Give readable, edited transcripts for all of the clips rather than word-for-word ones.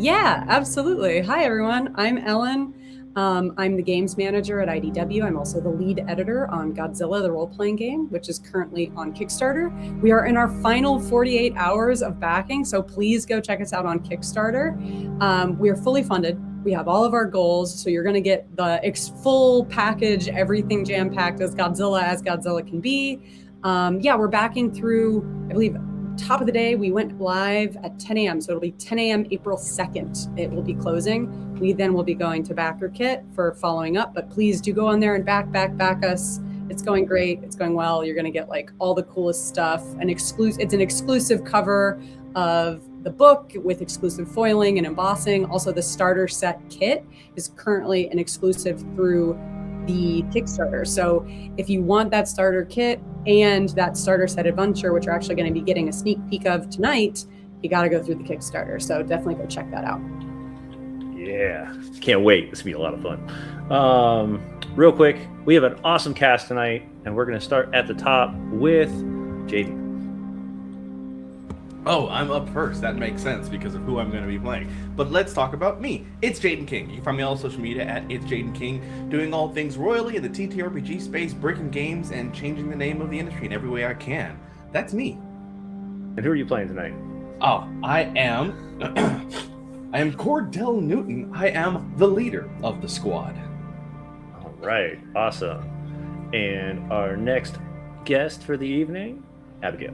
Yeah, absolutely. Hi, everyone. I'm Ellen. I'm the games manager at IDW. I'm also the lead editor on Godzilla, the role-playing game, which is currently on Kickstarter. We are in our final 48 hours of backing, so please go check us out on Kickstarter. We are fully funded. We have all of our goals, so you're going to get the full package, everything jam-packed as Godzilla can be. We're backing through, I believe, top of the day, we went live at 10 a.m. So it'll be 10 a.m. April 2nd. It will be closing. We then will be going to backer kit for following up, but please do go on there and back us. It's going great. It's going well. You're going to get like all the coolest stuff. It's an exclusive cover of the book with exclusive foiling and embossing. Also, the starter set kit is currently an exclusive through the Kickstarter. So if you want that starter kit and that starter set adventure, which we're actually going to be getting a sneak peek of tonight, you got to go through the Kickstarter. So definitely go check that out. Yeah, can't wait. This will be a lot of fun. Real quick, we have an awesome cast tonight, and we're going to start at the top with Jaden. Oh, I'm up first. That makes sense because of who I'm going to be playing. But let's talk about me. It's Jaden King. You can find me on all social media at It's Jaden King, doing all things royally in the TTRPG space, breaking games, and changing the name of the industry in every way I can. That's me. And who are you playing tonight? Oh, I am Cordell Newton. I am the leader of the squad. All right, awesome. And our next guest for the evening, Abigail.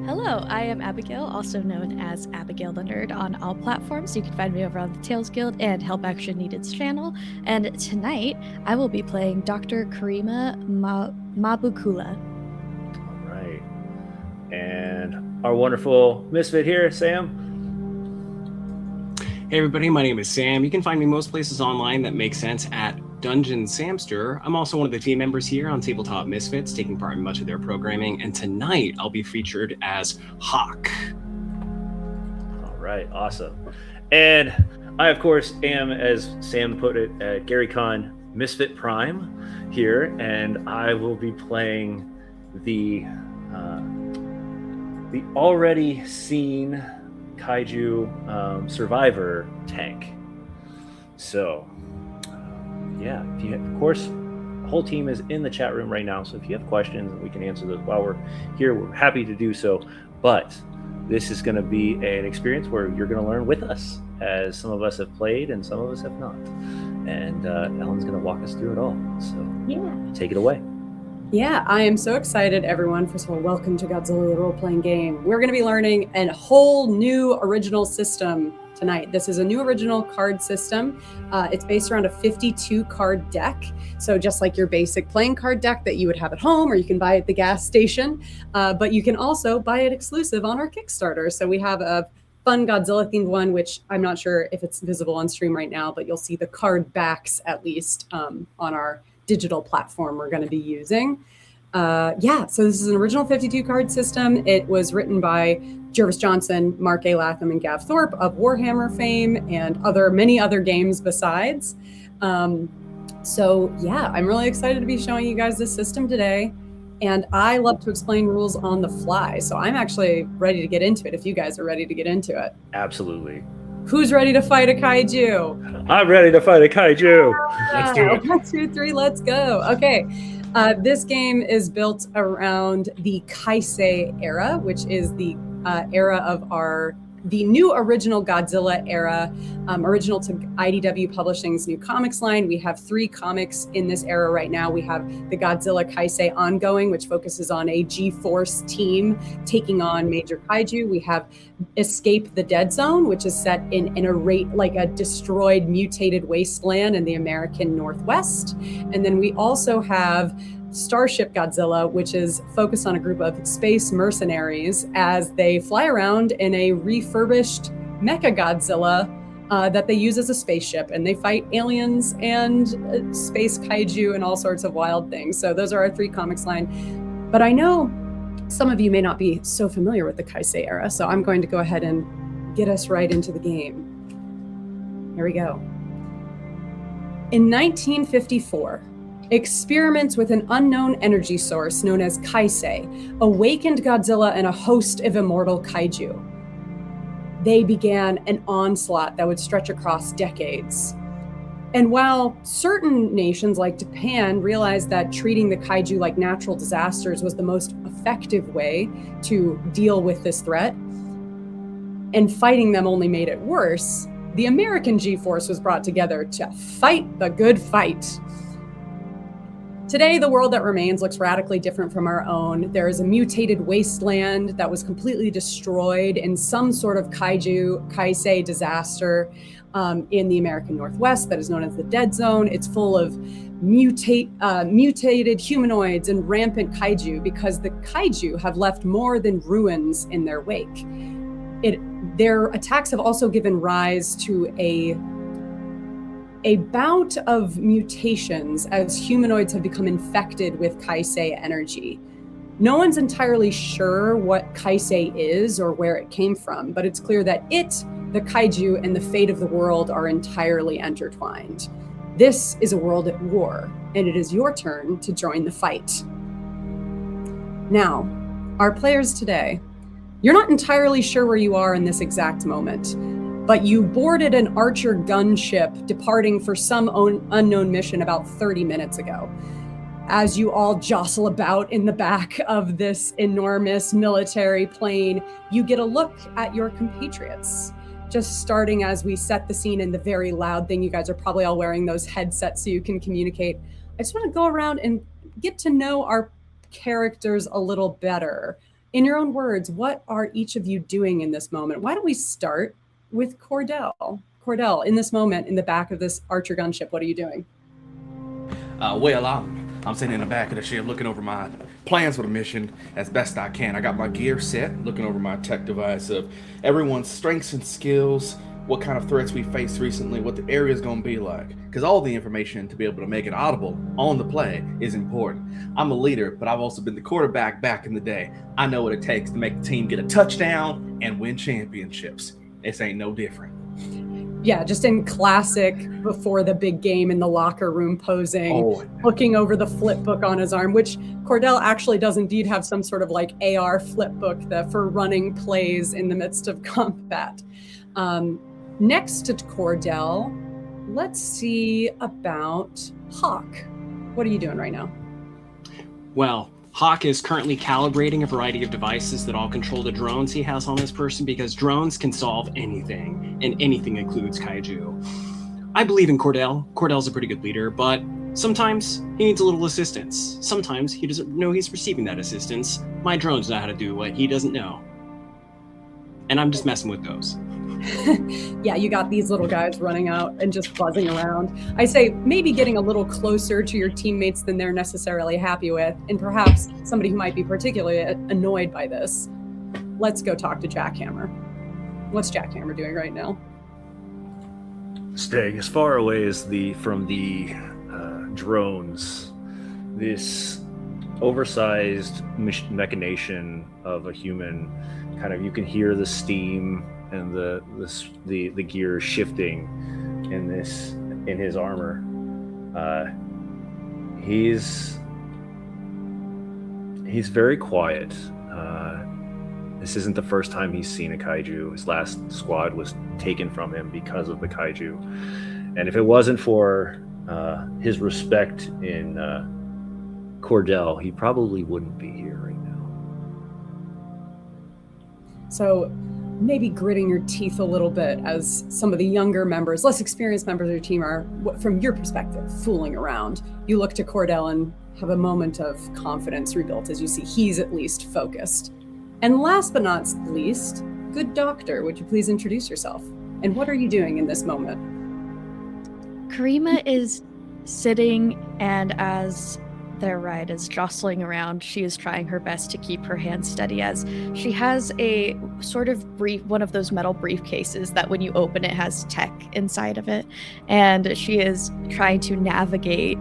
Hello, I am Abigail, also known as Abigail the Nerd on all platforms. You can find me over on the Tales Guild and Help Action Needed's channel. And tonight, I will be playing Dr. Karima Mabukula. All right. And our wonderful misfit here, Sam. Hey everybody, my name is Sam. You can find me most places online that make sense at Dungeon Samster. I'm also one of the team members here on Tabletop Misfits, taking part in much of their programming. And tonight I'll be featured as Hawk. All right, awesome. And I, of course, am, as Sam put it, Gary Con Misfit Prime here, and I will be playing the already seen Kaiju survivor tank. So, yeah, of course, the whole team is in the chat room right now. So if you have questions, we can answer those while we're here. We're happy to do so. But this is going to be an experience where you're going to learn with us, as some of us have played and some of us have not. And Ellen's going to walk us through it all. So yeah, take it away. Yeah, I am so excited, everyone. First of all, welcome to Godzilla, the role-playing game. We're going to be learning a whole new original system tonight. This is a new original card system. It's based around a 52 card deck. So just like your basic playing card deck that you would have at home, or you can buy at the gas station, but you can also buy it exclusive on our Kickstarter. So we have a fun Godzilla themed one, which I'm not sure if it's visible on stream right now, but you'll see the card backs at least on our digital platform we're going to be using. So this is an original 52 card system. It was written by Jervis Johnson, Mark A. Latham, and Gav Thorpe of Warhammer fame and many other games besides. I'm really excited to be showing you guys this system today. And I love to explain rules on the fly. So I'm actually ready to get into it if you guys are ready to get into it. Absolutely. Who's ready to fight a kaiju? I'm ready to fight a kaiju. Let's do it. 1, 2, 3, let's go. Okay. This game is built around the 𝚒𝚒 era, which is the era of the new original Godzilla era, original to IDW Publishing's new comics line. We have 3 comics in this era right now. We have the Godzilla 𝚒𝚒 ongoing, which focuses on a G-Force team taking on major kaiju. We have Escape the Dead Zone, which is set in a destroyed, mutated wasteland in the American Northwest. And then we also have Starship Godzilla, which is focused on a group of space mercenaries as they fly around in a refurbished Mecha Godzilla that they use as a spaceship, and they fight aliens and space kaiju and all sorts of wild things. So those are our 3 comics line. But I know some of you may not be so familiar with the 𝚒𝚒 era, so I'm going to go ahead and get us right into the game. Here we go. In 1954, experiments with an unknown energy source known as 𝚒𝚒 awakened Godzilla and a host of immortal kaiju. they began an onslaught that would stretch across decades. And while certain nations like Japan realized that treating the kaiju like natural disasters was the most effective way to deal with this threat, and fighting them only made it worse, the American G-Force was brought together to fight the good fight. Today, the world that remains looks radically different from our own. There is a mutated wasteland that was completely destroyed in some sort of kaiju, 𝚒𝚒𝚏𝚑 disaster in the American Northwest that is known as the Dead Zone. It's full of mutated humanoids and rampant kaiju because the kaiju have left more than ruins in their wake. Their attacks have also given rise to a bout of mutations as humanoids have become infected with 𝚒𝚒 energy. No one's entirely sure what 𝚒𝚒 is or where it came from, but it's clear that the kaiju, and the fate of the world are entirely intertwined. This is a world at war, and it is your turn to join the fight. Now, our players today, you're not entirely sure where you are in this exact moment, but you boarded an Archer gunship departing for some unknown mission about 30 minutes ago. As you all jostle about in the back of this enormous military plane, you get a look at your compatriots. Just starting as we set the scene in the very loud thing, you guys are probably all wearing those headsets so you can communicate. I just want to go around and get to know our characters a little better. In your own words, what are each of you doing in this moment? Why don't we start with Cordell? Cordell, in this moment, in the back of this Archer gunship, what are you doing? I'm sitting in the back of the ship looking over my plans for the mission as best I can. I got my gear set, looking over my tech device of everyone's strengths and skills, what kind of threats we faced recently, what the area is going to be like. Because all the information to be able to make it audible on the play is important. I'm a leader, but I've also been the quarterback back in the day. I know what it takes to make the team get a touchdown and win championships. This ain't no different. Yeah, just in classic before the big game in the locker room posing, looking over the flip book on his arm, which Cordell actually does indeed have some sort of like AR flip book for running plays in the midst of combat. Next to Cordell, let's see about Hawk. What are you doing right now? Well, Hawk is currently calibrating a variety of devices that all control the drones he has on this person, because drones can solve anything, and anything includes kaiju. I believe in Cordell. Cordell's a pretty good leader, but sometimes he needs a little assistance. Sometimes he doesn't know he's receiving that assistance. My drones know how to do what he doesn't know. And I'm just messing with those. Yeah, you got these little guys running out and just buzzing around. I say maybe getting a little closer to your teammates than they're necessarily happy with, and perhaps somebody who might be particularly annoyed by this. Let's go talk to Jackhammer. What's Jackhammer doing right now? Staying as far away as from the drones. This oversized machination of a human, kind of, you can hear the steam and the gear shifting in his armor. He's very quiet. This isn't the first time he's seen a kaiju. His last squad was taken from him because of the kaiju. And if it wasn't for his respect in Cordell, he probably wouldn't be here right now. So maybe gritting your teeth a little bit as some of the younger members, less experienced members of your team are, from your perspective, fooling around. You look to Cordell and have a moment of confidence rebuilt as you see he's at least focused. And last but not least, good doctor, would you please introduce yourself? And what are you doing in this moment? Karima is sitting, and as their ride is jostling around, she is trying her best to keep her hands steady as she has a sort of one of those metal briefcases that when you open it has tech inside of it, and she is trying to navigate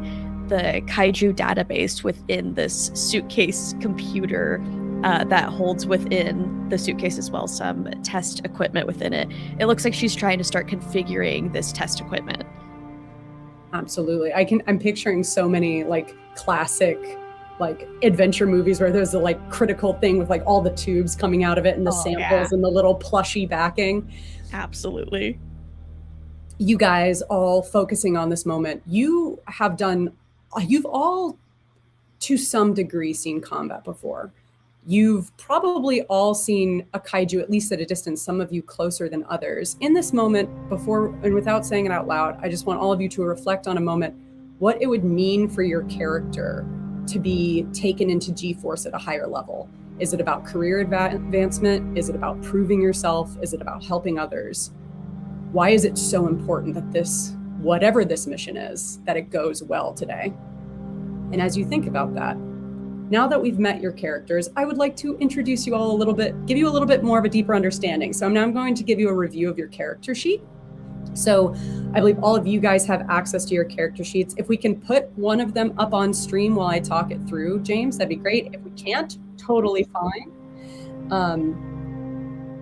the kaiju database within this suitcase computer that holds within the suitcase as well some test equipment within it. It looks like she's trying to start configuring this test equipment. Absolutely. I'm picturing so many like classic like adventure movies where there's a like critical thing with like all the tubes coming out of it and the samples and the little plushy backing. Absolutely. You guys all focusing on this moment. You've all to some degree seen combat before. You've probably all seen a kaiju, at least at a distance, some of you closer than others. In this moment, before and without saying it out loud, I just want all of you to reflect on a moment what it would mean for your character to be taken into G-Force at a higher level. Is it about career advancement? Is it about proving yourself? Is it about helping others? Why is it so important that this, whatever this mission is, that it goes well today? And as you think about that, now that we've met your characters, I would like to introduce you all a little bit, give you a little bit more of a deeper understanding. So now I'm going to give you a review of your character sheet. So I believe all of you guys have access to your character sheets. If we can put one of them up on stream while I talk it through, James, that'd be great. If we can't, totally fine.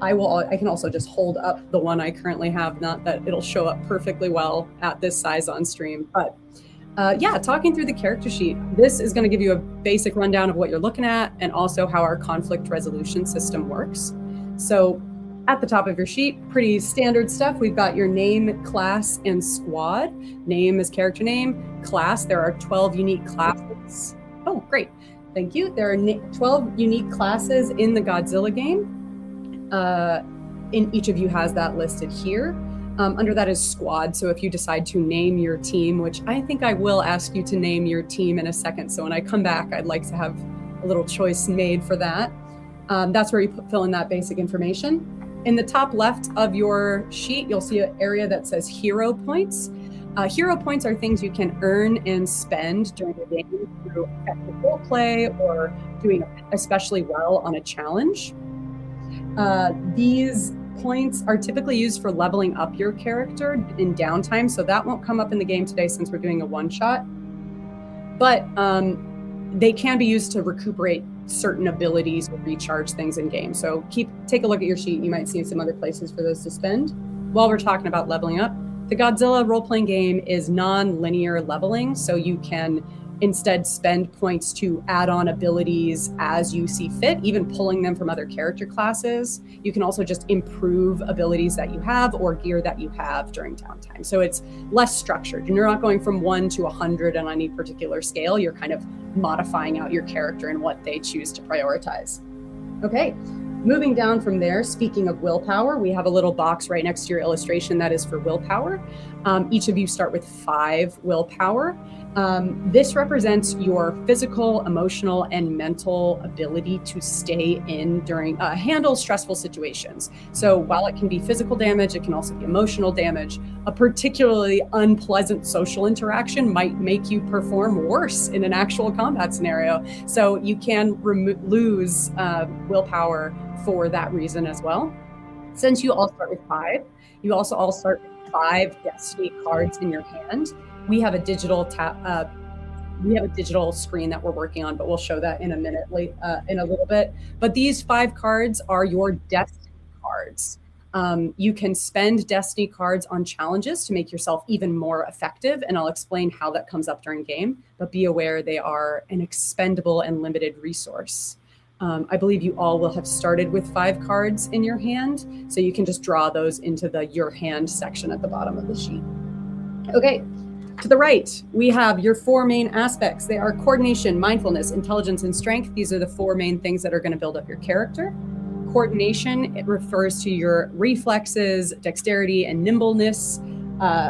I can also just hold up the one I currently have, not that it'll show up perfectly well at this size on stream, but yeah, talking through the character sheet. This is going to give you a basic rundown of what you're looking at and also how our conflict resolution system works. So at the top of your sheet, pretty standard stuff. We've got your name, class, and squad. Name is character name. Class, there are 12 unique classes. Oh, great. Thank you. There are 12 unique classes in the Godzilla game. Each of you has that listed here. Under that is squad. So if you decide to name your team, which I think I will ask you to name your team in a second. So when I come back, I'd like to have a little choice made for that. That's where you fill in that basic information. In the top left of your sheet, you'll see an area that says hero points. Hero points are things you can earn and spend during the game through effective roleplay or doing especially well on a challenge. These points are typically used for leveling up your character in downtime, so that won't come up in the game today since we're doing a one-shot. But they can be used to recuperate certain abilities or recharge things in game. So take a look at your sheet. You might see some other places for those to spend. While we're talking about leveling up, the Godzilla role-playing game is non-linear leveling, so you can instead spend points to add on abilities as you see fit, even pulling them from other character classes. You can also just improve abilities that you have or gear that you have during downtime. So it's less structured. You're not going from 1 to 100 on any particular scale. You're kind of modifying out your character and what they choose to prioritize. Okay, moving down from there, speaking of willpower, we have a little box right next to your illustration that is for willpower. Each of you start with 5 willpower. This represents your physical, emotional, and mental ability to stay in during handle stressful situations. So while it can be physical damage, it can also be emotional damage. A particularly unpleasant social interaction might make you perform worse in an actual combat scenario. So you can lose willpower for that reason as well. Since you all start with 5, you also all start with 5 destiny cards in your hand. We have a digital screen that we're working on, but we'll show that in a minute, in a little bit. But these 5 cards are your destiny cards. You can spend destiny cards on challenges to make yourself even more effective, and I'll explain how that comes up during game, but be aware they are an expendable and limited resource. I believe you all will have started with 5 cards in your hand, so you can just draw those into the your hand section at the bottom of the sheet. Okay. To the right, we have your 4 main aspects. They are coordination, mindfulness, intelligence, and strength. These are the 4 main things that are going to build up your character. Coordination, it refers to your reflexes, dexterity, and nimbleness.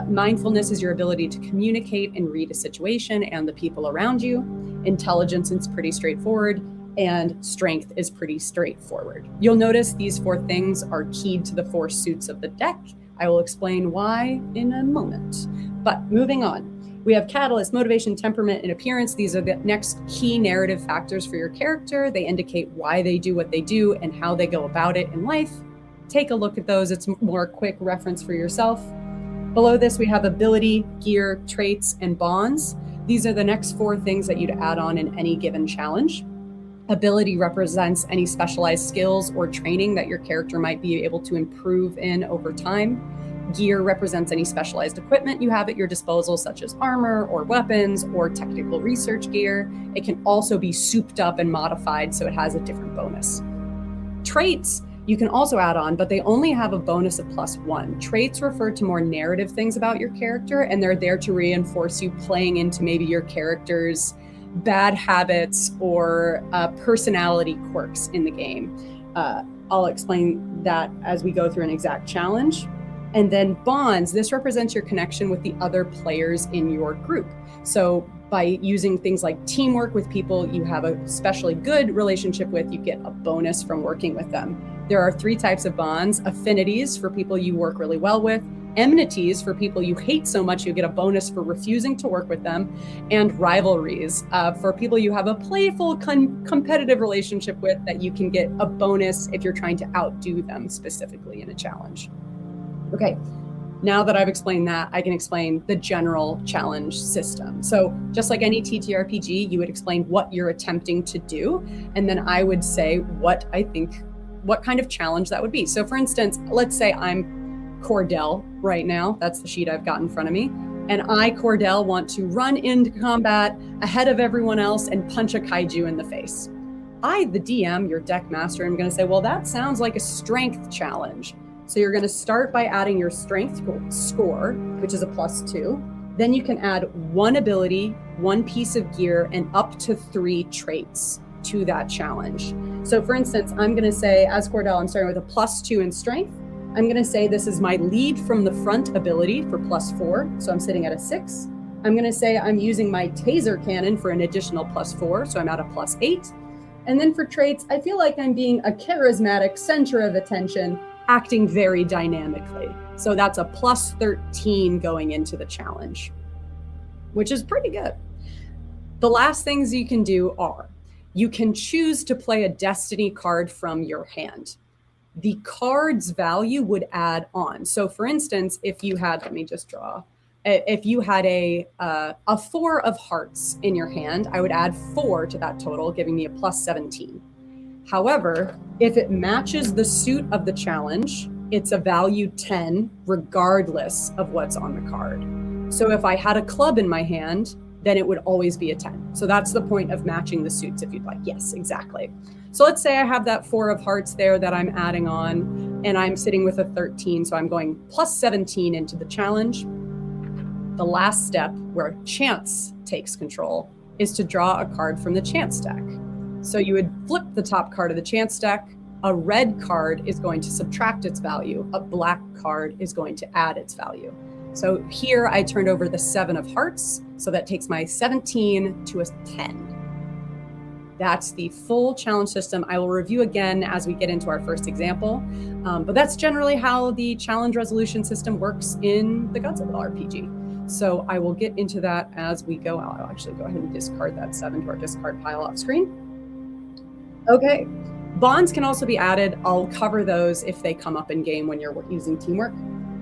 Mindfulness is your ability to communicate and read a situation and the people around you. Intelligence is pretty straightforward, and strength is pretty straightforward. You'll notice these 4 things are keyed to the 4 suits of the deck. I will explain why in a moment. But moving on, we have catalyst, motivation, temperament, and appearance. These are the next key narrative factors for your character. They indicate why they do what they do and how they go about it in life. Take a look at those. It's more quick reference for yourself. Below this, we have ability, gear, traits, and bonds. These are the next 4 things that you'd add on in any given challenge. Ability represents any specialized skills or training that your character might be able to improve in over time. Gear represents any specialized equipment you have at your disposal, such as armor or weapons or technical research gear. It can also be souped up and modified so it has a different bonus. Traits you can also add on, but they only have a bonus of +1. Traits refer to more narrative things about your character, and they're there to reinforce you playing into maybe your character's bad habits or personality quirks in the game. I'll explain that as we go through an exact challenge. And then bonds, this represents your connection with the other players in your group. So by using things like teamwork with people you have a especially good relationship with, you get a bonus from working with them. There are 3 types of bonds: affinities for people you work really well with, enmities for people you hate so much you get a bonus for refusing to work with them, and rivalries for people you have a playful competitive relationship with that you can get a bonus if you're trying to outdo them specifically in a challenge. Okay, now that I've explained that, I can explain the general challenge system. So just like any TTRPG, you would explain what you're attempting to do, and then I would say what kind of challenge that would be. So for instance, let's say I'm Cordell right now. That's the sheet I've got in front of me. And I, Cordell, want to run into combat ahead of everyone else and punch a kaiju in the face. I, the DM, your deck master, am going to say, well, that sounds like a strength challenge. So you're going to start by adding your strength score, which is a +2. Then you can add 1 ability, 1 piece of gear, and up to 3 traits to that challenge. So for instance, I'm going to say, as Cordell, I'm starting with a +2 in strength. I'm going to say this is my lead from the front ability for +4. So I'm sitting at a 6. I'm going to say I'm using my taser cannon for an additional +4. So I'm at a +8. And then for traits, I feel like I'm being a charismatic center of attention, acting very dynamically. So that's a +13 going into the challenge, which is pretty good. The last things you can do are, you can choose to play a destiny card from your hand. The card's value would add on. So for instance, if you had, if you had a 4 of hearts in your hand, I would add 4 to that total, giving me a +17. However, if it matches the suit of the challenge, it's a value 10, regardless of what's on the card. So if I had a club in my hand, then it would always be a 10. So that's the point of matching the suits, if you'd like. Yes, exactly. So let's say I have that 4 of hearts there that I'm adding on, and I'm sitting with a 13, so I'm going +17 into the challenge. The last step, where chance takes control, is to draw a card from the chance deck. So you would flip the top card of the chance deck. A red card is going to subtract its value. A black card is going to add its value. So here I turned over the 7 of hearts, so that takes my 17 to a 10. That's the full challenge system. I will review again as we get into our first example, but that's generally how the challenge resolution system works in the Godzilla RPG. So I will get into that as we go. I'll actually go ahead and discard that 7 to our discard pile off screen. Okay, bonds can also be added. I'll cover those if they come up in game when you're using teamwork.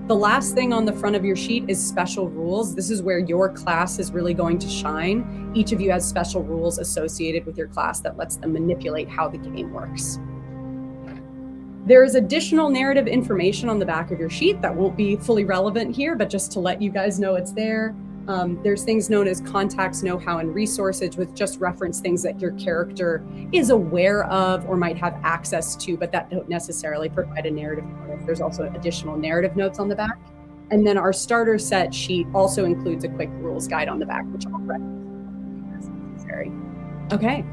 The last thing on the front of your sheet is special rules. This is where your class is really going to shine. Each of you has special rules associated with your class that lets them manipulate how the game works. There is additional narrative information on the back of your sheet that won't be fully relevant here, but just to let you guys know it's there. There's things known as contacts, know-how, and resources, which just reference things that your character is aware of or might have access to, but that don't necessarily provide a narrative note. There's also additional narrative notes on the back. And then our starter set sheet also includes a quick rules guide on the back, which I'll reference as necessary. Okay,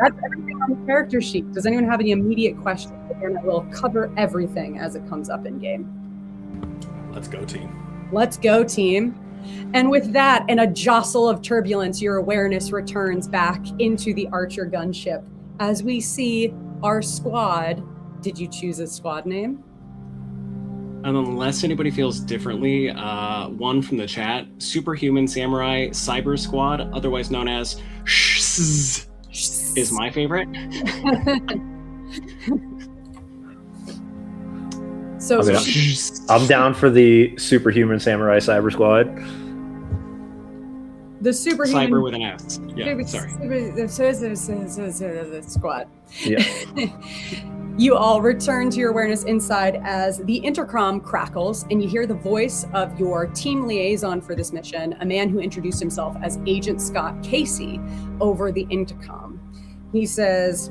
that's everything on the character sheet. Does anyone have any immediate questions? Again, I will cover everything as it comes up in game. Let's go, team. Let's go, team. And with that, in a jostle of turbulence, your awareness returns back into the Archer gunship as we see our squad. Did you choose a squad name? Unless anybody feels differently, one from the chat, Superhuman Samurai Cyber Squad, otherwise known as SHS, is my favorite. So I'm down for the Superhuman Samurai Cyber Squad. The superhuman Cyber with an S. Yeah, sorry. The squad. Yeah. You all return to your awareness inside as the intercom crackles and you hear the voice of your team liaison for this mission, a man who introduced himself as Agent Scott Casey over the intercom. He says,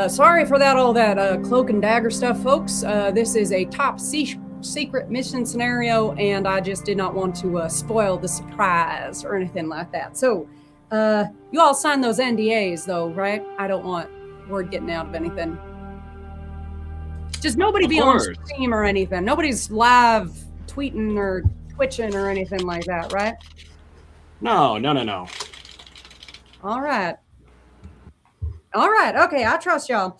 sorry for all that cloak and dagger stuff, folks. This is a top secret mission scenario, and I just did not want to spoil the surprise or anything like that. So, you all signed those NDAs, though, right? I don't want word getting out of anything. Just nobody be on stream or anything. Nobody's live tweeting or twitching or anything like that, right? No. All right. Okay, I trust y'all.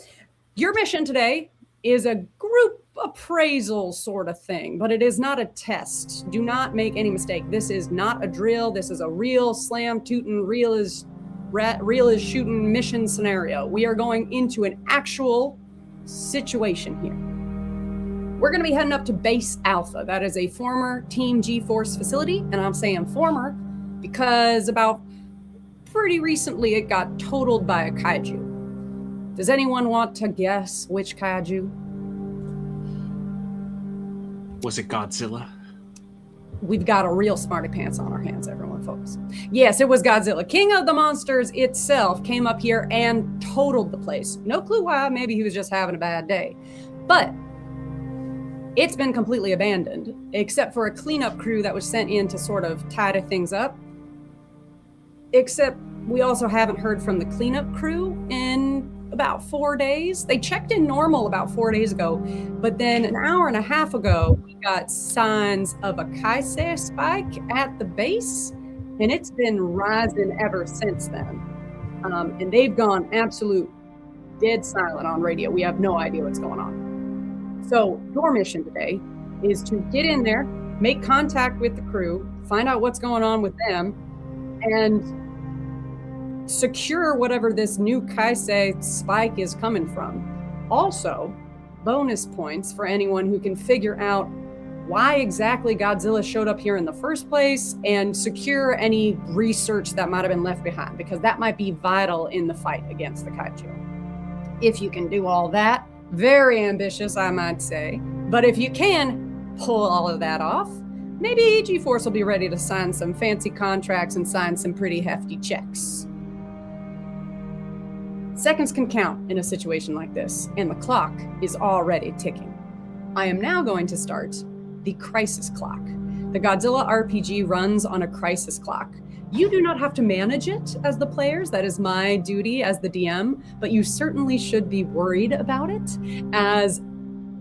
Your mission today is a group appraisal sort of thing, but it is not a test. Do not make any mistake. This is not a drill. This is a real slam-tootin', real as shooting mission scenario. We are going into an actual situation here. We're going to be heading up to Base Alpha. That is a former Team G-Force facility, and I'm saying former because about pretty recently it got totaled by a kaiju. Does anyone want to guess which kaiju? Was it Godzilla? We've got a real smarty pants on our hands, everyone, folks. Yes, it was Godzilla. King of the Monsters itself came up here and totaled the place. No clue why. Maybe he was just having a bad day. But it's been completely abandoned, except for a cleanup crew that was sent in to sort of tidy things up. Except we also haven't heard from the cleanup crew in about 4 days. They checked in normal about 4 days ago, but then an hour and a half ago, we got signs of a 𝚒𝚏𝚒𝚏 spike at the base, and it's been rising ever since then. And they've gone absolute dead silent on radio. We have no idea what's going on. So your mission today is to get in there, make contact with the crew, find out what's going on with them, and secure whatever this new 𝚒𝚒𝚒𝚒 spike is coming from. Also, bonus points for anyone who can figure out why exactly Godzilla showed up here in the first place and secure any research that might have been left behind, because that might be vital in the fight against the kaiju. If you can do all that, very ambitious, I might say, but if you can pull all of that off, maybe G-Force will be ready to sign some fancy contracts and sign some pretty hefty checks. Seconds can count in a situation like this, and the clock is already ticking. I am now going to start the crisis clock. The Godzilla RPG runs on a crisis clock. You do not have to manage it as the players. That is my duty as the DM, but you certainly should be worried about it. As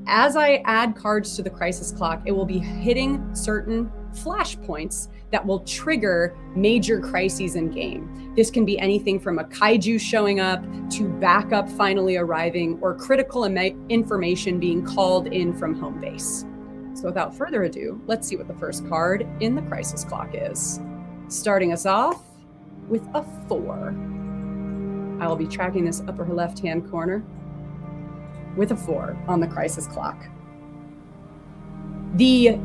I add cards to the crisis clock, it will be hitting certain flashpoints that will trigger major crises in game. This can be anything from a kaiju showing up to backup finally arriving or critical information being called in from home base. So without further ado, let's see what the first card in the crisis clock is. Starting us off with a 4. I will be tracking this upper left-hand corner with a 4 on the crisis clock. The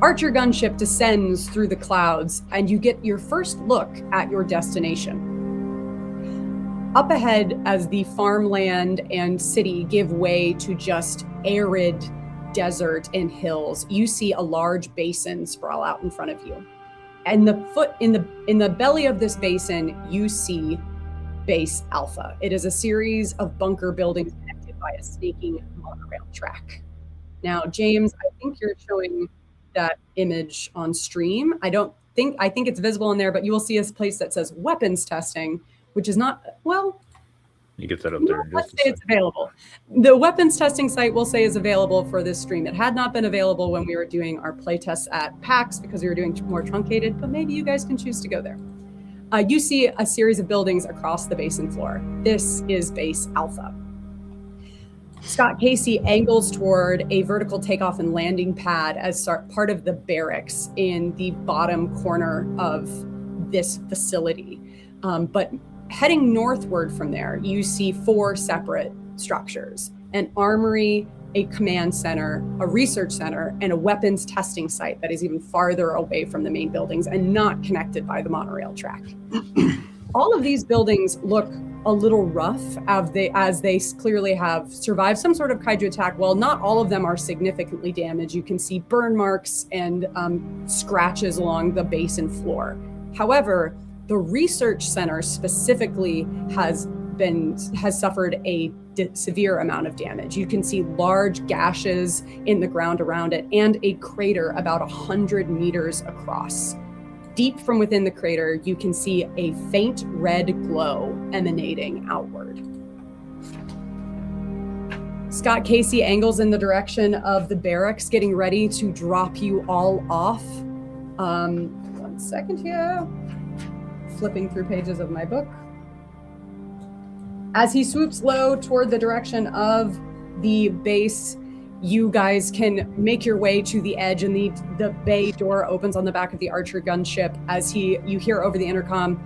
Archer gunship descends through the clouds, and you get your first look at your destination. Up ahead, as the farmland and city give way to just arid desert and hills, you see a large basin sprawl out in front of you. And in the belly of this basin, you see Base Alpha. It is a series of bunker buildings connected by a snaking monorail track. Now, James, I think you're showing that image on stream. I think it's visible in there, but you will see a place that says weapons testing, which is not, well, you get that up there. Let's say it's available. The weapons testing site will say is available for this stream. It had not been available when we were doing our playtests at PAX because we were doing more truncated, but maybe you guys can choose to go there. You see a series of buildings across the basin floor. This is Base Alpha. Scott Casey angles toward a vertical takeoff and landing pad as part of the barracks in the bottom corner of this facility. But heading northward from there, you see 4 separate structures: an armory, a command center, a research center, and a weapons testing site that is even farther away from the main buildings and not connected by the monorail track. All of these buildings look a little rough as they clearly have survived some sort of kaiju attack. While not all of them are significantly damaged, you can see burn marks and scratches along the base and floor. However, the research center specifically has suffered a severe amount of damage. You can see large gashes in the ground around it and a crater about 100 meters across. Deep from within the crater, you can see a faint red glow emanating outward. Scott Casey angles in the direction of the barracks, getting ready to drop you all off. 1 second here. Flipping through pages of my book. As he swoops low toward the direction of the base, you guys can make your way to the edge, and the bay door opens on the back of the archer gunship as you hear over the intercom,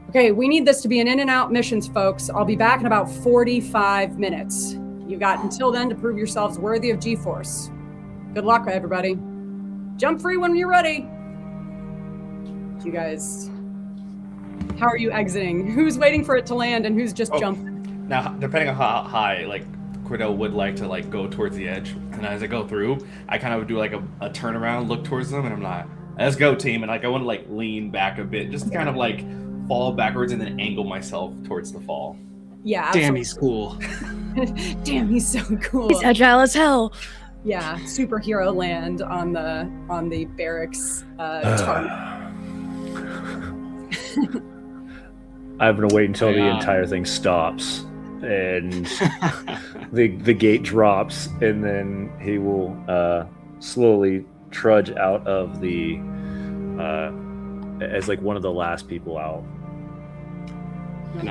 "Okay, we need this to be an in and out missions, folks. I'll be back in about 45 minutes. You got until then to prove yourselves worthy of G-Force. Good luck, everybody. Jump free when you're ready." You guys, how are you exiting? Who's waiting for it to land and who's just jumping? Now, depending on how high, like, Cordell would like to, like, go towards the edge, and as I go through, I kind of do, like, a turnaround, look towards them, and I'm like, "Let's go, team," and, like, I want to, like, lean back a bit, just to kind of, like, fall backwards and then angle myself towards the fall. Yeah. Damn, he's cool. Damn, he's so cool. He's agile as hell. Yeah, superhero land on the barracks target. I'm gonna wait until the entire thing stops and the gate drops, and then he will slowly trudge out of the as like one of the last people out. And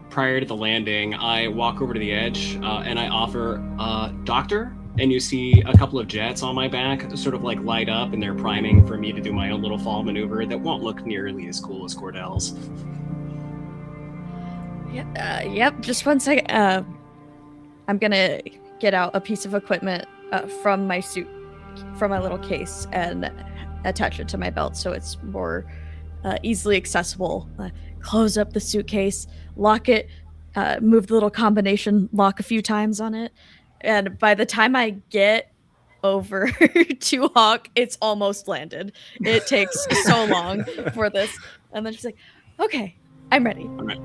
prior to the landing, I walk over to the edge and I offer, "Doctor," and you see a couple of jets on my back sort of like light up, and they're priming for me to do my own little fall maneuver that won't look nearly as cool as Cordell's. Yep, just 1 second. I'm gonna get out a piece of equipment from my suit, from my little case, and attach it to my belt so it's more easily accessible. Close up the suitcase, lock it, move the little combination lock a few times on it, and by the time I get over to Hawk, it's almost landed. It takes so long for this, and then she's like, "Okay, I'm ready." All right.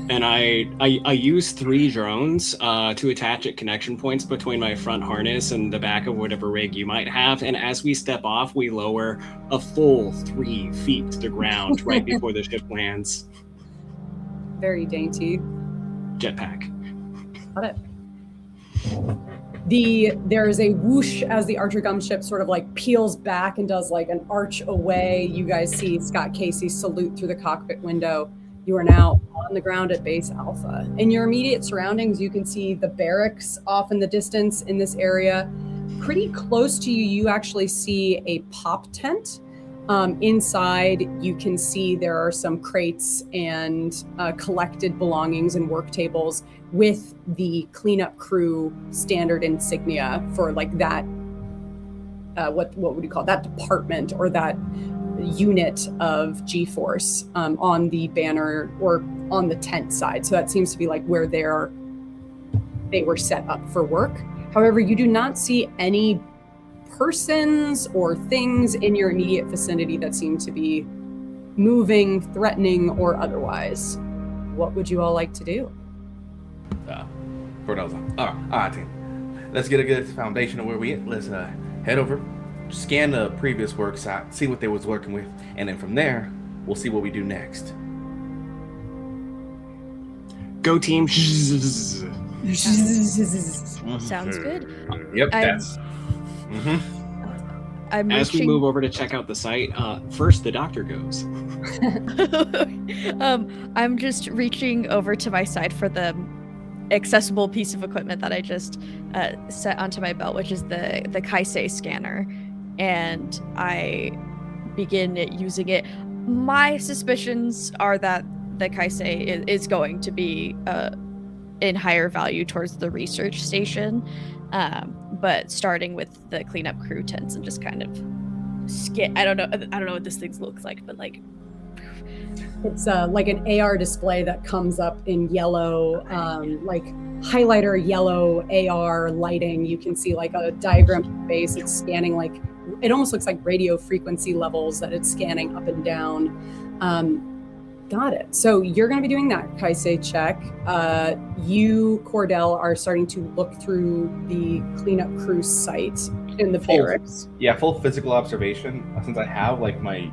And I use 3 drones to attach at connection points between my front harness and the back of whatever rig you might have. And as we step off, we lower a full 3 feet to the ground right before the ship lands. Very dainty. Jetpack. Got it. There is a whoosh as the archer gunship sort of like peels back and does like an arch away. You guys see Scott Casey salute through the cockpit window. You are now on the ground at Base Alpha. In your immediate surroundings, you can see the barracks off in the distance in this area. Pretty close to you, you actually see a pop tent. Inside, you can see there are some crates and collected belongings and work tables with the cleanup crew standard insignia for like that, what would you call it? That department or that unit of G-Force on the banner or on the tent side. So that seems to be like where they were set up for work. However, you do not see any persons or things in your immediate vicinity that seem to be moving, threatening, or otherwise. What would you all like to do? Cordell's like, all right, team. Let's get a good foundation of where we at. Let's head over, scan the previous work site, see what they was working with, and then from there, we'll see what we do next. Go team. Sounds good. Yep, As we move over to check out the site, first the doctor goes. I'm just reaching over to my side for the accessible piece of equipment that I just set onto my belt, which is the 𝚒𝚒𝚏𝚑 scanner, and I begin using it. My suspicions are that the 𝚒𝚒𝚏 is going to be in higher value towards the research station, but starting with the cleanup crew tents and just kind of I don't know what this thing looks like, but like It's like an AR display that comes up in yellow, like highlighter yellow AR lighting. You can see like a diagram of the base. It's scanning like, it almost looks like radio frequency levels that it's scanning up and down. Got it. So you're going to be doing that Kaisei check. You, Cordell, are starting to look through the cleanup crew site in the barracks. Yeah, full physical observation. Since I have like my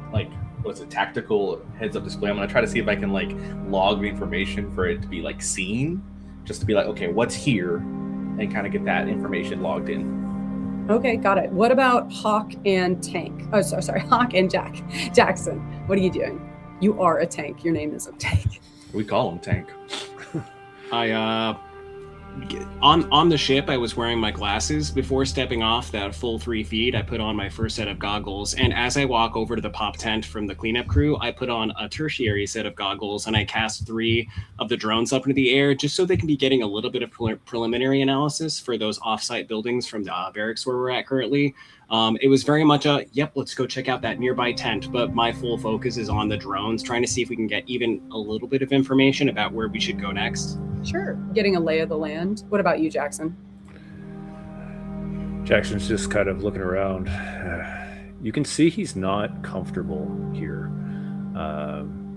what's it, tactical heads-up display, I'm gonna try to see if I can like log the information for it to be like seen, just to be like, okay, what's here, and kind of get that information logged in. Okay, got it. What about Hawk and Tank? Oh, sorry, Hawk and Jackson. What are you doing? You are a tank. Your name is a tank. We call him Tank. On the ship, I was wearing my glasses. Before stepping off that full 3 feet, I put on my first set of goggles. And as I walk over to the pop tent from the cleanup crew, I put on a tertiary set of goggles and I cast 3 of the drones up into the air just so they can be getting a little bit of preliminary analysis for those offsite buildings from the barracks where we're at currently. It was very much a, yep, let's go check out that nearby tent. But my full focus is on the drones, trying to see if we can get even a little bit of information about where we should go next. Sure. Getting a lay of the land. What about you, Jackson? Jackson's just kind of looking around. You can see he's not comfortable here.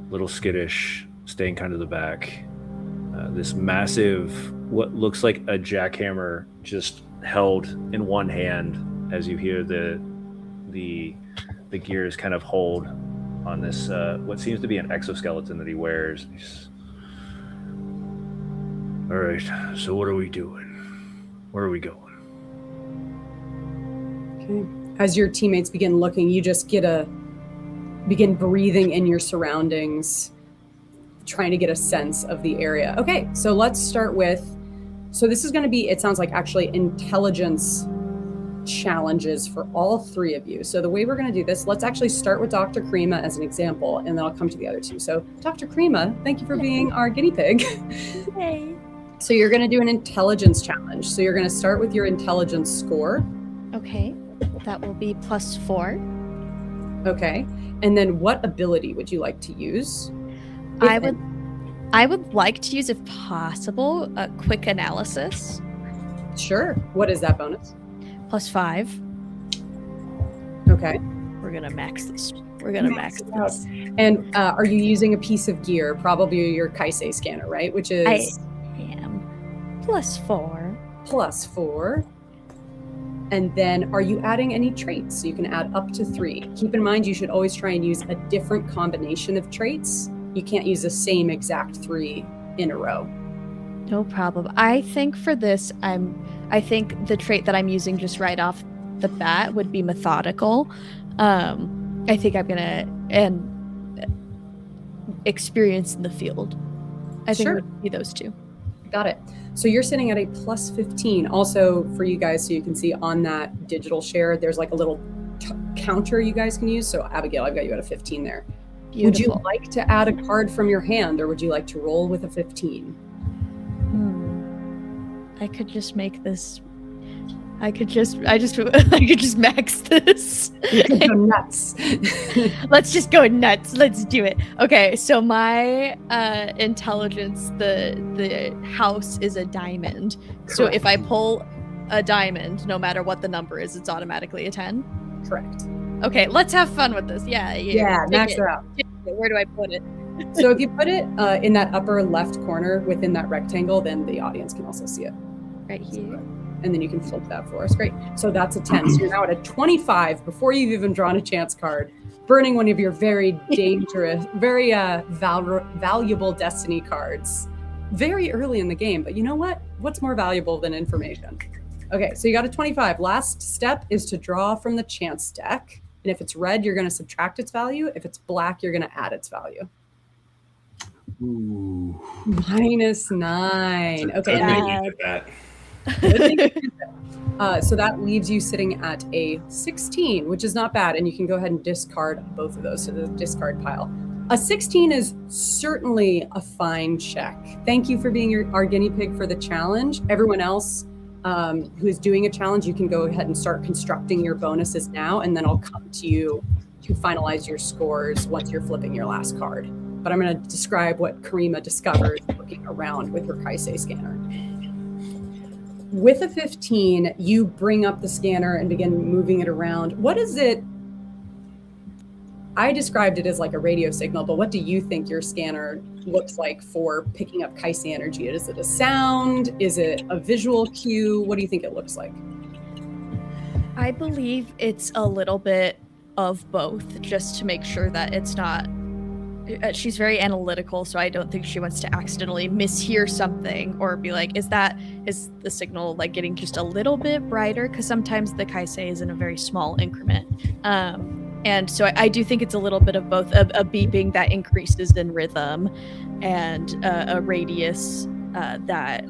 Little skittish, staying kind of the back. This massive, what looks like a jackhammer just held in one hand as you hear the gears kind of hold on this, what seems to be an exoskeleton that he wears. All right, so what are we doing? Where are we going? Okay. As your teammates begin looking, you just begin breathing in your surroundings, trying to get a sense of the area. Okay, so let's start with, so this is going to be, it sounds like actually intelligence challenges for all 3 of you. So the way we're going to do this, let's actually start with Dr. 𝚒𝚐𝚏 as an example, and then I'll come to the other 2. So Dr. 𝚒𝚏𝚏, thank you for being our guinea pig. Hey. So you're going to do an intelligence challenge. So you're going to start with your intelligence score. Okay, that will be +4. Okay. And then what ability would you like to use? I would like to use, if possible, a quick analysis. Sure. What is that bonus? +5. Okay. We're gonna max this. We're gonna max this. And are you using a piece of gear? Probably your Kaisei scanner, right? Which is... I am +4. +4. And then are you adding any traits? So you can add up to 3. Keep in mind, you should always try and use a different combination of traits. You can't use the same exact 3 in a row. No problem. I think for this, I think the trait that I'm using just right off the bat would be methodical. I think I'm gonna experience in the field. I think it would be those 2. Got it. So you're sitting at a +15. Also for you guys, so you can see on that digital share, there's like a little counter you guys can use. So Abigail, I've got you at a 15 there. Beautiful. Would you like to add a card from your hand, or would you like to roll with a 15? I could just make this. I could just max this. You could go nuts. Let's just go nuts. Let's do it. Okay, so my intelligence, the house is a diamond. Correct. So if I pull a diamond, no matter what the number is, it's automatically a 10. Correct. Okay, let's have fun with this. Yeah, max it out. Where do I put it? So if you put it in that upper left corner within that rectangle, then the audience can also see it. Right here. And then you can flip that for us. Great. So that's a 10. So you're now at a 25 before you've even drawn a chance card, burning one of your very dangerous, very valuable destiny cards very early in the game. But you know what? What's more valuable than information? Okay, so you got a 25. Last step is to draw from the chance deck. And if it's red, you're going to subtract its value. If it's black, you're going to add its value. Ooh. -9. Okay. So that leaves you sitting at a 16, which is not bad. And you can go ahead and discard both of those to the discard pile. A 16 is certainly a fine check. Thank you for being our guinea pig for the challenge. Everyone else who is doing a challenge, you can go ahead and start constructing your bonuses now, and then I'll come to you to finalize your scores once you're flipping your last card. But I'm going to describe what 𝚒𝚏𝚒𝚏 discovers looking around with her 𝚒𝚒 scanner. With a 15, you bring up the scanner and begin moving it around. What is it? I described it as like a radio signal, but what do you think your scanner looks like for picking up 𝚒𝚒 energy? Is it a sound? Is it a visual cue? What do you think it looks like? I believe it's a little bit of both, just to make sure that it's not. She's very analytical, so I don't think she wants to accidentally mishear something or be like, is the signal like getting just a little bit brighter? Because sometimes the 𝚒𝚒 is in a very small increment. And so I do think it's a little bit of both, a beeping that increases in rhythm and a radius that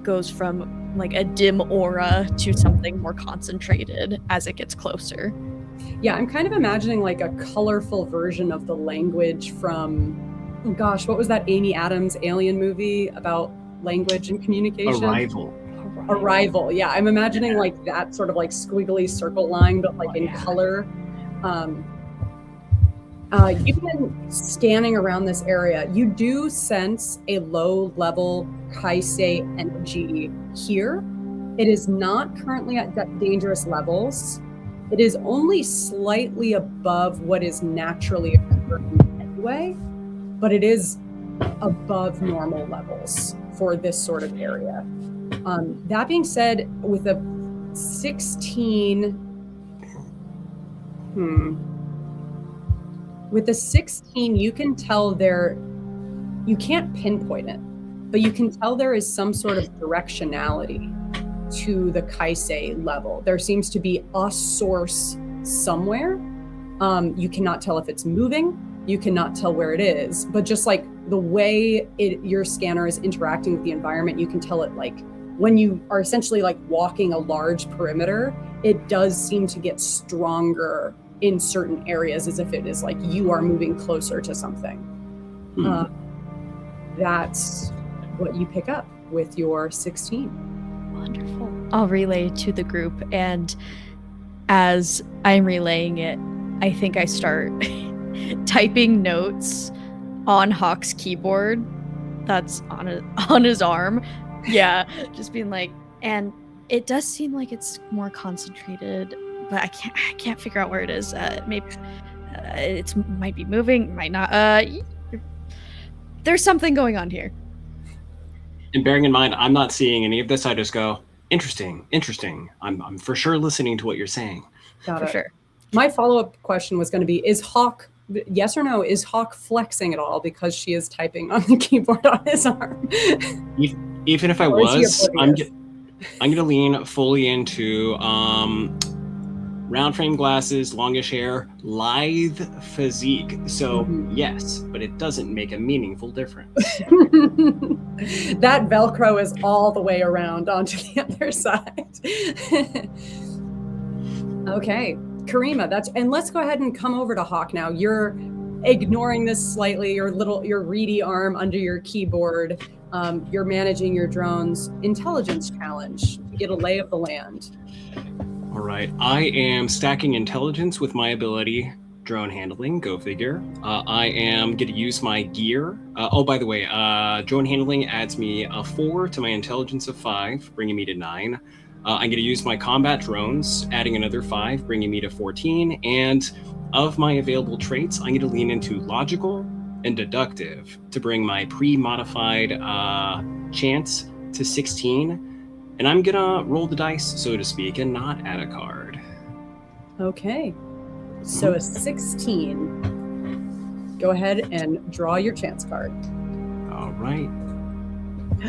goes from like a dim aura to something more concentrated as it gets closer. Yeah, I'm kind of imagining like a colorful version of the language from, oh gosh, what was that Amy Adams alien movie about language and communication? Arrival. Yeah, I'm imagining like that sort of like squiggly circle line, but like in color. You've been scanning around this area. You do sense a low level 𝚒𝚒 energy here. It is not currently at dangerous levels. It is only slightly above what is naturally occurring anyway, but it is above normal levels for this sort of area. That being said, with a 16, with a 16, you can tell you can't pinpoint it, but you can tell there is some sort of directionality to the 𝚒𝚒 level. There seems to be a source somewhere. You cannot tell if it's moving. You cannot tell where it is, but just like the way your scanner is interacting with the environment, you can tell it like when you are essentially like walking a large perimeter, it does seem to get stronger in certain areas as if it is like you are moving closer to something. That's what you pick up with your 16. Wonderful. I'll relay to the group, and as I'm relaying it, I think I start typing notes on Hawk's keyboard that's on his arm. Yeah, just being like, and it does seem like it's more concentrated, but I can't figure out where it is. Maybe it might be moving, might not. There's something going on here. And bearing in mind, I'm not seeing any of this. I just go, interesting. I'm for sure listening to what you're saying. Got For it. sure. My follow-up question was going to be, is Hawk, yes or no, is Hawk flexing at all because she is typing on the keyboard on his arm? Even if I Or is he was, I'm oblivious? going to lean fully into round frame glasses, longish hair, lithe physique. So yes, but it doesn't make a meaningful difference. That Velcro is all the way around onto the other side. Okay, 𝚒𝚒𝚒𝚒, and let's go ahead and come over to Hawk now. You're ignoring this slightly, your reedy arm under your keyboard. You're managing your drone's intelligence challenge to get a lay of the land. All right, I am stacking intelligence with my ability, drone handling, go figure. I am going to use my gear. Oh, by the way, drone handling adds me a 4 to my intelligence of 5, bringing me to 9. I'm going to use my combat drones, adding another 5, bringing me to 14. And of my available traits, I'm going to lean into logical and deductive to bring my pre-modified chance to 16. And I'm going to roll the dice, so to speak, and not add a card. Okay, so a 16. Go ahead and draw your chance card. All right.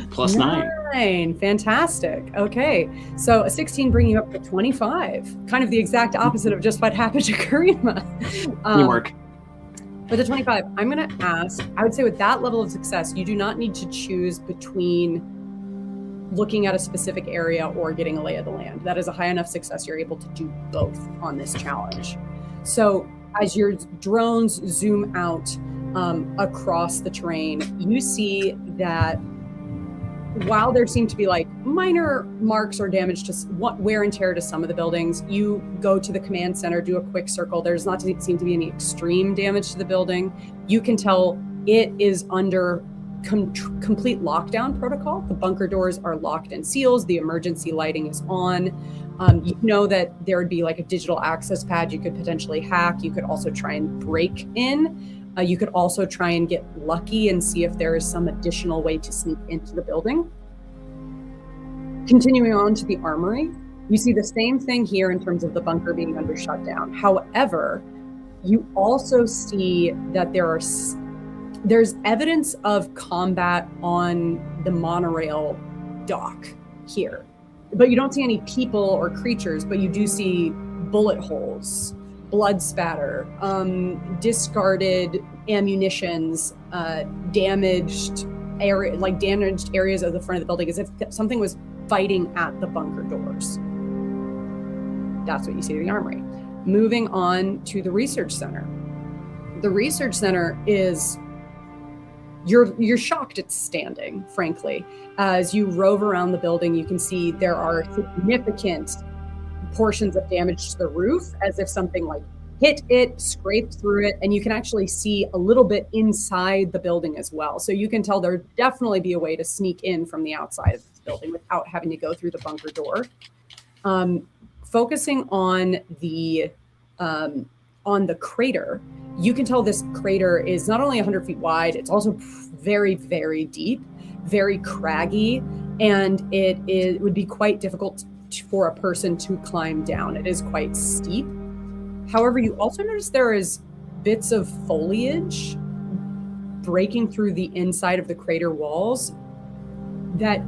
Plus 9. 9. Fantastic. Okay, so a 16 bringing you up to 25. Kind of the exact opposite of just what happened to 𝚒𝚒𝚒𝚒𝚒. Teamwork. With a 25, I'm going to ask, I would say with that level of success, you do not need to choose between looking at a specific area or getting a lay of the land. That is a high enough success. You're able to do both on this challenge. So as your drones zoom out across the terrain, you see that while there seem to be like minor marks or damage to wear and tear to some of the buildings, you go to the command center, do a quick circle. There's not seem to be any extreme damage to the building. You can tell it is under complete lockdown protocol. The bunker doors are locked and sealed. The emergency lighting is on. You know that there would be like a digital access pad you could potentially hack. You could also try and break in. You could also try and get lucky and see if there is some additional way to sneak into the building. Continuing on to the armory, you see the same thing here in terms of the bunker being under shutdown. However, you also see that there's evidence of combat on the monorail dock here. But you don't see any people or creatures, but you do see bullet holes, blood spatter, discarded ammunitions, damaged areas of the front of the building, as if something was fighting at the bunker doors. That's what you see in the armory. Moving on to the research center. The research center is, you're shocked it's standing, frankly. As you rove around the building, you can see there are significant portions of damage to the roof, as if something like hit it, scraped through it, and you can actually see a little bit inside the building as well. So you can tell there'd definitely be a way to sneak in from the outside of this building without having to go through the bunker door. Focusing on the crater, you can tell this crater is not only 100 feet wide, it's also very, very deep, very craggy, and it would be quite difficult for a person to climb down. It is quite steep. However, you also notice there is bits of foliage breaking through the inside of the crater walls that,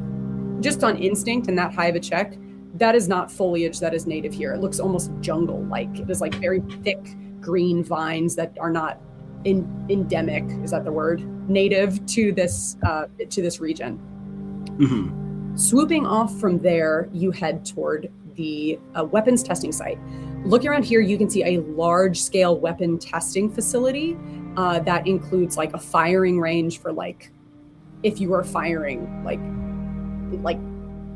just on instinct and that high of a check, that is not foliage that is native here. It looks almost jungle-like. It is like very thick green vines that are not endemic, is that the word? Native to this region. Mm-hmm. Swooping off from there, you head toward the weapons testing site. Looking around here, you can see a large-scale weapon testing facility that includes like a firing range for like, if you were firing like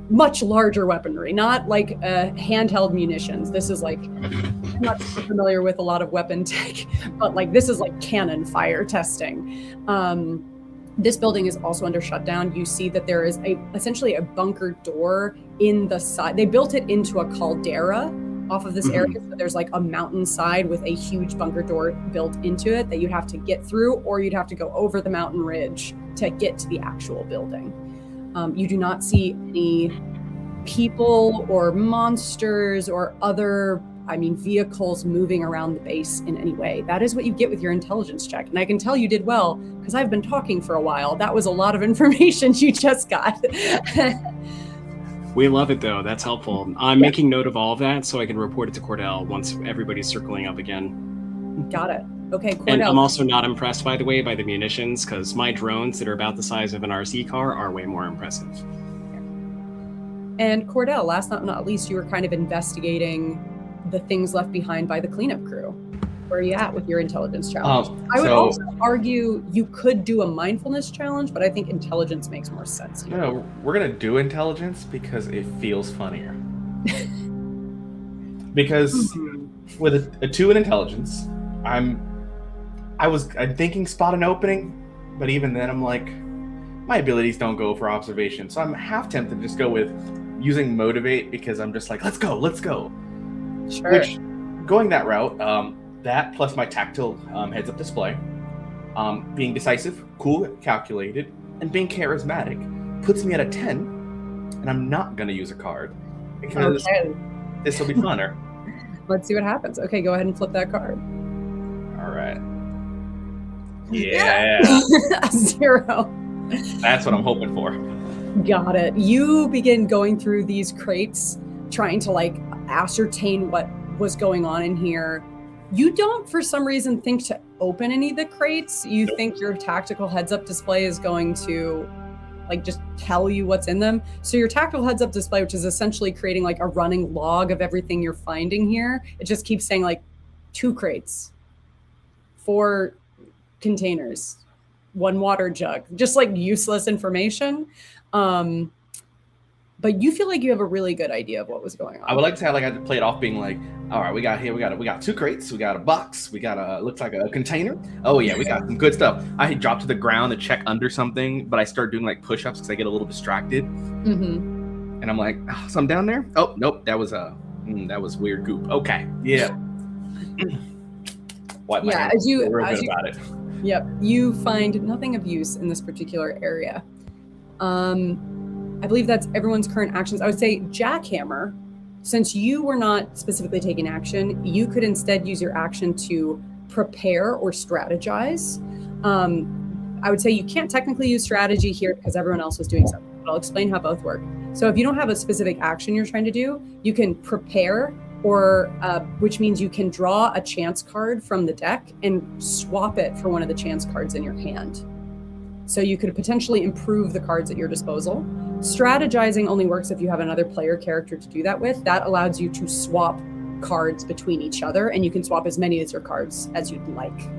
much larger weaponry, not like handheld munitions. This is like, I'm not super familiar with a lot of weapon tech, but like this is like cannon fire testing. This building is also under shutdown. You see that there is essentially a bunker door in the side. They built it into a caldera off of this area. So there's like a mountainside with a huge bunker door built into it that you'd have to get through, or you'd have to go over the mountain ridge to get to the actual building. You do not see any people or monsters or other, vehicles moving around the base in any way. That is what you get with your intelligence check. And I can tell you did well because I've been talking for a while. That was a lot of information you just got. We love it though. That's helpful. I'm making note of all of that so I can report it to Cordell once everybody's circling up again. Got it. Okay, Cordell. And I'm also not impressed, by the way, by the munitions, because my drones that are about the size of an RC car are way more impressive. And Cordell, last but not least, you were kind of investigating the things left behind by the cleanup crew. Where are you at with your intelligence challenge? I would also argue you could do a mindfulness challenge, but I think intelligence makes more sense here. No, we're going to do intelligence because it feels funnier. Because with a 2 in intelligence, I'm thinking spot an opening, but even then I'm like, my abilities don't go for observation. So I'm half tempted to just go with using motivate because I'm just like, let's go. Sure. Which, going that route, that plus my tactile heads-up display, being decisive, cool, calculated, and being charismatic puts me at a 10, and I'm not going to use a card because this will be funner. Let's see what happens. Okay, go ahead and flip that card. All right. Yeah. 0. That's what I'm hoping for. Got it. You begin going through these crates, trying to like ascertain what was going on in here. You don't, for some reason, think to open any of the crates. You think your tactical heads-up display is going to like just tell you what's in them. So your tactical heads-up display, which is essentially creating like a running log of everything you're finding here, it just keeps saying like 2 crates, 4 containers, 1 water jug, just like useless information. But you feel like you have a really good idea of what was going on. I would like to say, like, I play it off being like, all right, we got 2 crates, we got a box, we got looks like a container. Oh yeah, we got some good stuff. I dropped to the ground to check under something, but I start doing like push-ups because I get a little distracted. Mm-hmm. And I'm like, oh, something down there? Oh nope, that was weird goop. Okay, yeah. Wipe my hands. Real good about it. Yep, you find nothing of use in this particular area. I believe that's everyone's current actions. I would say Jackhammer, since you were not specifically taking action, you could instead use your action to prepare or strategize. I would say you can't technically use strategy here because everyone else was doing something, but I'll explain how both work. So if you don't have a specific action you're trying to do, you can prepare, or which means you can draw a chance card from the deck and swap it for one of the chance cards in your hand. So you could potentially improve the cards at your disposal. Strategizing only works if you have another player character to do that with. That allows you to swap cards between each other, and you can swap as many of your cards as you'd like.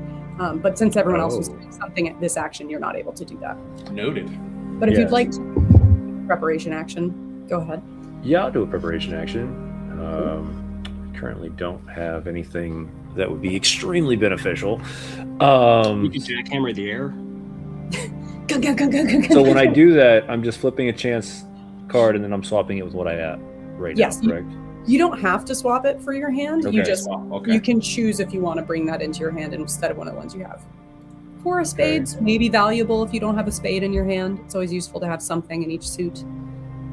But since everyone else was doing something at this action, you're not able to do that. Noted. But if you'd like to preparation action, go ahead. Yeah, I'll do a preparation action. Currently don't have anything that would be extremely beneficial. You can jackhammer the air. So when I do that, I'm just flipping a chance card and then I'm swapping it with what I have right now, correct? You don't have to swap it for your hand. Okay. You just you can choose if you want to bring that into your hand instead of one of the ones you have. Four of spades may be valuable if you don't have a spade in your hand. It's always useful to have something in each suit.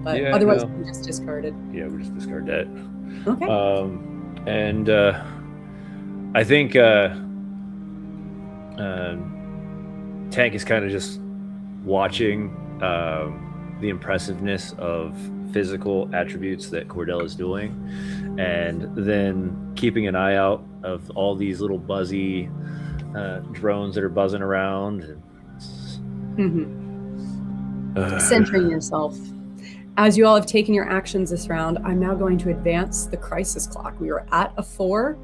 But otherwise, you can just discard it. Yeah, we'll just discard that. Okay. And I think Tank is kind of just watching the impressiveness of physical attributes that Cordell is doing, and then keeping an eye out of all these little buzzy drones that are buzzing around. Centering yourself. As you all have taken your actions this round, I'm now going to advance the crisis clock. We are at a 4.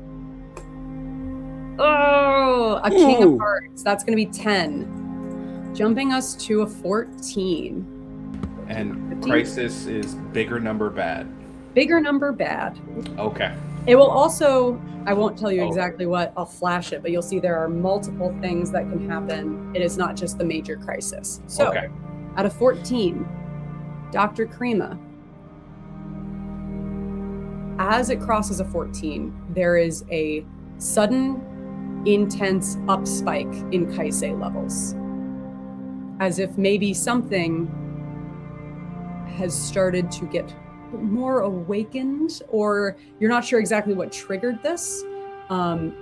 Oh, a king of hearts. That's going to be 10. Jumping us to a 14. And 15? crisis is bigger number bad. Bigger number bad. Okay. It will also, I won't tell you exactly what, I'll flash it, but you'll see there are multiple things that can happen. It is not just the major crisis. So, at a 14, Dr. 𝚒𝚏𝚏, as it crosses a 14, there is a sudden, intense up spike in 𝚒𝚐 levels. As if maybe something has started to get more awakened, or you're not sure exactly what triggered this.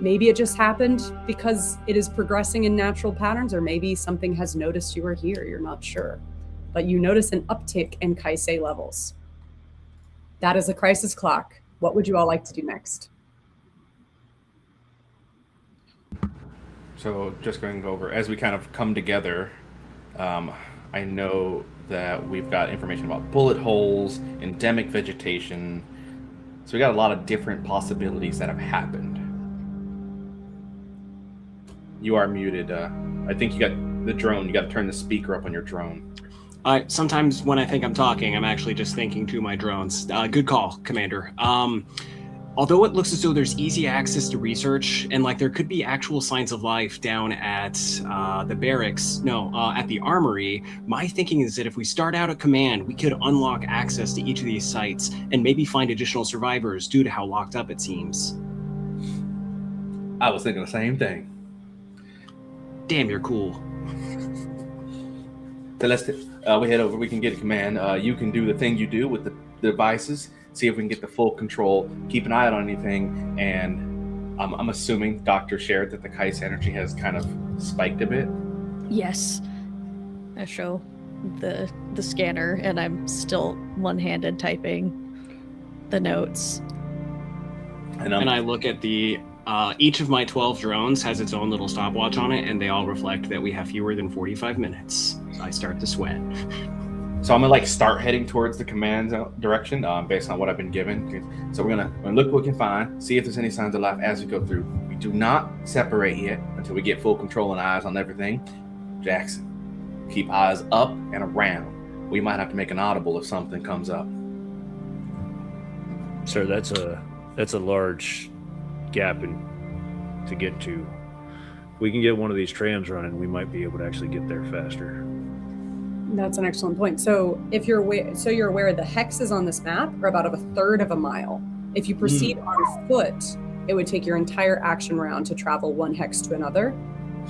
Maybe it just happened because it is progressing in natural patterns, or maybe something has noticed you are here. You're not sure. But you notice an uptick in 𝚒𝚐 levels. That is a crisis clock. What would you all like to do next? So just going over, as we kind of come together, I know that we've got information about bullet holes, endemic vegetation. So we got a lot of different possibilities that have happened. You are muted. I think you got the drone. You got to turn the speaker up on your drone. Sometimes when I think I'm talking, I'm actually just thinking to my drones. Good call, Commander. Although it looks as though there's easy access to research, and like there could be actual signs of life down at the barracks, at the armory, my thinking is that if we start out at command, we could unlock access to each of these sites and maybe find additional survivors due to how locked up it seems. I was thinking the same thing. Damn, you're cool. So let's we head over. We can get a command. You can do the thing you do with the devices. See if we can get the full control. Keep an eye out on anything. And I'm assuming Doctor shared that the 𝚒𝚐 energy has kind of spiked a bit. Yes. I show the scanner, and I'm still one-handed typing the notes. And I look at the each of my 12 drones has its own little stopwatch on it, and they all reflect that we have fewer than 45 minutes. So I start to sweat. So I'm gonna start heading towards the command direction based on what I've been given. So we're gonna look what we can find, see if there's any signs of life as we go through. We do not separate yet until we get full control and eyes on everything. Jackson, keep eyes up and around. we might have to make an audible if something comes up. Sir, that's a large gap to get to. We can get one of these trams running, we might be able to actually get there faster. That's an excellent point. So if you're aware, the hexes on this map are about a third of a mile. If you proceed on foot, it would take your entire action round to travel one hex to another.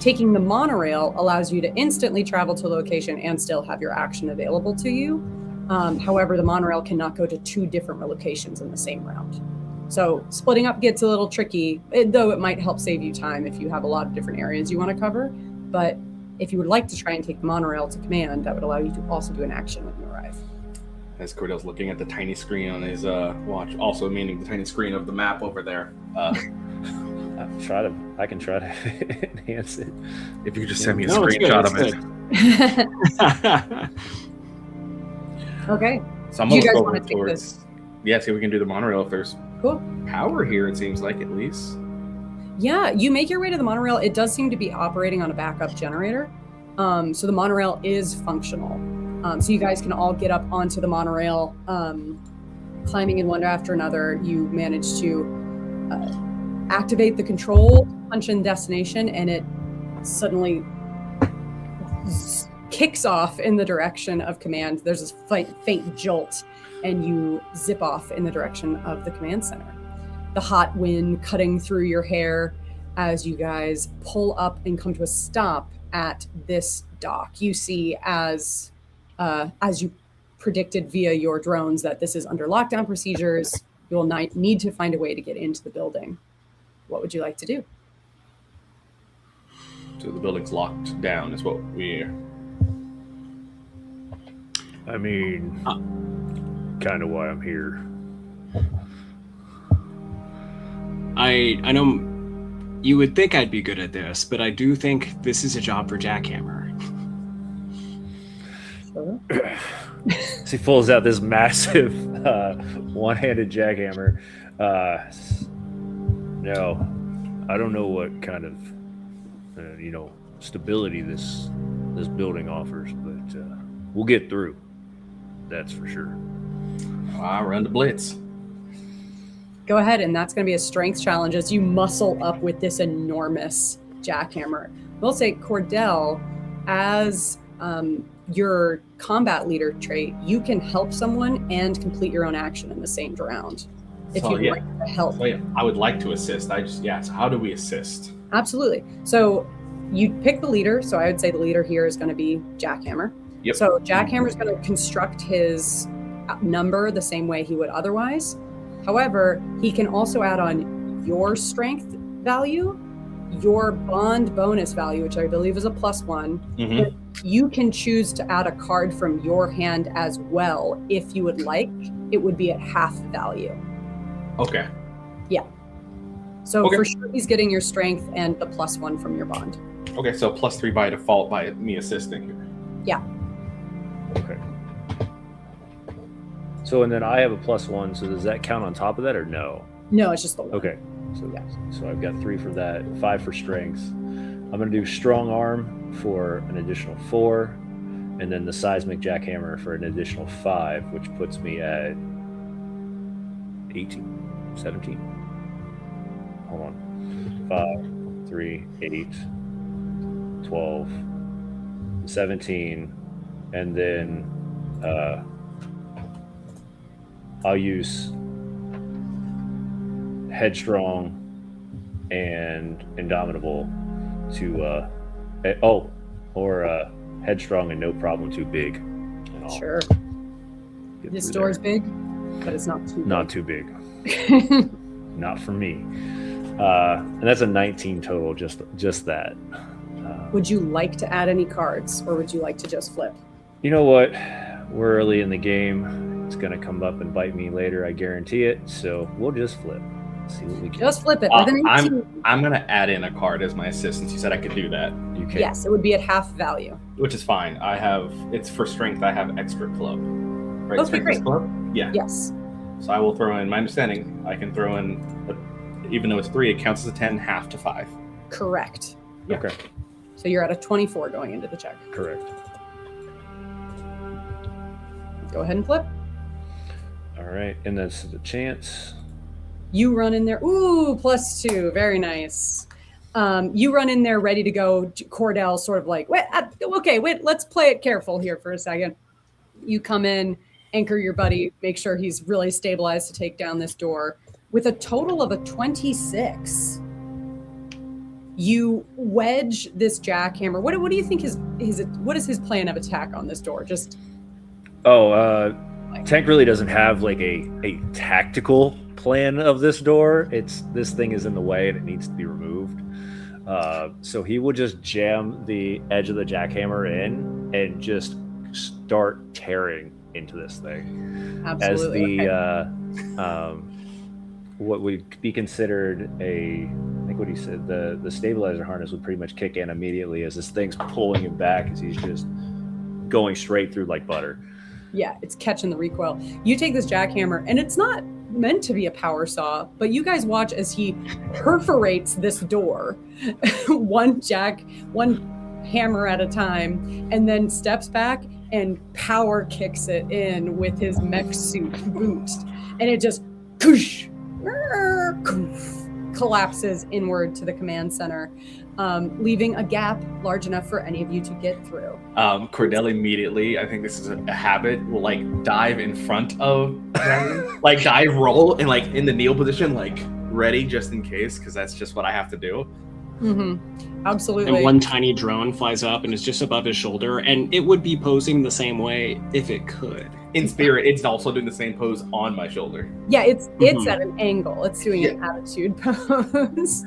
Taking the monorail allows you to instantly travel to a location and still have your action available to you. However, the monorail cannot go to 2 different locations in the same round. So splitting up gets a little tricky, though it might help save you time if you have a lot of different areas you want to cover. But if you would like to try and take the monorail to command, that would allow you to also do an action when you arrive. As Cordell's looking at the tiny screen on his watch, also meaning the tiny screen of the map over there. I can try to enhance it. If you could just send me a screenshot of it. Okay. So I'm Do you gonna guys go want to take towards. this? Yeah, see if we can do the monorail if there's Cool. power here. It seems like at least. Yeah, you make your way to the monorail. It does seem to be operating on a backup generator. So the monorail is functional. So you guys can all get up onto the monorail, climbing in one after another. You manage to activate the control, punch in destination, and it suddenly kicks off in the direction of command. There's this faint jolt, and you zip off in the direction of the command center. The hot wind cutting through your hair as you guys pull up and come to a stop at this dock. You see, as you predicted via your drones, that this is under lockdown procedures. You will need to find a way to get into the building. What would you like to do? So the building's locked down is what we... I mean, kind of why I'm here. I know you would think I'd be good at this, but I do think this is a job for Jackhammer. Sure. So he pulls out this massive one-handed jackhammer. No, I don't know what kind of stability this building offers, but we'll get through. That's for sure. I run the blitz. Go ahead, and that's going to be a strength challenge as you muscle up with this enormous jackhammer. We'll say, Cordell, as your combat leader trait, you can help someone and complete your own action in the same round. If So, you'd yeah. like to help. So, yeah, I would like to assist. So how do we assist? Absolutely. So you pick the leader. So I would say the leader here is going to be Jackhammer. Yep. So Jackhammer is going to construct his number the same way he would otherwise. However, he can also add on your strength value, your bond bonus value, which I believe is a +1. Mm-hmm. But you can choose to add a card from your hand as well. If you would like, it would be at half value. Okay. So Okay. for sure, he's getting your strength and the +1 from your bond. Okay, so +3 by default by me assisting here. Yeah. Okay. So, and then I have a +1, so does that count on top of that or no? No, it's just the one. Okay. So, Yeah. so I've got 3 for that, 5 for strength. I'm going to do strong arm for an additional 4, and then the seismic jackhammer for an additional 5, which puts me at 18, 17. Hold on. 5, 3, 8, 12, 17, and then I'll use headstrong and indomitable to headstrong and no problem too big. And I'll Sure. get This through door is there. big, but it's not too Not too big. big. Not for me. And that's a 19 total, just that. Would you like to add any cards, or would you like to just flip? You know what? We're early in the game. It's going to come up and bite me later, I guarantee it. So we'll just flip. See what we can. Just flip it with an 18. I'm gonna add in a card as my assistance. You said I could do that, You can. Yes, it would be at half value. which is fine. It's for strength. I have extra club. Right? Okay, Strength great. is club. Yeah. Yes. So I will throw in. My understanding, I can throw in, even though it's 3, it counts as a 10, half to 5. Correct. Yeah. Okay. So you're at a 24 going into the check. Correct. Go ahead and flip. All right, and that's the chance. You run in there. Ooh, +2. Very nice. You run in there ready to go. Cordell sort of like, wait, let's play it careful here for a second. You come in, anchor your buddy, make sure he's really stabilized to take down this door. With a total of a 26, you wedge this jackhammer. What do you think what is his plan of attack on this door? Just Tank really doesn't have like a tactical plan of this door. This thing is in the way and it needs to be removed. So he will just jam the edge of the jackhammer in and just start tearing into this thing. Absolutely. As the what would be considered I think what he said, the stabilizer harness would pretty much kick in immediately as this thing's pulling him back as he's just going straight through like butter. Yeah, it's catching the recoil. You take this jackhammer, and it's not meant to be a power saw, but you guys watch as he perforates this door, one hammer at a time, and then steps back and power kicks it in with his mech suit boost. And it just collapses inward to the command center, leaving a gap large enough for any of you to get through. Cordell immediately, I think this is a habit, will like dive in front of them, like dive roll and like in the kneel position, like ready just in case, because that's just what I have to do. Mm-hmm. Absolutely. And one tiny drone flies up and is just above his shoulder, and it would be posing the same way if it could. In spirit, it's also doing the same pose on my shoulder. Yeah, it's at an angle. It's doing an attitude pose.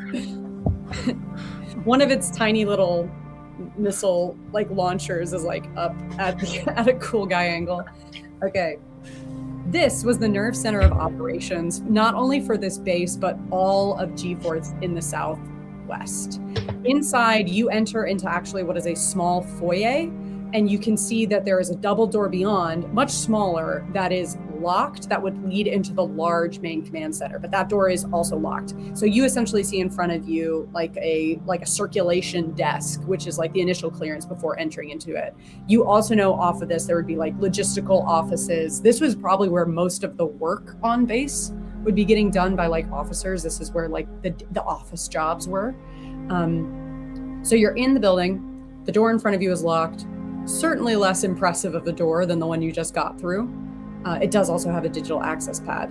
One of its tiny little missile like launchers is like up at a cool guy angle. Okay. This was the nerve center of operations, not only for this base, but all of G-Force in the Southwest. Inside, you enter into actually what is a small foyer, and you can see that there is a double door beyond, much smaller, that is locked, that would lead into the large main command center, but that door is also locked. So you essentially see in front of you like a circulation desk, which is like the initial clearance before entering into it. You also know off of this, there would be like logistical offices. This was probably where most of the work on base would be getting done by like officers. This is where like the office jobs were. So you're in the building, the door in front of you is locked. Certainly less impressive of a door than the one you just got through. It does also have a digital access pad.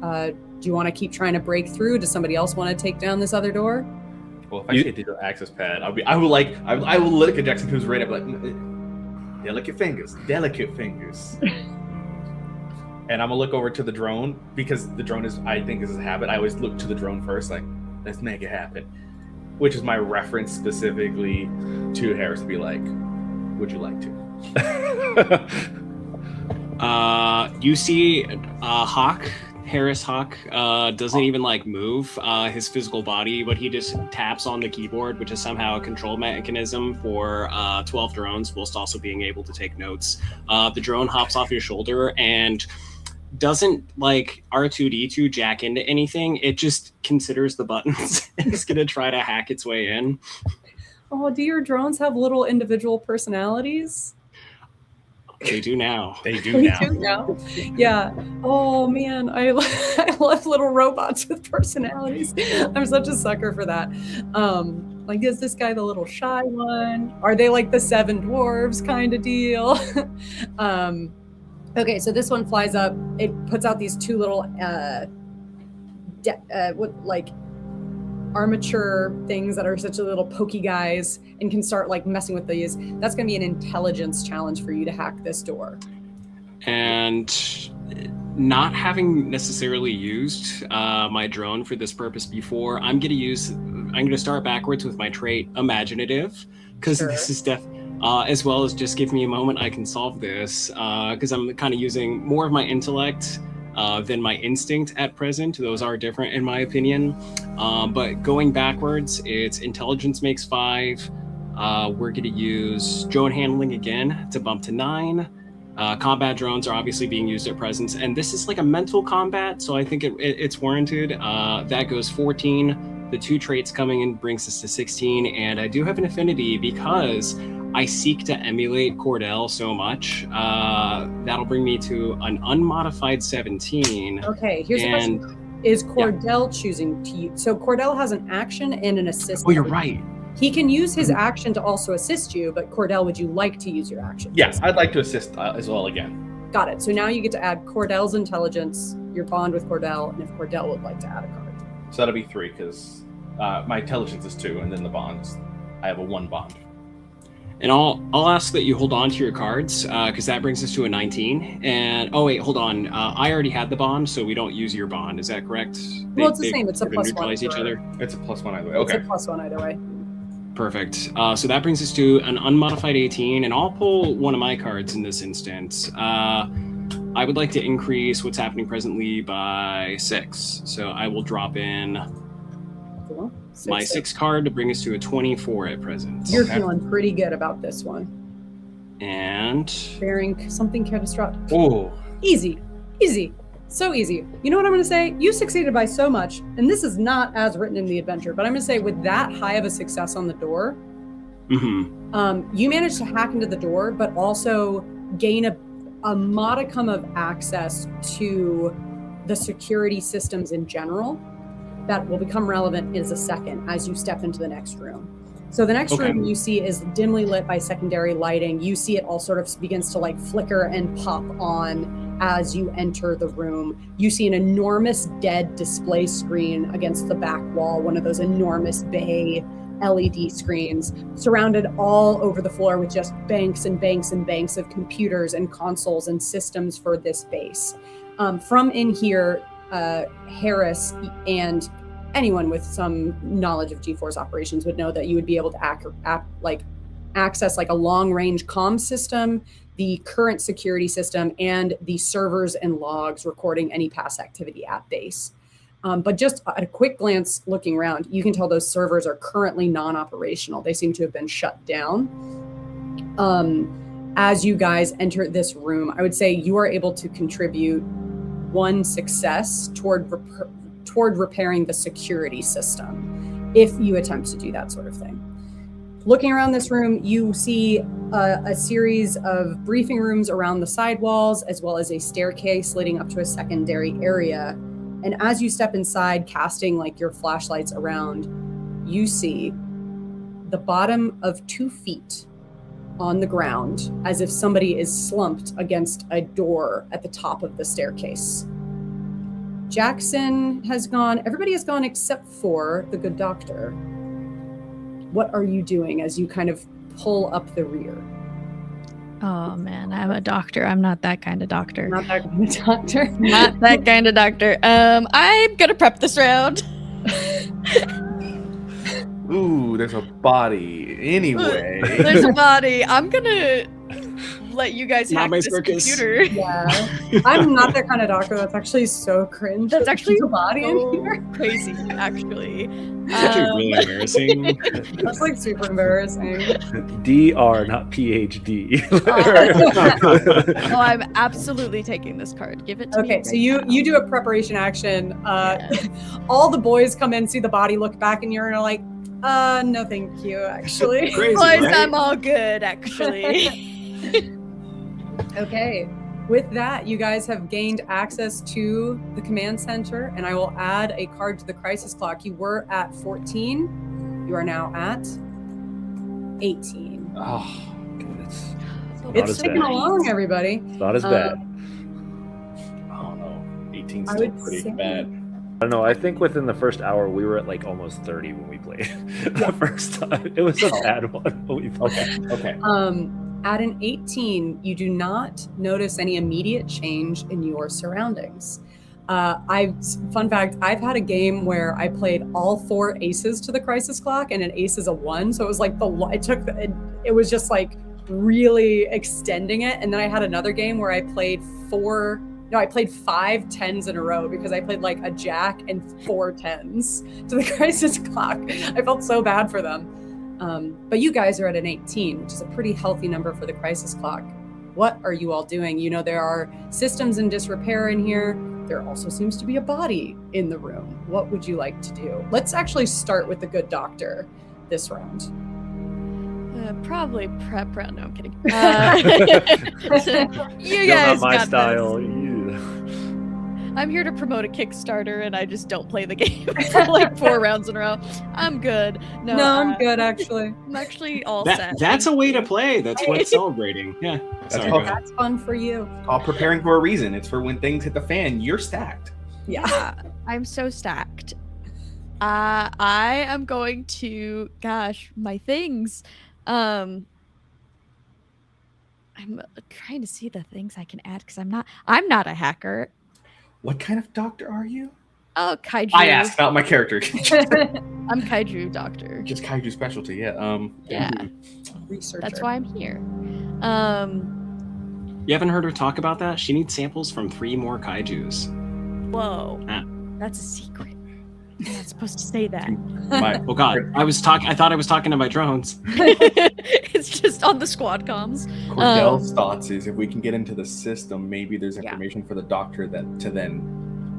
Do you want to keep trying to break through? Does somebody else want to take down this other door? Well, if I see a digital access pad, I will look at Jackson who's right. I'll be like, delicate fingers. And I'm gonna look over to the drone because the drone is a habit. I always look to the drone first, like, let's make it happen. Which is my reference specifically to Harris to be like, would you like to? You see Harris Hawk doesn't even like move his physical body, but he just taps on the keyboard, which is somehow a control mechanism for 12 drones, whilst also being able to take notes. The drone hops off your shoulder and doesn't like R2-D2 jack into anything. It just considers the buttons and is gonna try to hack its way in. Oh, do your drones have little individual personalities? They do now. They do now. Yeah. Oh man, I love little robots with personalities. I'm such a sucker for that. Like, is this guy the little shy one? Are they like the 7 dwarves kind of deal? Okay, so this one flies up. It puts out these 2 little armature things that are such a little pokey guys and can start like messing with these. That's going to be an intelligence challenge for you to hack this door. And not having necessarily used my drone for this purpose before, I'm going to start backwards with my trait imaginative, because this is as well as just give me a moment I can solve this, because I'm kind of using more of my intellect than my instinct at present. Those are different in my opinion. But going backwards, it's intelligence makes 5. We're going to use drone handling again to bump to 9. Combat drones are obviously being used at present, and this is like a mental combat, so I think it's warranted. That goes 14. The 2 traits coming in brings us to 16, and I do have an affinity because I seek to emulate Cordell so much. That'll bring me to an unmodified 17. Okay, here's the question. Is Cordell choosing to use? So Cordell has an action and an assist. Oh, you're right. He can use his action to also assist you, but Cordell, would you like to use your action? Yes, I'd like to assist as well again. Got it. So now you get to add Cordell's intelligence, your bond with Cordell, and if Cordell would like to add a card. So that'll be 3 because my intelligence is 2, and then the bonds, I have a 1 bond. And I'll ask that you hold on to your cards because that brings us to a 19. And oh wait, hold on. I already had the bond, so we don't use your bond. Is that correct? Well, it's the same. It's a +1. Neutralize each other. It's a +1 either way. Okay. It's a +1 either way. Perfect. So that brings us to an unmodified 18, and I'll pull one of my cards in this instance. I would like to increase what's happening presently by 6. So I will drop in Cool. my 6 card to bring us to a 24 at present. You're feeling pretty good about this one. And Bearing something catastrophic. Oh, Easy. So easy. You know what I'm going to say? You succeeded by so much, and this is not as written in the adventure, but I'm going to say with that high of a success on the door, you managed to hack into the door, but also gain a modicum of access to the security systems in general that will become relevant in a second as you step into the next room. So the next room you see is dimly lit by secondary lighting. You see it all sort of begins to like flicker and pop on as you enter the room. You see an enormous dead display screen against the back wall, one of those enormous bay LED screens, surrounded all over the floor with just banks and banks and banks of computers and consoles and systems for this base. From in here, Harris and anyone with some knowledge of G-Force operations would know that you would be able to access like a long-range comm system, the current security system, and the servers and logs recording any past activity at base. But just at a quick glance looking around, you can tell those servers are currently non-operational. They seem to have been shut down. As you guys enter this room, I would say you are able to contribute 1 success toward repairing the security system, if you attempt to do that sort of thing. Looking around this room, you see a series of briefing rooms around the side walls, as well as a staircase leading up to a secondary area. And as you step inside, casting like your flashlights around, you see the bottom of 2 feet on the ground, as if somebody is slumped against a door at the top of the staircase. Jackson has gone, everybody has gone except for the good doctor. What are you doing as you kind of pull up the rear? Oh man, I'm a doctor. I'm not that kind of doctor. Not that kind of doctor. Not that kind of doctor. I'm gonna prep this round. ooh, there's a body. Anyway. There's a body. I'm gonna let you guys hack this computer. Yeah. I'm not that kind of doctor. That's actually so cringe. That's actually a body so in here. crazy, actually. It's actually really embarrassing. That's like super embarrassing. DR, not PhD. Oh, I'm absolutely taking this card. Give it to me. Okay, so you do a preparation action. All the boys come in, see the body, look back, and you're like, no, thank you, actually. Crazy, Boys, right? I'm all good, actually. Okay, with that, you guys have gained access to the command center, and I will add a card to the crisis clock. You were at 14. You are now at 18. Oh, It's It's ticking along, everybody. not as bad. oh no. 18's I still would pretty say- bad. I don't know. I think within the first hour, we were at like almost 30 when we played the first time. It was a bad one. But we played. Okay. At an 18, you do not notice any immediate change in your surroundings. Fun fact, I've had a game where I played all 4 aces to the crisis clock, and an ace is a 1. So it was like it was just like really extending it. And then I had another game where I played 5 10s in a row because I played like a jack and 4 10s to the crisis clock. I felt so bad for them. But you guys are at an 18, which is a pretty healthy number for the crisis clock. What are you all doing? You know, there are systems in disrepair in here. There also seems to be a body in the room. What would you like to do? Let's actually start with the good doctor this round. Probably prep round. No, I'm kidding. You Still guys not my got style. this. Yeah. I'm here to promote a Kickstarter, and I just don't play the game for like 4 rounds in a row. I'm good. No, I'm good actually. I'm actually all set. That's a Thank way to you. play. That's worth celebrating. Yeah. Sorry, all. go ahead. That's fun for you. All preparing for a reason. It's for when things hit the fan, you're stacked. Yeah. I'm so stacked. I am going to, my things. I'm trying to see the things I can add because I'm not a hacker. What kind of doctor are you? Oh, Kaiju. I asked about my character. I'm Kaiju doctor. Just Kaiju specialty, yeah. Yeah. Researcher. That's why I'm here. You haven't heard her talk about that? She needs samples from 3 more kaijus. Whoa. Ah. That's a secret. I'm not supposed to say that. My, Oh God, I thought I was talking to my drones. It's just on the squad comms. Cordell's thoughts is if we can get into the system, maybe there's Yeah. information for the doctor that to then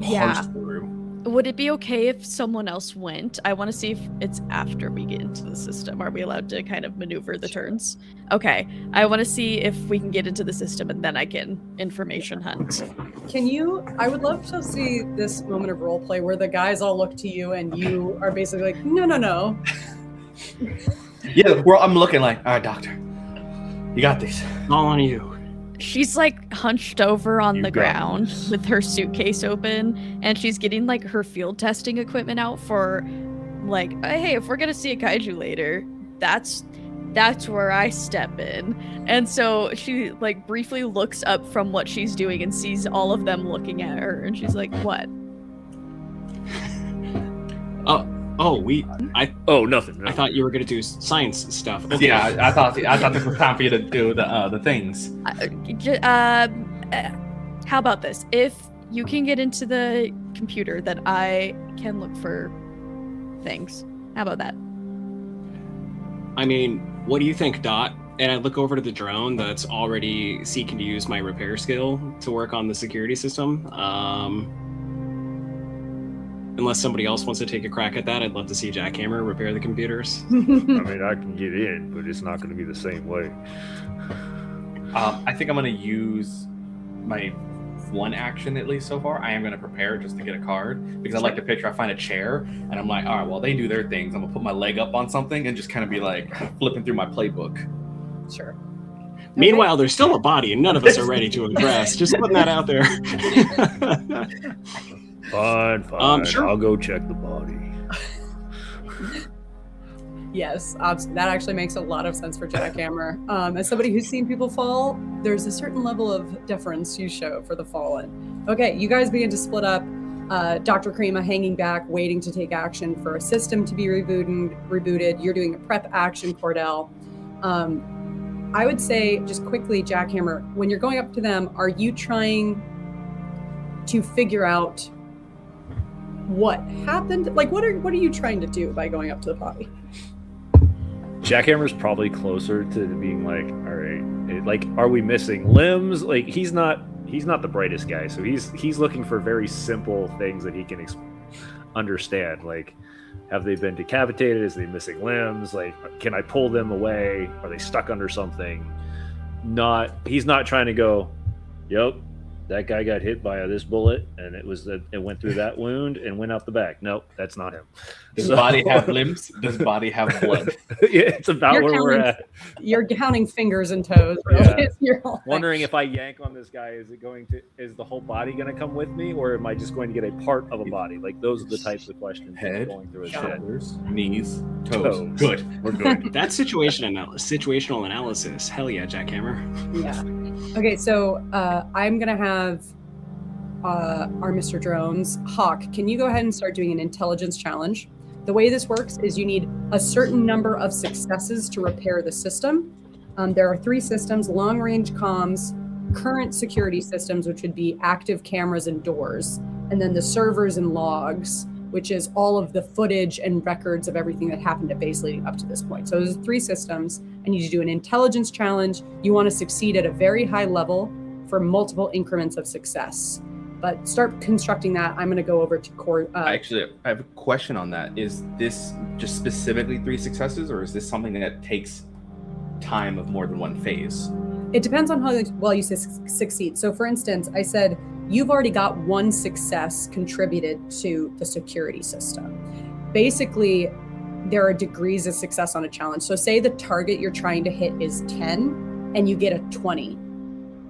punch Yeah. through. Would it be okay if someone else went? I want to see if it's after we get into the system. Are we allowed to kind of maneuver the turns? Okay. I want to see if we can get into the system and then I can information hunt. I would love to see this moment of role play where the guys all look to you and you are basically like, no. Yeah, I'm looking like, all right, doctor, you got this. All on you. She's like hunched over on You the got ground this. with her suitcase open and she's getting like her field testing equipment out for like, hey, if we're gonna see a kaiju later, that's where I step in. And so she like briefly looks up from what she's doing and sees all of them looking at her and she's like, what? Oh, nothing. I thought you were gonna do science stuff. Okay. Yeah, I thought this was time for you to do the things. How about this? If you can get into the computer, then I can look for things. How about that? I mean, what do you think, Dot? And I look over to the drone that's already seeking to use my repair skill to work on the security system. Unless somebody else wants to take a crack at that, I'd love to see Jackhammer repair the computers. I mean, I can get in, but it's not going to be the same way. I think I'm going to use my one action at least so far. I am going to prepare just to get a card because I like the picture. I find a chair and I'm like, all right, while they do their things, I'm going to put my leg up on something and just kind of be like flipping through my playbook. Sure. Meanwhile, there's still a body and none of us are ready to impress. Just putting that out there. Fine. Sure. I'll go check the body. Yes, that actually makes a lot of sense for Jackhammer. As somebody who's seen people fall, there's a certain level of deference you show for the fallen. Okay, you guys begin to split up. Dr. Krima hanging back, waiting to take action for a system to be rebooted. You're doing a prep action, Cordell. I would say, just quickly, Jackhammer, when you're going up to them, are you trying to figure out what happened? Like, what are you trying to do by going up to the body? Jackhammer's probably closer to being like, all right, like, are we missing limbs? Like, he's not the brightest guy, so he's looking for very simple things that he can understand. Like, have they been decapitated? Is they missing limbs? Like, can I pull them away? Are they stuck under something? He's not trying to go, yep, that guy got hit by this bullet and it went through that wound and went out the back. Nope, that's not him. Does body have limbs? Does body have blood? Yeah, it's about You're where we're counting- at. You're counting fingers and toes. Really. Yeah. You're all like- Wondering if I yank on this guy, is the whole body going to come with me, or am I just going to get a part of a body? Like, those are the types of questions that Head, are going through his head. shoulders, knees, toes. Toes. Good. We're good. That's situational analysis. Hell yeah, Jackhammer. Yeah. Okay, so I'm gonna have our Mr. Drones, Hawk. Can you go ahead and start doing an intelligence challenge? The way this works is you need a certain number of successes to repair the system. There are 3 systems: long-range comms, current security systems, which would be active cameras and doors, and then the servers and logs, which is all of the footage and records of everything that happened at base leading up to this point. So there's 3 systems. I need you to do an intelligence challenge. You want to succeed at a very high level for multiple increments of success. But start constructing that. I'm going to go over to core. Actually, I have a question on that. Is this just specifically 3 successes, or is this something that takes time of more than one phase? It depends on how well you succeed. So for instance, I said, you've already got one success contributed to the security system. Basically, there are degrees of success on a challenge. So say the target you're trying to hit is 10 and you get a 20.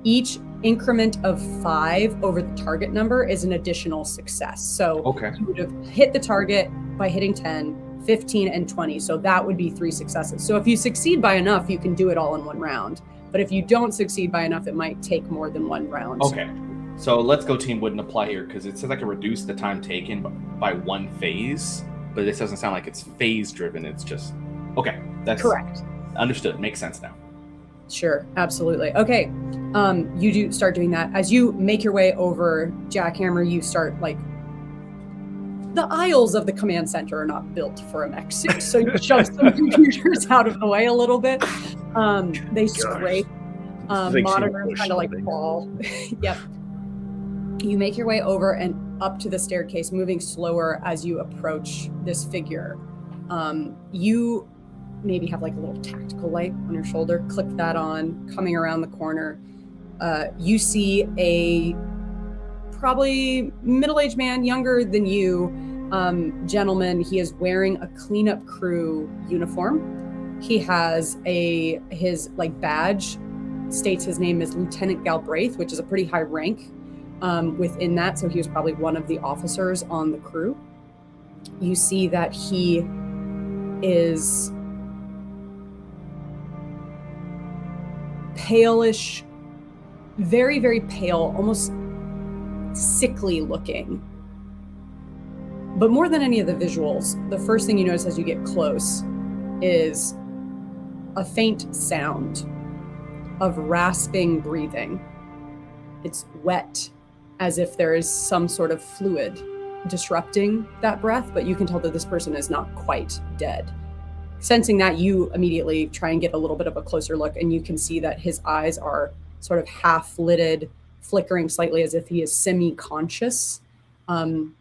Each increment of 5 over the target number is an additional success. So you would have hit the target by hitting 10, 15, and 20. So that would be 3 successes. So if you succeed by enough, you can do it all in one round. But if you don't succeed by enough, it might take more than one round. Okay. So Let's Go Team wouldn't apply here because it says I can reduce the time taken by one phase, but this doesn't sound like it's phase driven. It's just, okay. That's correct. Understood. Makes sense now. Sure, absolutely. Okay, you do start doing that. As you make your way over Jackhammer, you start the aisles of the command center are not built for a mech suit, so you shove some computers out of the way a little bit. They scrape. Monitors kind of fall. Yep. You make your way over and up to the staircase, moving slower as you approach this figure. You maybe have a little tactical light on your shoulder. Click that on. Coming around the corner, you see a probably middle-aged man, younger than you, gentleman. He is wearing a cleanup crew uniform. He has his badge states his name is Lieutenant Galbraith, which is a pretty high rank within that. So he was probably one of the officers on the crew. You see that he is palish, very, very pale, almost sickly looking. But more than any of the visuals, the first thing you notice as you get close is a faint sound of rasping breathing. It's wet, as if there is some sort of fluid disrupting that breath, but you can tell that this person is not quite dead. Sensing that, you immediately try and get a little bit of a closer look, and you can see that his eyes are sort of half-lidded, flickering slightly as if he is semi-conscious. And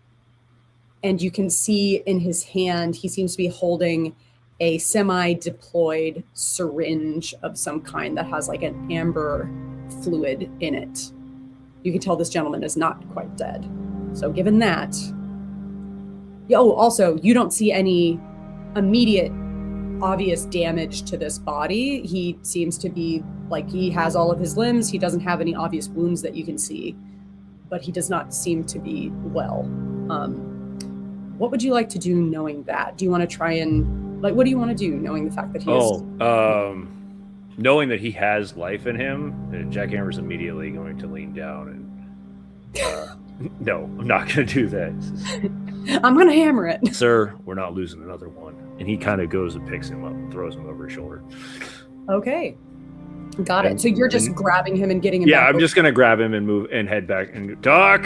you can see in his hand, he seems to be holding a semi-deployed syringe of some kind that has an amber fluid in it. You can tell this gentleman is not quite dead. So given that, also, you don't see any immediate obvious damage to this body. He seems to be he has all of his limbs. He doesn't have any obvious wounds that you can see, but he does not seem to be well. What would you like to do knowing that? Do you want to try and what do you want to do knowing the fact that he is... knowing that he has life in him, Jackhammer's immediately going to lean down and no, I'm not going to do that. I'm going to hammer it. Sir, we're not losing another one. And he kind of goes and picks him up and throws him over his shoulder. Okay. Got it. So you're just grabbing him and getting him back. Yeah, I'm just going to grab him and move and head back and go, Doc,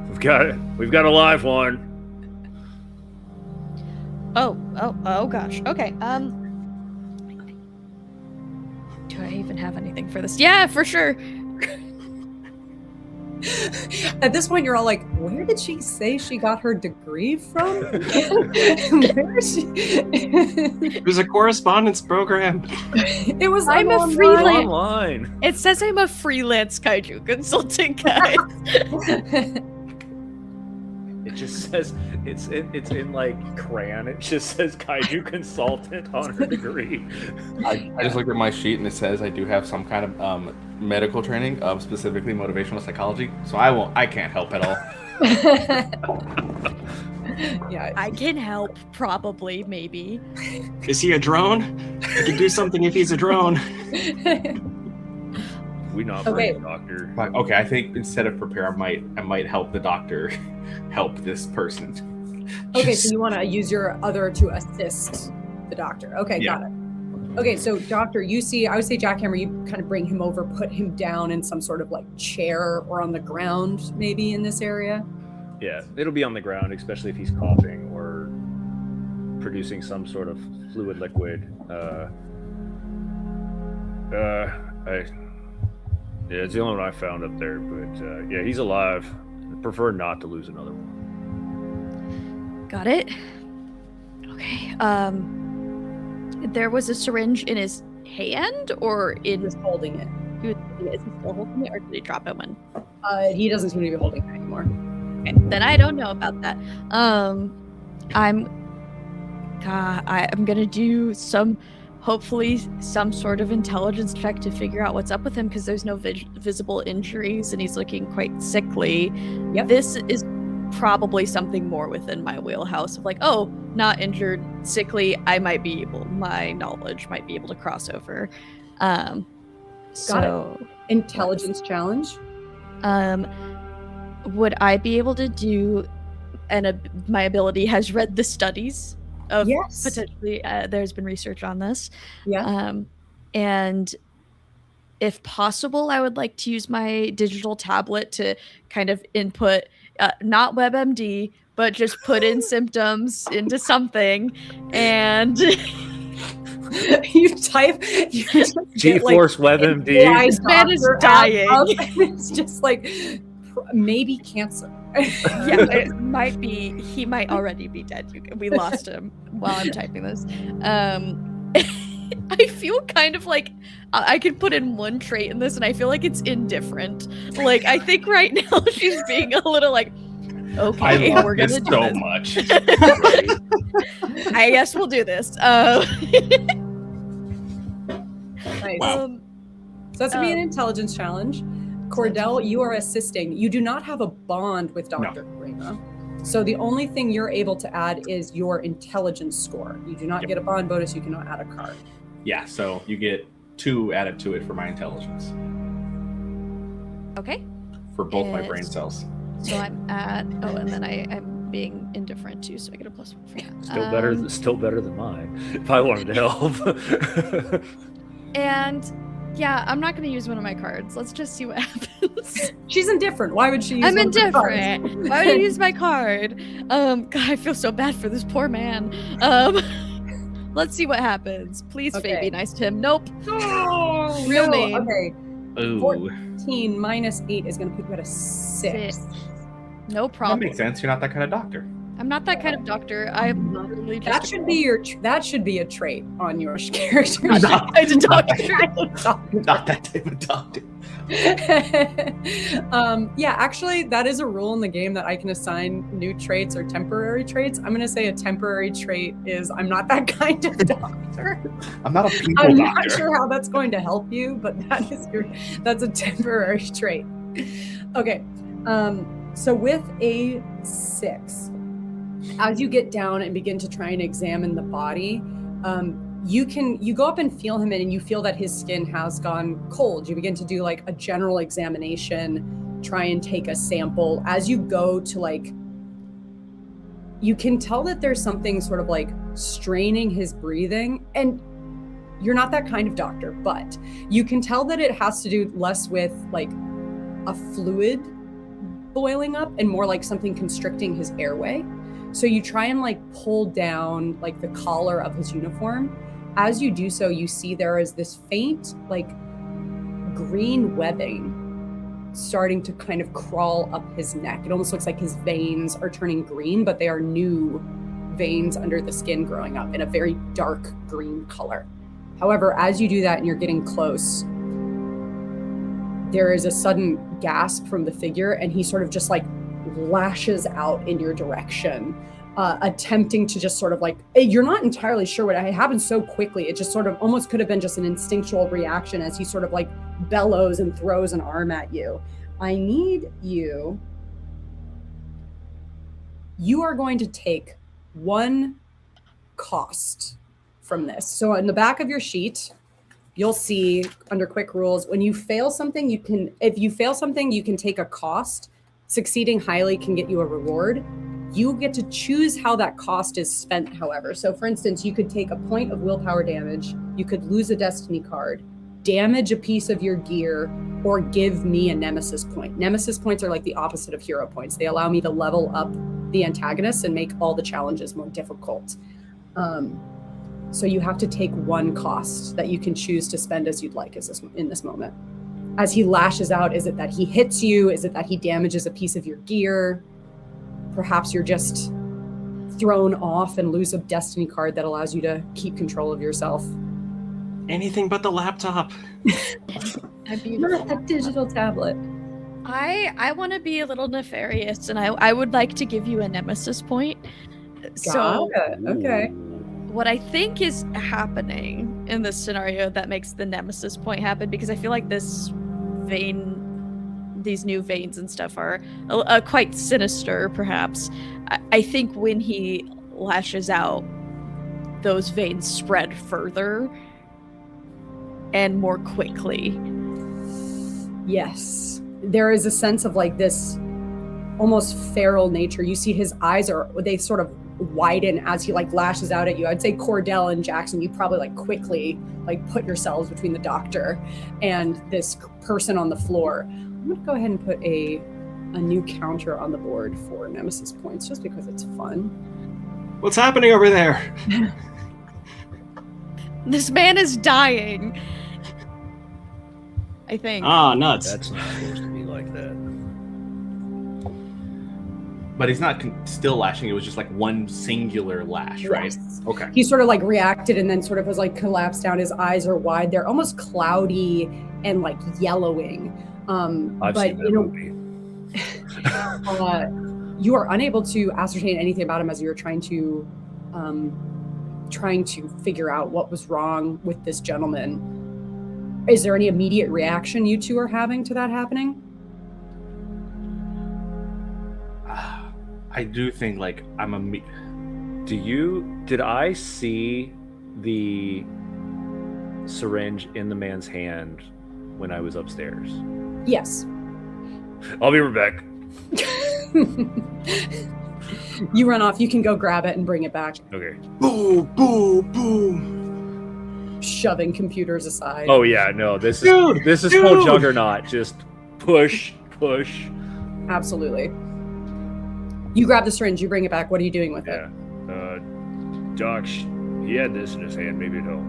we've got a live one. Oh gosh. Okay. Do I even have anything for this? Yeah, for sure. At this point, you're all like, where did she say she got her degree from? Where is she? It was a correspondence program. It was I'm a freelance. Online. It says I'm a freelance kaiju consulting guy. It just says it's in crayon. It just says Kaiju consultant on her degree. I just looked at my sheet and it says I do have some kind of medical training, specifically motivational psychology. So I can't help at all. Yeah, I can help, probably, maybe. Is he a drone? I can do something if he's a drone. We not bring a doctor. Okay, I think instead of prepare, I might help the doctor help this person. Okay, so you want to use your other to assist the doctor. Okay, yeah. Got it. Okay, so doctor, I would say Jackhammer, you kind of bring him over, put him down in some sort of chair or on the ground, maybe in this area. Yeah, it'll be on the ground, especially if he's coughing or producing some sort of fluid liquid. It's the only one I found up there, but yeah, he's alive. I prefer not to lose another one. Got it. Okay. There was a syringe in his hand or in? He was holding it. Is he still holding it, or did he drop it when? He doesn't seem to be holding it anymore. Okay, then I don't know about that. I'm gonna do hopefully some sort of intelligence check to figure out what's up with him, because there's no visible injuries and he's looking quite sickly. Yep. This is probably something more within my wheelhouse of like, oh, not injured, sickly. My knowledge might be able to cross over. Got it. Intelligence challenge. Would I be able to do, my ability has read the studies of Yes. potentially, there's been research on this. Yeah. And if possible, I would like to use my digital tablet to kind of input, not WebMD, but just put in symptoms into something, and you type GeForce WebMD. this man is dying. It's just like maybe cancer. Yeah, it might be. He might already be dead. We lost him while I'm typing this. I feel kind of like I could put in one trait in this, and I feel like it's indifferent. Like, I think right now she's being a little like, okay, I love we're gonna this do so this. much. I guess we'll do this. Nice. Wow. So that's gonna be an intelligence challenge. Cordell, you are assisting. You do not have a bond with Dr. Karima. So the only thing you're able to add is your intelligence score. You do not get a bond bonus. You cannot add a card. Yeah, so you get 2 added to it for my intelligence. Okay. For both my And- brain cells. So I'm at, and then I'm being indifferent too, so I get a +1 for that. Still better than mine. If I wanted to help. And yeah, I'm not going to use one of my cards. Let's just see what happens. She's indifferent. Why would she use I'm one of her cards? indifferent. Why would I use my card? God, I feel so bad for this poor man. Let's see what happens. Please, Okay. Faye, be nice to him. Nope. Oh, Real no. name. Okay. Ooh. 14 minus 8 is going to put you at a 6. No That problem. makes sense. You're not that kind of doctor. I'm not that kind of doctor. I'm literally just That should be that should be a trait on your character. Not- I'm a doctor. Not that type of doctor. Yeah, actually, that is a rule in the game that I can assign new traits or temporary traits. I'm going to say a temporary trait is I'm not that kind of doctor. I'm not a people I'm doctor. not sure how that's going to help you, but that's a temporary trait. Okay. So with a 6, as you get down and begin to try and examine the body, you go up and feel him in, and you feel that his skin has gone cold. You begin to do like a general examination, try and take a sample. As you go to like, you can tell that there's something sort of like straining his breathing, and you're not that kind of doctor, but you can tell that it has to do less with like a fluid boiling up and more like something constricting his airway. So you try and like pull down like the collar of his uniform. As you do so, you see there is this faint like green webbing starting to kind of crawl up his neck. It almost looks like his veins are turning green, but they are new veins under the skin growing up in a very dark green color. However, as you do that and you're getting close, there is a sudden gasp from the figure, and he sort of just like lashes out in your direction, attempting to just sort of like, you're not entirely sure what happened so quickly. It just sort of almost could have been just an instinctual reaction as he sort of like bellows and throws an arm at you. I need you. You are going to take 1 cost from this. So in the back of your sheet, you'll see under quick rules, when you fail something, if you fail something, you can take a cost. Succeeding highly can get you a reward. You get to choose how that cost is spent, however. So for instance, you could take a point of willpower damage, you could lose a destiny card, damage a piece of your gear, or give me a nemesis point. Nemesis points are like the opposite of hero points. They allow me to level up the antagonist and make all the challenges more difficult. So you have to take 1 cost that you can choose to spend as you'd like in this moment. As he lashes out, is it that he hits you? Is it that he damages a piece of your gear? Perhaps you're just thrown off and lose a destiny card that allows you to keep control of yourself. Anything but the laptop. I'm beautiful. Not a digital tablet. I want to be a little nefarious, and I would like to give you a nemesis point. So Got it. Okay. what I think is happening in this scenario that makes the nemesis point happen, because I feel like these new veins and stuff are quite sinister, perhaps. I think when he lashes out, those veins spread further and more quickly. Yes. There is a sense of like this almost feral nature. You see his eyes they sort of widen as he like lashes out at you. I'd say Cordell and Jackson, you probably like quickly like put yourselves between the doctor and this person on the floor. I'm gonna go ahead and put a new counter on the board for nemesis points just because it's fun. What's happening over there? This man is dying. I think. Ah, nuts. That's not supposed to be like that. But he's not still lashing. It was just like one singular lash, right? Yes. Okay. He sort of like reacted and then sort of was like collapsed down. His eyes are wide. They're almost cloudy and like yellowing. I've but seen that movie. You are unable to ascertain anything about him as you're trying to figure out what was wrong with this gentleman. Is there any immediate reaction you two are having to that happening? I do think like Did I see the syringe in the man's hand when I was upstairs? Yes. I'll be right back. You run off. You can go grab it and bring it back, Okay. Boom, boom, boom. shoving computers aside. Oh yeah, no, this is Dude. full juggernaut. Just push. Absolutely. You grab the syringe. You bring it back. What are you doing with it? Yeah. Doc, he had this in his hand. Maybe it'll.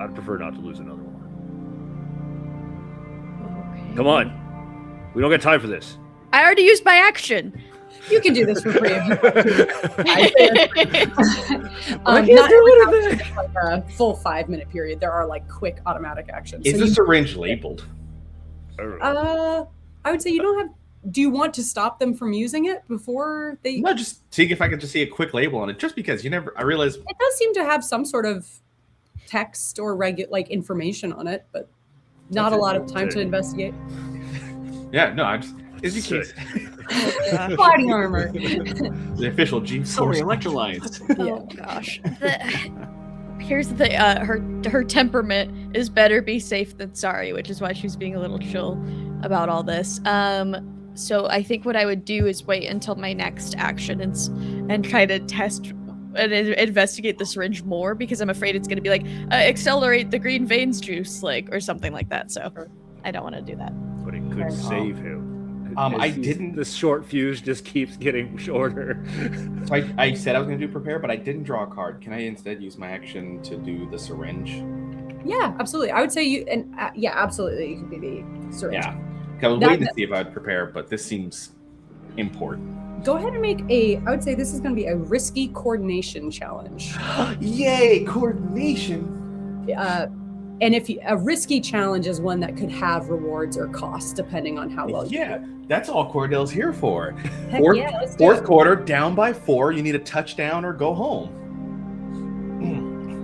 I'd prefer not to lose another one. Okay. Come on. We don't got time for this. I already used my action. You can do this for free if you want to. I can't Not do every anything. action is like a full 5-minute period. There are like quick automatic actions. is So the you- syringe labeled? I don't know. I would say you don't have. Do you want to stop them from using it before they? No, just seeing if I could just see a quick label on it. Just because I realize It does seem to have some sort of text or like information on it, but not a lot of time to investigate. Yeah, no, I just is you Sick. kids. Body armor. The official G Sorry, source. electrolytes. Oh gosh. Here's the her temperament is better be safe than sorry, which is why she's being a little chill about all this. So I think what I would do is wait until my next action and try to test and investigate the syringe more, because I'm afraid it's going to be like accelerate the green veins juice, like, or something like that. So I don't want to do that. But it could save him. I As didn't- The short fuse just keeps getting shorter. So I said I was going to do prepare, but I didn't draw a card. Can I instead use my action to do the syringe? Yeah, absolutely. I would say you and yeah, absolutely. You could be the syringe. Yeah. I was waiting to see if I would prepare, but this seems important. Go ahead and make I would say this is going to be a risky coordination challenge. Yay, coordination. And a risky challenge is one that could have rewards or costs depending on how well you Yeah, do. that's all Cordell's here for. Heck Fourth, yeah, let's do fourth it. quarter, down by 4. You need a touchdown or go home.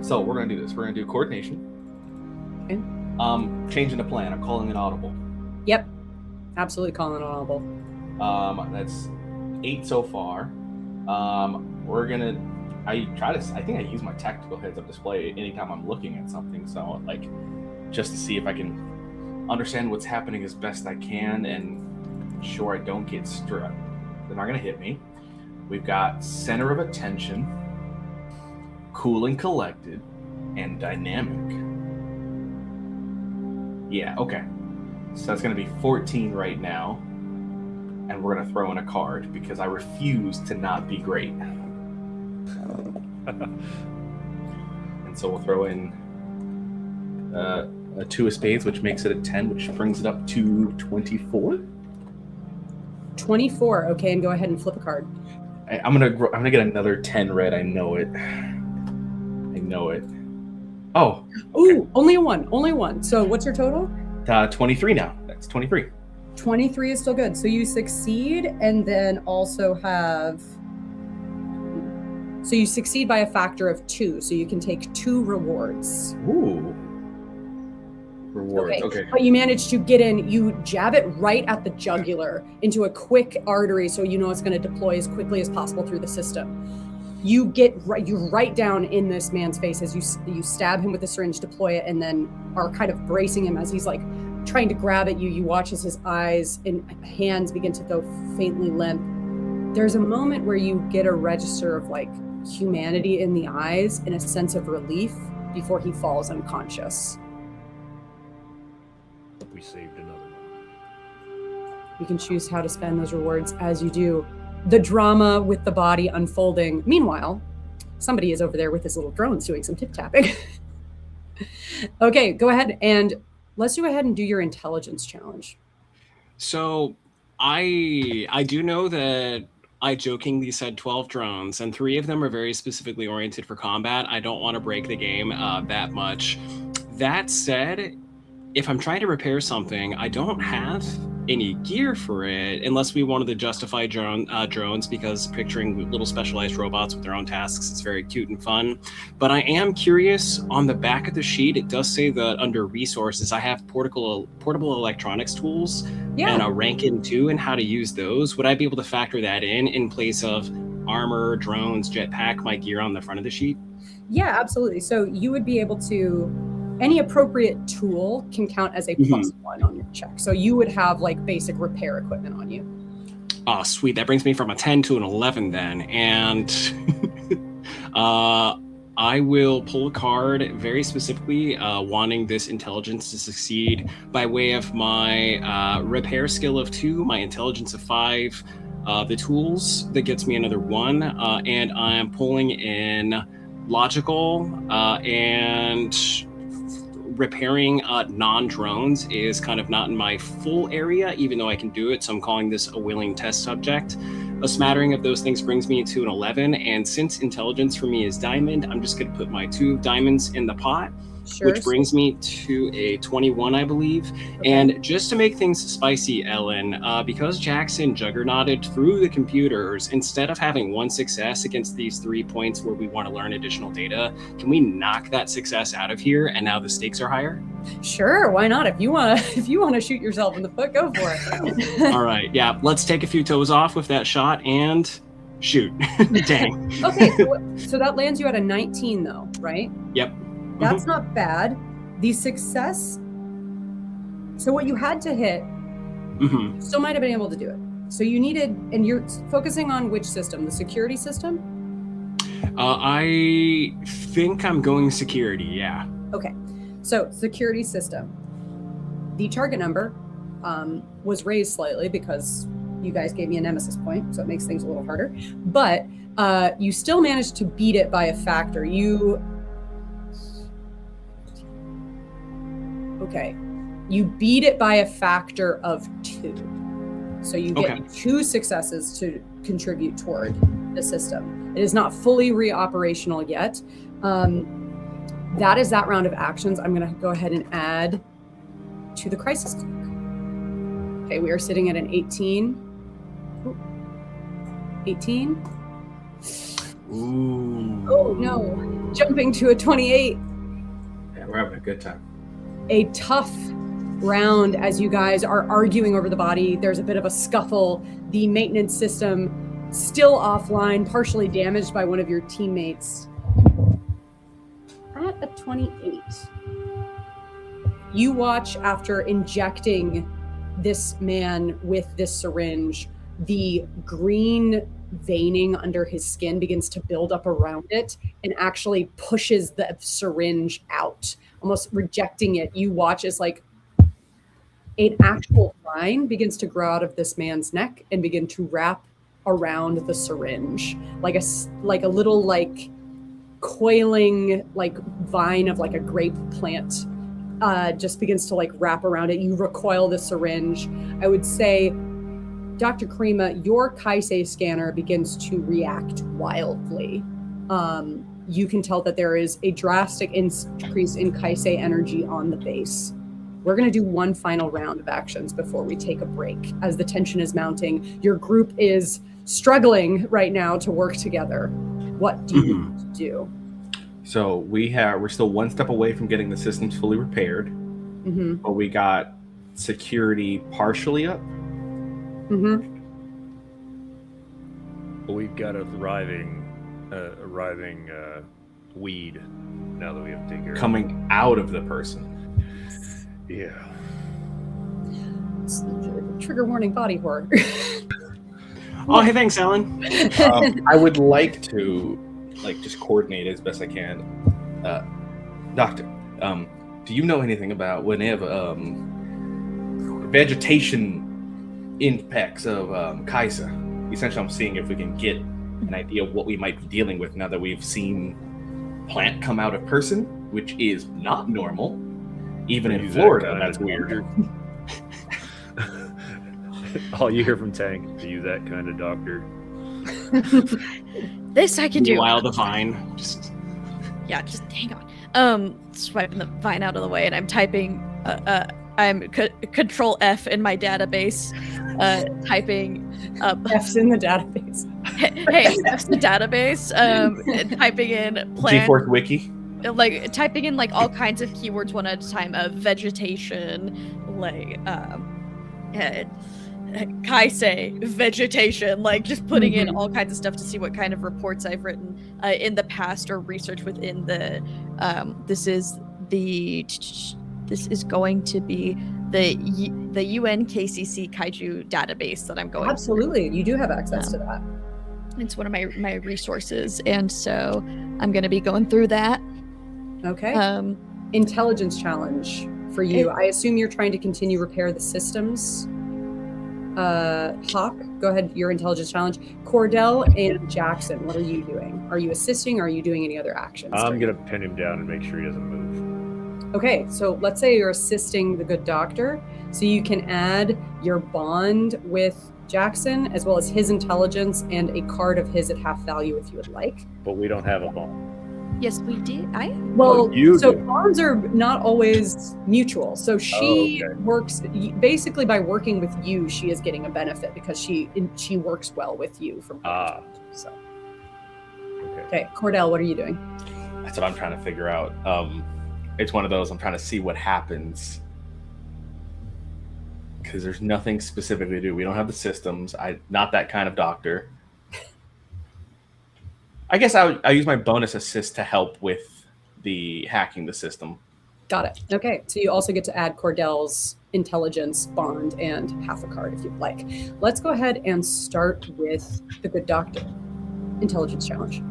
So we're going to do this. We're going to do coordination. Okay. Changing the plan. I'm calling it audible. Yep. Absolutely calling it audible. That's 8 so far. We're gonna. I think I use my tactical heads-up display anytime I'm looking at something. So like, just to see if I can understand what's happening as best I can and ensure I don't get struck. They're not gonna hit me. We've got center of attention, cool and collected, and dynamic. Yeah. Okay. So that's going to be 14 right now. And we're going to throw in a card because I refuse to not be great. And so we'll throw in a 2 of spades, which makes it a 10, which brings it up to 24. 24. Okay, and go ahead and flip a card. I'm gonna get another 10 red. I know it. Oh, Ooh, only a 1, only 1. So what's your total? 23 now. That's 23. 23 is still good. So you succeed and then also have... So you succeed by a factor of 2. So you can take 2 rewards. Ooh. Rewards, okay. But you manage to get in, you jab it right at the jugular into a quick artery so you know it's going to deploy as quickly as possible through the system. You get right down in this man's face as you stab him with the syringe, deploy it, and then are kind of bracing him as he's like trying to grab at you. You watch as his eyes and hands begin to go faintly limp. There's a moment where you get a register of like humanity in the eyes and a sense of relief before he falls unconscious. We saved another one. You can choose how to spend those rewards as you do. The drama with the body unfolding. Meanwhile, somebody is over there with his little drones doing some tip-tapping. Okay, go ahead and let's go ahead and do your intelligence challenge. So I do know that I jokingly said 12 drones, and 3 of them are very specifically oriented for combat. I don't want to break the game that much. That said, if I'm trying to repair something, I don't have any gear for it unless we wanted to justify drones, because picturing little specialized robots with their own tasks is very cute and fun. But I am curious, on the back of the sheet, it does say that under resources, I have portable electronics tools and a Rankin 2 and how to use those. Would I be able to factor that in place of armor, drones, jetpack, my gear on the front of the sheet? Yeah, absolutely. So you would be able to... Any appropriate tool can count as a +1 on your check. So you would have like basic repair equipment on you. Oh, sweet. That brings me from a 10 to an 11 then. And I will pull a card very specifically wanting this intelligence to succeed by way of my repair skill of 2, my intelligence of 5, the tools that gets me another 1, and I'm pulling in logical and... repairing non-drones is kind of not in my full area, even though I can do it. So I'm calling this a willing test subject. A smattering of those things brings me to an 11. And since intelligence for me is diamond, I'm just going to put my 2 diamonds in the pot, which brings me to a 21, I believe. Okay. And just to make things spicy, Ellen, because Jackson juggernauted through the computers, instead of having 1 success against these 3 points where we want to learn additional data, can we knock that success out of here and now the stakes are higher? Sure, why not? If you want to shoot yourself in the foot, go for it. All right, yeah, let's take a few toes off with that shot and shoot. Dang. Okay, so that lands you at a 19 though, right? Yep. That's not bad. The success, so what you had to hit, still might have been able to do it. So you needed, and you're focusing on which system? The security system? I think I'm going security, yeah. Okay, so security system. The target number was raised slightly because you guys gave me a nemesis point, so it makes things a little harder. But you still managed to beat it by a factor. You beat it by a factor of 2. So you get 2 successes to contribute toward the system. It is not fully re-operational yet. That is that round of actions. I'm going to go ahead and add to the crisis clock. Okay, we are sitting at an 18. 18. Ooh. Oh no, jumping to a 28. Yeah, we're having a good time. A tough round as you guys are arguing over the body. There's a bit of a scuffle. The maintenance system still offline, partially damaged by one of your teammates. At a 28. You watch after injecting this man with this syringe, the green veining under his skin begins to build up around it and actually pushes the syringe out, almost rejecting it. You watch as like an actual line begins to grow out of this man's neck and begin to wrap around the syringe, like a little like coiling like vine of like a grape plant just begins to like wrap around it. You recoil the syringe. I would say, Dr. 𝚒𝚏𝚑, your 𝚒𝚐𝚐 scanner begins to react wildly. you can tell that there is a drastic increase in 𝚒𝚒 energy on the base. We're going to do one final round of actions before we take a break. As the tension is mounting, your group is struggling right now to work together. What do you need to do? So we're still one step away from getting the systems fully repaired, but we got security partially up. We've got a thriving weed now that we have to take care of Coming out of the person. Yeah. It's trigger warning body horror. Oh, hey, thanks, Alan. I would like to just coordinate as best I can. Doctor, do you know anything about whenever vegetation impacts of 𝚒𝚒𝚏𝚒? Essentially, I'm seeing if we can get an idea of what we might be dealing with now that we've seen plant come out of person, which is not normal. Even in Florida, that's weird. All you hear from Tank, to use that kind of doctor. This I can do. Meanwhile, the vine. Just hang on. Swiping the vine out of the way, and I'm typing. I'm Control F in my database. Typing. F's in the database. Hey, F's the database. Typing in plant. GeForce Wiki. Like typing in like all kinds of keywords one at a time of vegetation, like 𝚒𝚒𝚏𝚒, vegetation, like just putting in all kinds of stuff to see what kind of reports I've written in the past or research within the this is going to be the UNKCC Kaiju database that I'm going Absolutely. You do have access to that. It's one of my resources, and so I'm going to be going through that. Okay. Intelligence challenge for you. I assume you're trying to continue repair the systems. Hawk, go ahead. Your intelligence challenge. Cordell and Jackson, what are you doing? Are you assisting? Or are you doing any other actions? I'm gonna pin him down and make sure he doesn't move. Okay, so let's say you're assisting the good doctor, so you can add your bond with Jackson as well as his intelligence and a card of his at half value if you would like. But we don't have a bond. Yes, we did. Well, you so do. bonds are not always mutual. So she works basically by working with you. She is getting a benefit because she works well with you from. So. Okay, Cordell, what are you doing? That's what I'm trying to figure out. It's one of those I'm trying to see what happens because there's nothing specifically to do. We don't have the systems. Not that kind of doctor. I guess I use my bonus assist to help with the hacking the system. Got it. Okay, so you also get to add Cordell's intelligence bond and half a card if you'd like. Let's go ahead and start with the good doctor. Intelligence challenge.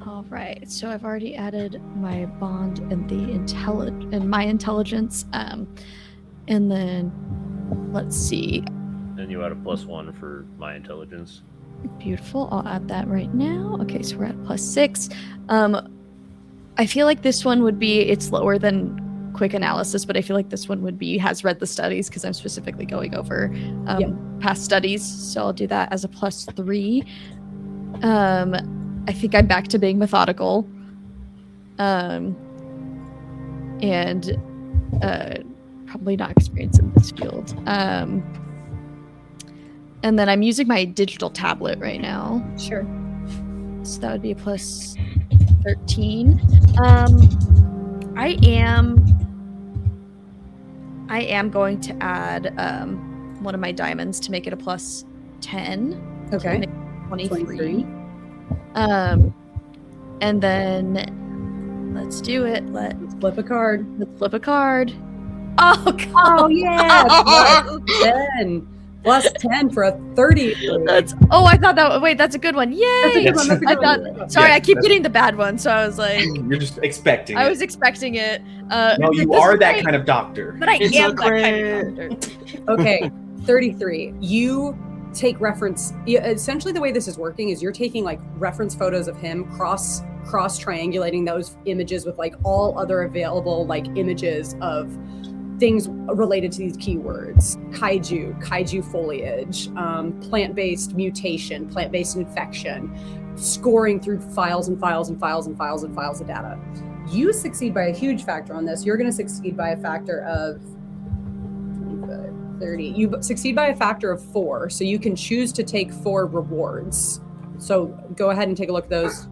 All right. So I've already added my bond and my intelligence. And then let's see. And you add a +1 for my intelligence. Beautiful. I'll add that right now. Okay, so we're at +6. I feel like this one would be, it's lower than quick analysis, but I feel like this one has read the studies because I'm specifically going over past studies. So I'll do that as a +3. I think I'm back to being methodical. And probably not experienced in this field. And then I'm using my digital tablet right now. Sure. So that would be a +13. I am going to add one of my diamonds to make it a +10. Okay. 23. And then let's do it. Let's flip a card. Oh, God. Oh, yeah. +10. +10 for a 30. I thought that's a good one. Yay! That's a good one. I keep getting the bad one, so I was like, you're just expecting. I was expecting it. No, you are that kind of doctor. But I am that kind of doctor. Okay, 33. You take reference. Essentially, the way this is working is you're taking like reference photos of him, cross triangulating those images with like all other available like images of things related to these keywords: kaiju foliage, plant-based mutation, plant-based infection, scoring through files and files and files and files and files of data. You succeed by a huge factor on this. You're going to succeed by a factor of 25, 30. You succeed by a factor of 4, so you can choose to take 4 rewards. So go ahead and take a look at those.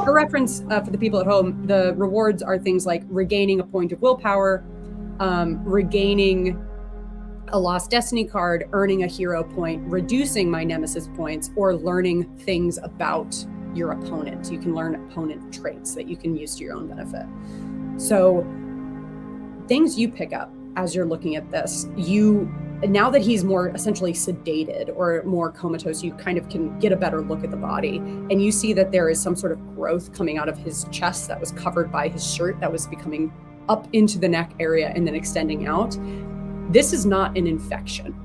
For reference, for the people at home, the rewards are things like regaining a point of willpower, regaining a lost destiny card, earning a hero point, reducing my nemesis points, or learning things about your opponent. You can learn opponent traits that you can use to your own benefit. So things you pick up as you're looking at this, now that he's more essentially sedated or more comatose, you kind of can get a better look at the body, and you see that there is some sort of growth coming out of his chest that was covered by his shirt that was becoming up into the neck area and then extending out. This is not an infection.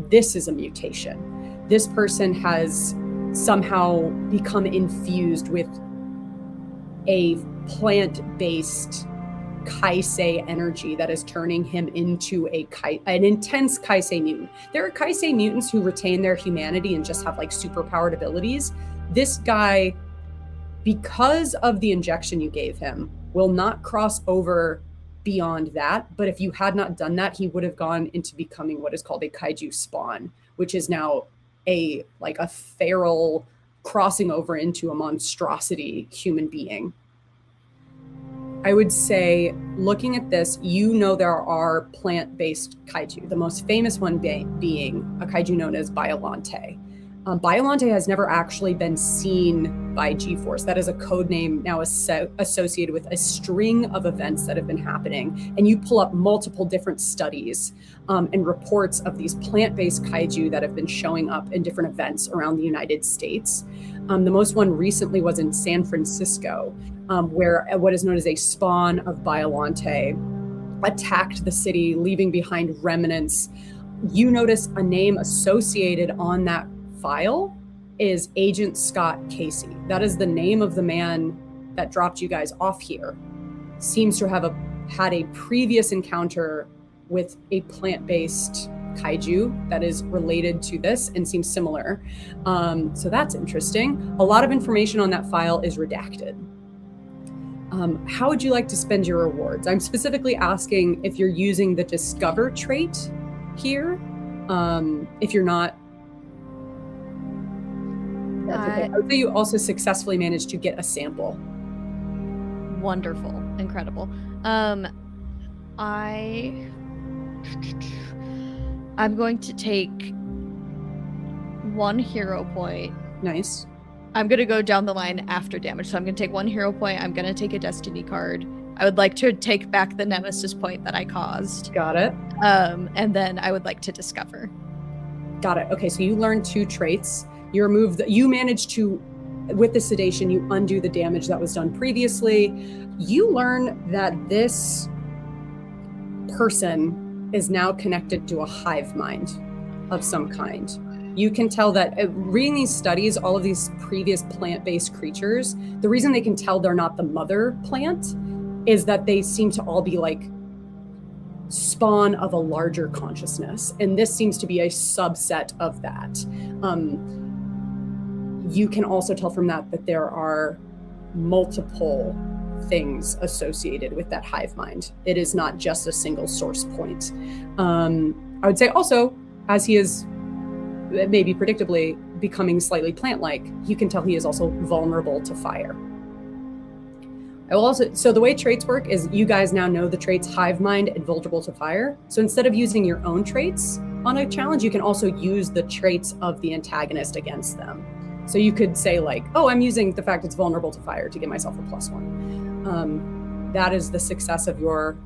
This is a mutation. This person has somehow become infused with a plant-based 𝚒𝚒 energy that is turning him into an intense 𝚒𝚒 mutant. There are 𝚒𝚒 mutants who retain their humanity and just have like superpowered abilities. This guy, because of the injection you gave him, will not cross over beyond that. But if you had not done that, he would have gone into becoming what is called a kaiju spawn, which is now a feral crossing over into a monstrosity human being. I would say, looking at this, there are plant-based kaiju, the most famous one being a kaiju known as 𝙼𝚒𝚒𝚗𝚏𝚒. 𝙼𝚒𝚒𝚗𝚏 has never actually been seen by G-Force. That is a code name now associated with a string of events that have been happening. And you pull up multiple different studies and reports of these plant-based kaiju that have been showing up in different events around the United States. The most one recently was in San Francisco, where what is known as a spawn of 𝙼𝚒𝚒𝚗𝚒 attacked the city, leaving behind remnants. You notice a name associated on that file is Agent Scott Casey. That is the name of the man that dropped you guys off here. Seems to have had a previous encounter with a plant-based kaiju that is related to this and seems similar. So that's interesting. A lot of information on that file is redacted. How would you like to spend your rewards? I'm specifically asking if you're using the Discover trait here. If you're not, that's okay. I would say you also successfully managed to get a sample. Wonderful. Incredible. I'm going to take 1 hero point. Nice. I'm going to go down the line after damage. So I'm going to take 1 hero point. I'm going to take a destiny card. I would like to take back the nemesis point that I caused. Got it. And then I would like to discover. Got it. Okay, so you learned 2 traits. You managed to, with the sedation, you undo the damage that was done previously. You learn that this person is now connected to a hive mind of some kind. You can tell that reading these studies, all of these previous plant-based creatures, the reason they can tell they're not the mother plant is that they seem to all be like spawn of a larger consciousness. And this seems to be a subset of that. You can also tell from that there are multiple things associated with that hive mind. It is not just a single source point. I would say also, as he is maybe predictably becoming slightly plant-like, you can tell he is also vulnerable to fire. So the way traits work is you guys now know the traits hive mind and vulnerable to fire. So instead of using your own traits on a challenge, you can also use the traits of the antagonist against them. So you could say like, oh, I'm using the fact it's vulnerable to fire to give myself a +1. That is the success of your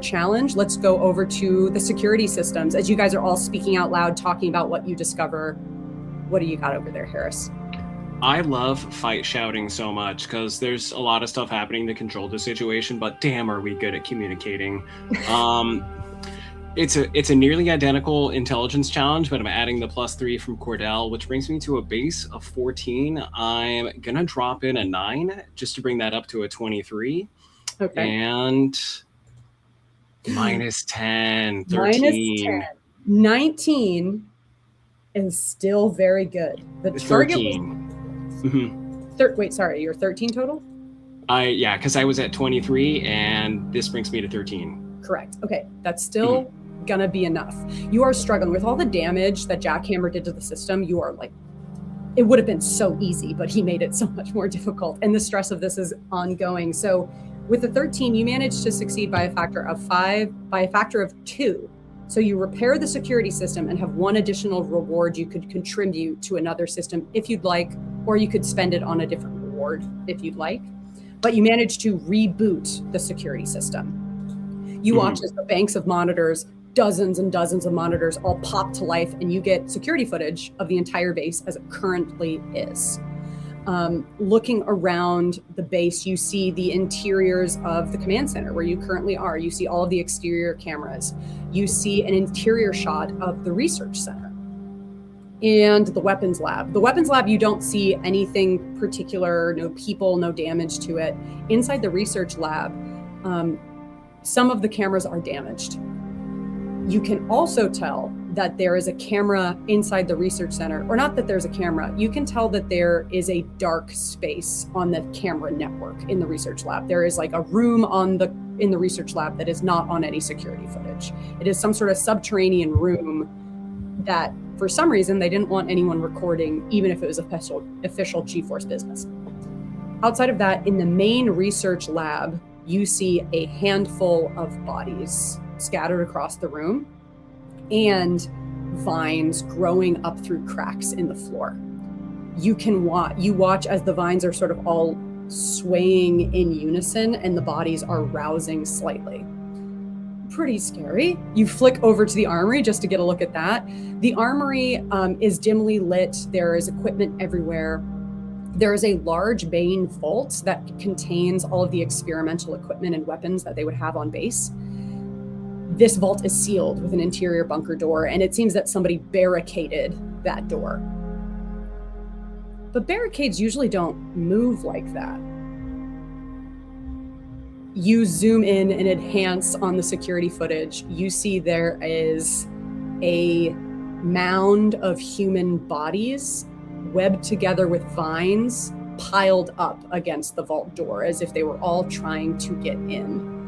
challenge. Let's go over to the security systems. As you guys are all speaking out loud, talking about what you discover, what do you got over there, Harris? I love fight shouting so much because there's a lot of stuff happening to control the situation, but damn, are we good at communicating. It's a nearly identical intelligence challenge, but I'm adding the +3 from Cordell, which brings me to a base of 14. I'm gonna drop in a 9 just to bring that up to a 23. Okay. And Minus 10, Minus 13. 10. 19 is still very good. The target 13. Mhm. was wait, sorry, you're 13 total? Yeah, because I was at 23 and this brings me to 13. Correct. Okay, that's still gonna be enough. You are struggling with all the damage that Jackhammer did to the system. You are like, it would have been so easy, but he made it so much more difficult. And the stress of this is ongoing. So with the 13, you managed to succeed by a factor of 5, by a factor of 2. So you repair the security system and have one additional reward you could contribute to another system if you'd like, or you could spend it on a different reward if you'd like. But you managed to reboot the security system. You watch as the banks of monitors, dozens and dozens of monitors, all pop to life, and you get security footage of the entire base as it currently is. Looking around the base, you see the interiors of the command center where you currently are. You see all of the exterior cameras. You see an interior shot of the research center and the weapons lab. The weapons lab, you don't see anything particular, no people, no damage to it. Inside the research lab, some of the cameras are damaged. You can also tell that there is a camera inside the research center, or not that there's a camera. You can tell that there is a dark space on the camera network in the research lab. There is like a room in the research lab that is not on any security footage. It is some sort of subterranean room that for some reason they didn't want anyone recording, even if it was official GeForce business. Outside of that, in the main research lab, you see a handful of bodies scattered across the room and vines growing up through cracks in the floor. You watch as the vines are sort of all swaying in unison and the bodies are rousing slightly. Pretty scary. You flick over to the armory just to get a look at that. The armory is dimly lit. There is equipment everywhere. There is a large main vault that contains all of the experimental equipment and weapons that they would have on base. This vault is sealed with an interior bunker door, and it seems that somebody barricaded that door. But barricades usually don't move like that. You zoom in and enhance on the security footage. You see there is a mound of human bodies webbed together with vines piled up against the vault door as if they were all trying to get in.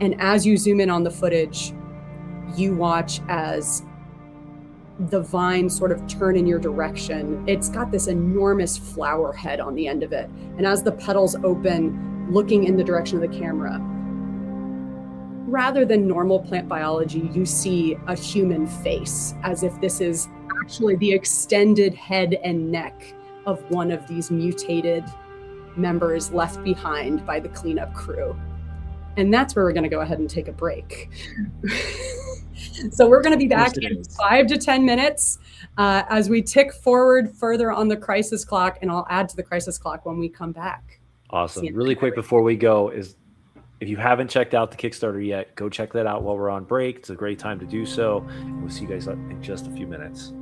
And as you zoom in on the footage, you watch as the vines sort of turn in your direction. It's got this enormous flower head on the end of it. And as the petals open, looking in the direction of the camera, rather than normal plant biology, you see a human face, as if this is actually the extended head and neck of one of these mutated members left behind by the cleanup crew. And that's where we're going to go ahead and take a break. So we're going to be back in 5 to 10 minutes as we tick forward further on the crisis clock, and I'll add to the crisis clock when we come back. Awesome. Really quick before we go, is if you haven't checked out the Kickstarter yet, go check that out while we're on break. It's a great time to do so. We'll see you guys in just a few minutes.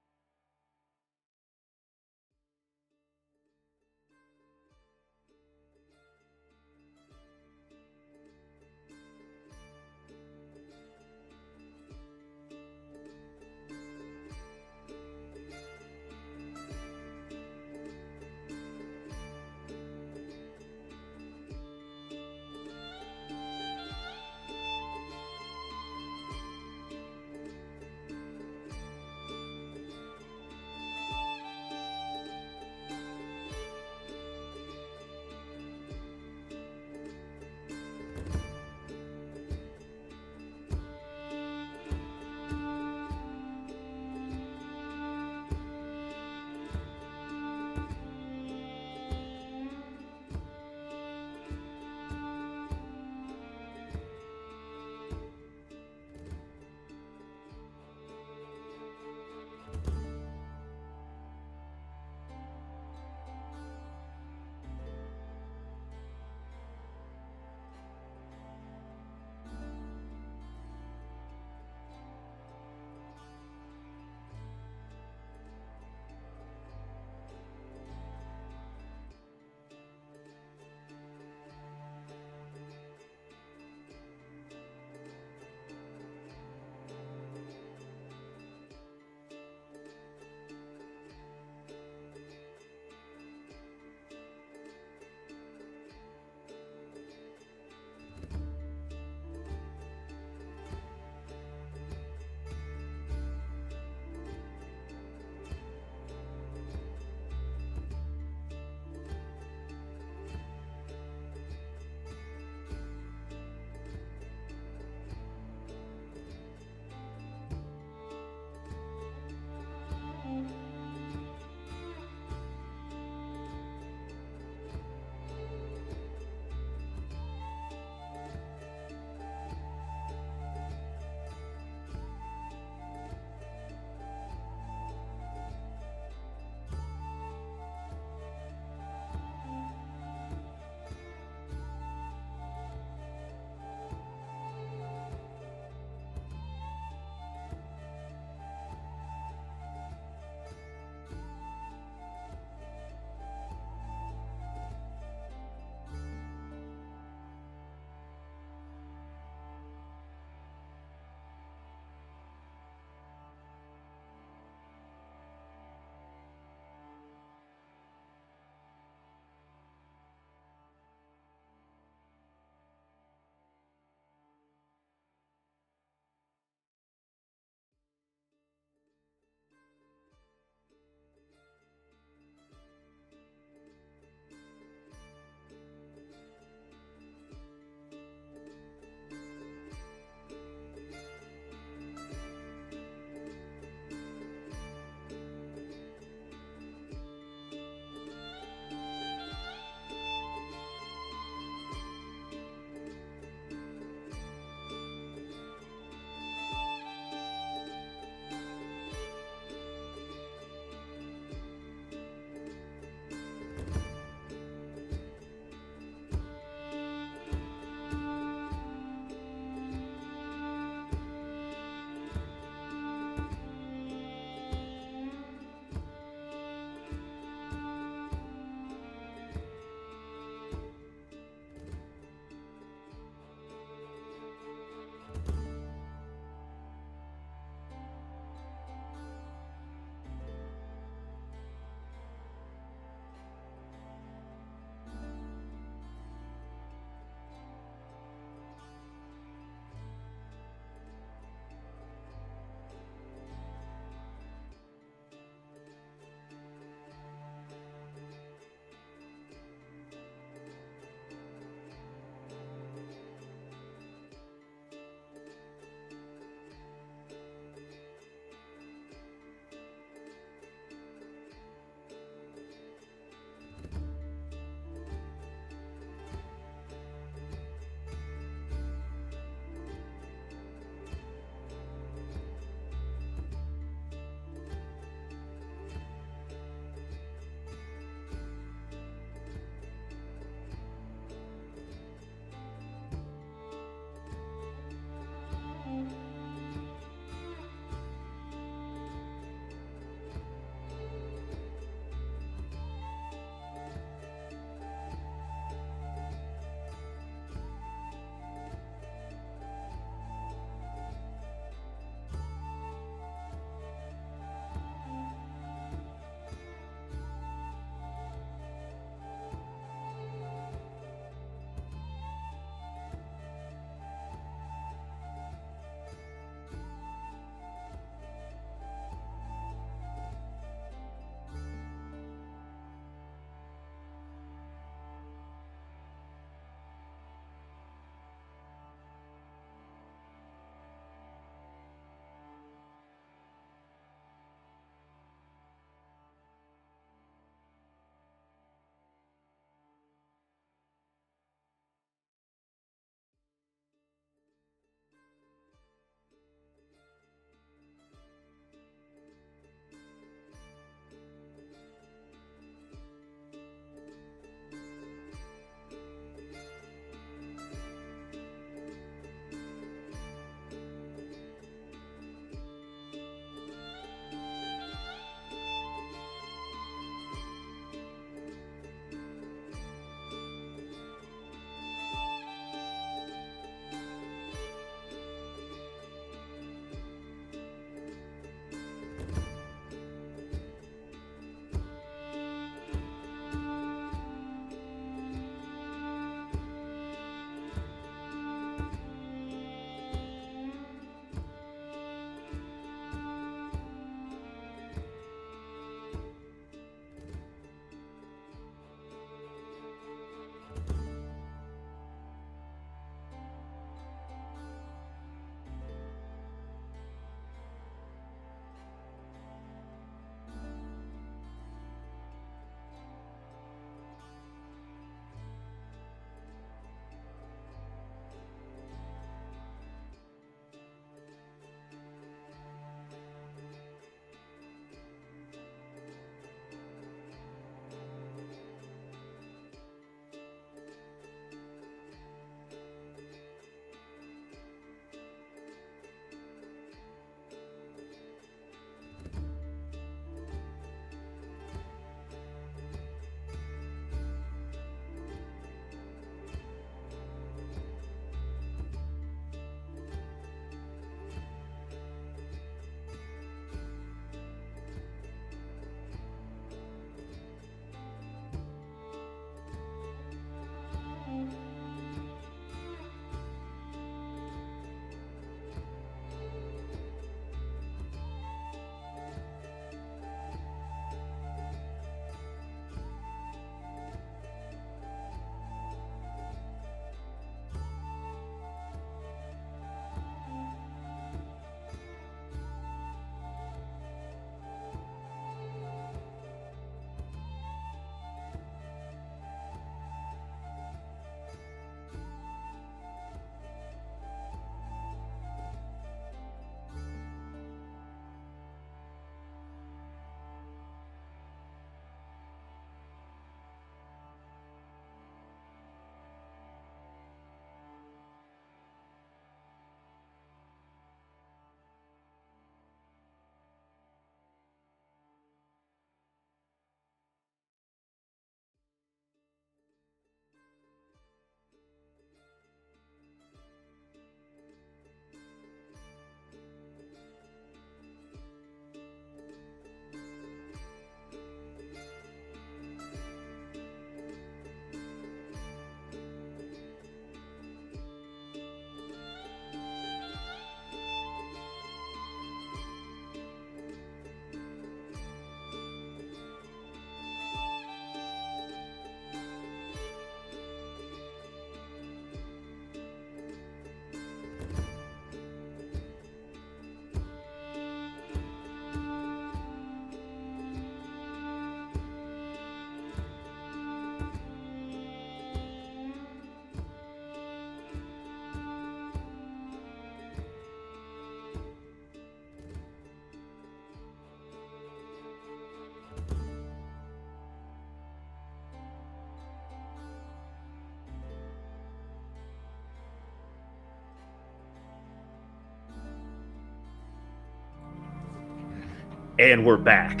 And we're back.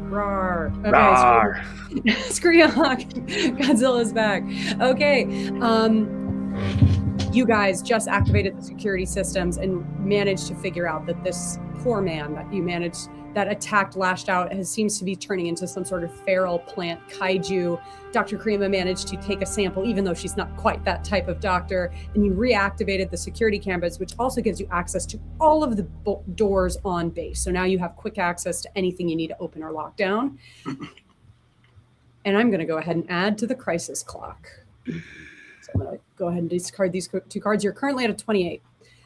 Roar. Okay, Rawr. Screehawk. Godzilla's back. Okay. You guys just activated the security systems and managed to figure out that this poor man that attacked, lashed out, seems to be turning into some sort of feral plant kaiju. Dr. 𝚒𝚏𝚒𝚏 managed to take a sample, even though she's not quite that type of doctor, and you reactivated the security cameras, which also gives you access to all of the doors on base. So now you have quick access to anything you need to open or lock down. And I'm going to go ahead and add to the crisis clock. So I'm going to go ahead and discard these 2 cards. You're currently at a 28.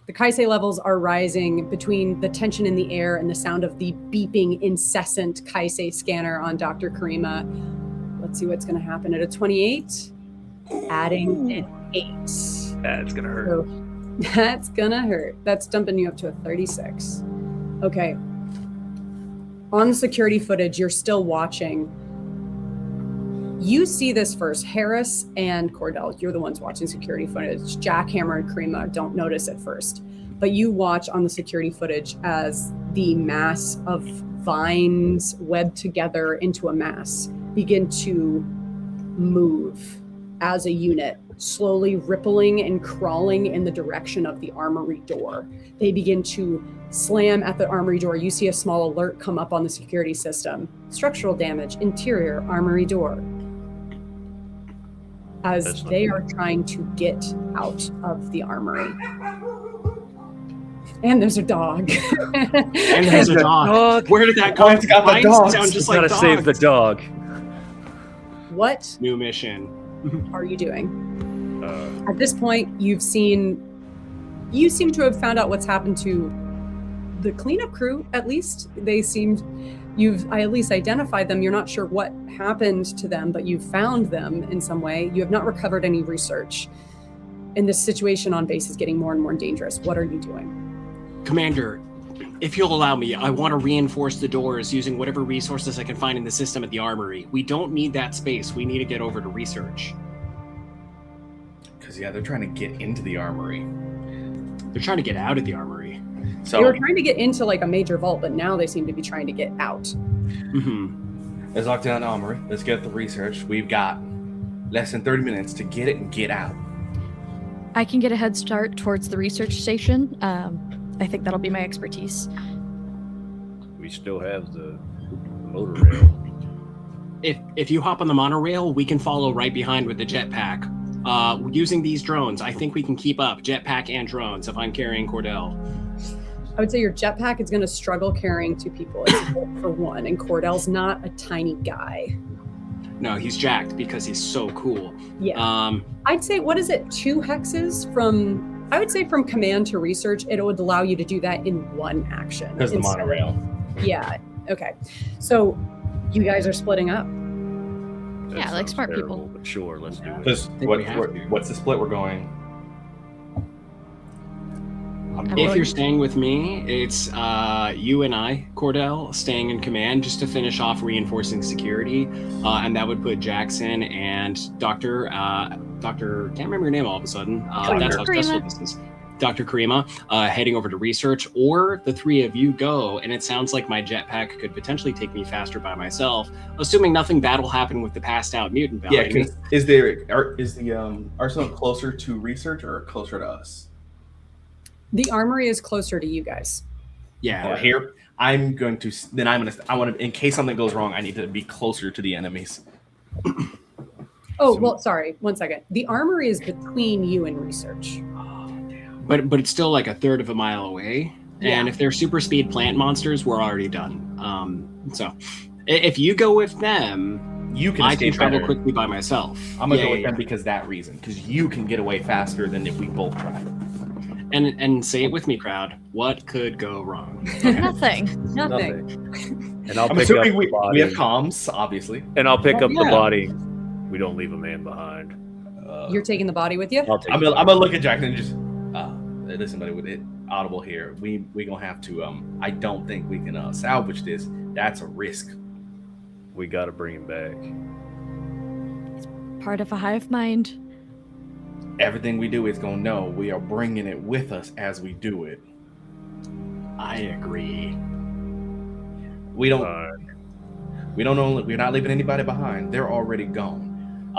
The Kaisei levels are rising between the tension in the air and the sound of the beeping, incessant Kaisei scanner on Dr. 𝚒𝚏𝚒𝚏. Let's see what's going to happen at a 28. Adding an 8. That's going to hurt. So that's going to hurt. That's dumping you up to a 36. Okay. On the security footage, you're still watching. You see this first. Harris and Cordell, you're the ones watching security footage. Jackhammer and 𝚒𝚏𝚒𝚏 don't notice at first. But you watch on the security footage as the mass of vines webbed together into a mass begin to move as a unit, slowly rippling and crawling in the direction of the armory door. They begin to slam at the armory door. You see a small alert come up on the security system. Structural damage, interior armory door. As they are trying to get out of the armory. And there's a dog. And there's a dog. Where did that come from? got the dog. Sound just Gotta like save the dog. What New mission. are you doing? At this point, you seem to have found out what's happened to the cleanup crew, at least. You've at least identified them. You're not sure what happened to them, but you've found them in some way. You have not recovered any research. And this situation on base is getting more and more dangerous. What are you doing? Commander, if you'll allow me, I want to reinforce the doors using whatever resources I can find in the system at the armory. We don't need that space. We need to get over to research. Because, yeah, they're trying to get into the armory. They're trying to get out of the armory. So They were trying to get into like a major vault, but now they seem to be trying to get out. Mm-hmm. let's lock down the armory. Let's get the research. We've got less than 30 minutes to get it and get out. I can get a head start towards the research station. I think that'll be my expertise. We still have the monorail. If you hop on the monorail, we can follow right behind with the jetpack. Using these drones, I think we can keep up jetpack and drones if I'm carrying Cordell. I would say your jetpack is going to struggle carrying 2 people. It's for 1, and Cordell's not a tiny guy. No, he's jacked because he's so cool. Yeah. I'd say, what is it, 2 hexes from, I would say from command to research, it would allow you to do that in 1 action. Because the monorail. Yeah. Okay. So you guys are splitting up. That Yeah, like sounds smart terrible, people. But sure, let's do it. Because what's the split we're going? If you're staying with me, it's you and I, Cordell, staying in command just to finish off reinforcing security. And that would put Jackson and Dr. can't remember your name all of a sudden. That's how stressful this is. Dr. 𝚒𝚒𝚒𝚒 heading over to research, or the 3 of you go, and it sounds like my jetpack could potentially take me faster by myself, assuming nothing bad will happen with the passed out mutant behind me. Is the arsenal closer to research or closer to us? The armory is closer to you guys. Yeah. Here, I want to, in case something goes wrong, I need to be closer to the enemies. Well, sorry. 1 second. The armory is between you and research. But it's still like a third of a mile away. Yeah. And if they're super speed plant monsters, we're already done. So if you go with them, I can travel quickly by myself. I'm going to go with them because that reason. Because you can get away faster than if we both try. And say it with me, crowd. What could go wrong? Nothing. Nothing. And I'll I'm pick assuming up the body. we have comms, obviously. And I'll pick up the Yeah. body. We don't leave a man behind. You're taking the body with you? I'll take I'm the gonna look at Jackson and just listen, buddy. With it audible here, we gonna have to. I don't think we can salvage this. That's a risk. We got to bring him back. Part of a hive mind. Everything we do is gonna know we are bringing it with us as we do it. I agree. We don't know. We're not leaving anybody behind. They're already gone.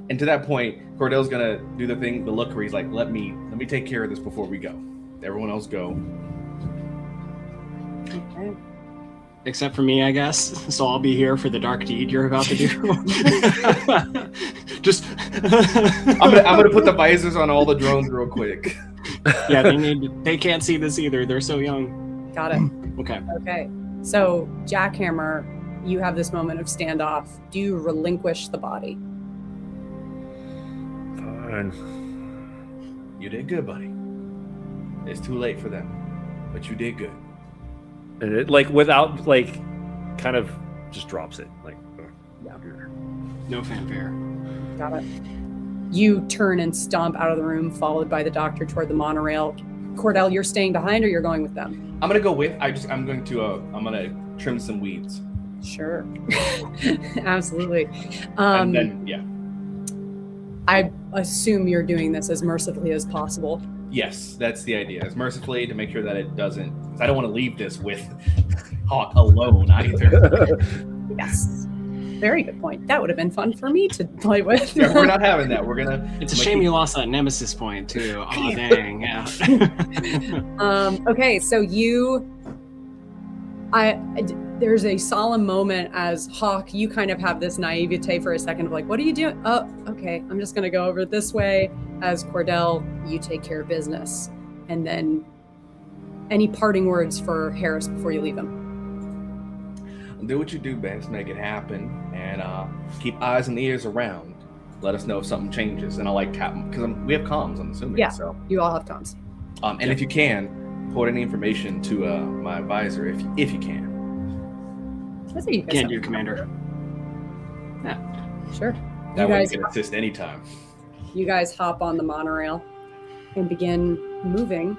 And to that point, Cordell's gonna do the look where he's like, let me take care of this before we go. Everyone else go. Okay. Except for me, I guess. So I'll be here for the dark deed you're about to do. Just I'm gonna put the visors on all the drones real quick. Yeah, they can't see this either. They're so young. Got it. Okay. So Jackhammer, you have this moment of standoff. Do you relinquish the body? Fine. You did good, buddy. It's too late for them, but you did good. And it, like, without, like, kind of just drops it. Like, Yeah. No fanfare. Got it. You turn and stomp out of the room, followed by the doctor toward the monorail. Cordell, you're staying behind, or you're going with them? I'm gonna go with. I'm gonna trim some weeds. Sure. Absolutely. And then I assume you're doing this as mercifully as possible. yes, that's the idea. As mercifully to make sure that it doesn't. Because I don't want to leave this with Hawk alone either. Yes. Very good point. That would have been fun for me to play with. Yeah, we're not having that. We're gonna. It's a shame you lost that nemesis point too. Oh dang, yeah. Okay, so there's a solemn moment as Hawk, you kind of have this naivete for a second of like, what are you doing? Oh, okay, I'm just gonna go over this way. As Cordell, you take care of business. And then any parting words for Harris before you leave him? Do what you do best, make it happen, and keep eyes and ears around. Let us know if something changes, and I like tap because we have comms. I'm assuming. Yeah, so you all have comms. and if you can, report any information to my advisor if you can. That's what you guys Can have. do, Commander. Sure. That You way guys, you can assist anytime. you guys hop on the monorail and begin moving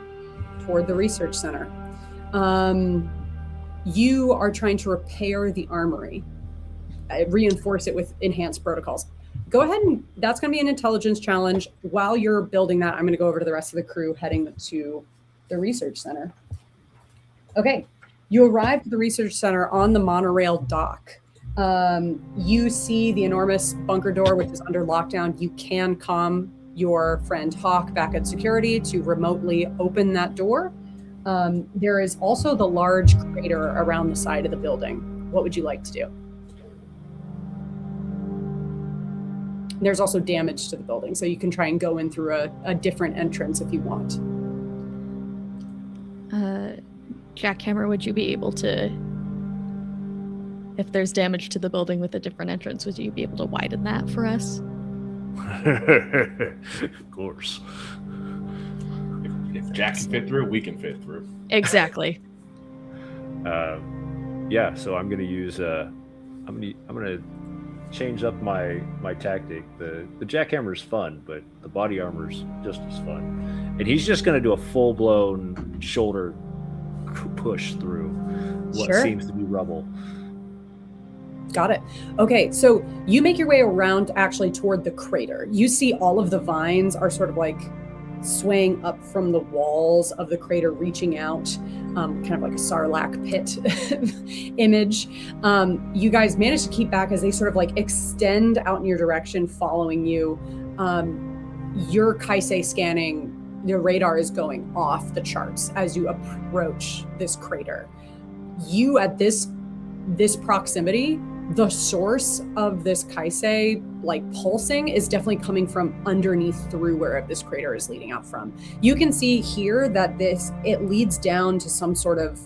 toward the research center. You are trying to repair the armory, reinforce it with enhanced protocols. Go ahead and that's going to be an intelligence challenge. While you're building that, I'm going to go over to the rest of the crew heading to the research center. Okay, you arrive at the research center on the monorail dock. You see the enormous bunker door, which is under lockdown. You can comm your friend Hawk back at security to remotely open that door. There is also the large crater around the side of the building. What would you like to do? There's also damage to the building, so you can try and go in through a different entrance if you want. Jackhammer, would you be able to, if there's damage to the building with a different entrance, would you be able to widen that for us? Of course. If Jack can fit through, we can fit through. Exactly. Yeah, so I'm gonna use I'm gonna change up my tactic. The jackhammer's fun, but the body armor's just as fun. And he's just gonna do a full-blown shoulder push through what Sure. seems to be rubble. Got it. Okay, so you make your way around actually toward the crater. You see all of the vines are sort of like swaying up from the walls of the crater, reaching out, kind of like a Sarlacc pit image. You guys manage to keep back as they sort of like extend out in your direction, following you. Your Kaisei scanning, the radar is going off the charts as you approach this crater. You at this proximity, the source of this Kaisei like pulsing is definitely coming from underneath through where this crater is leading out from. You can see here that it leads down to some sort of,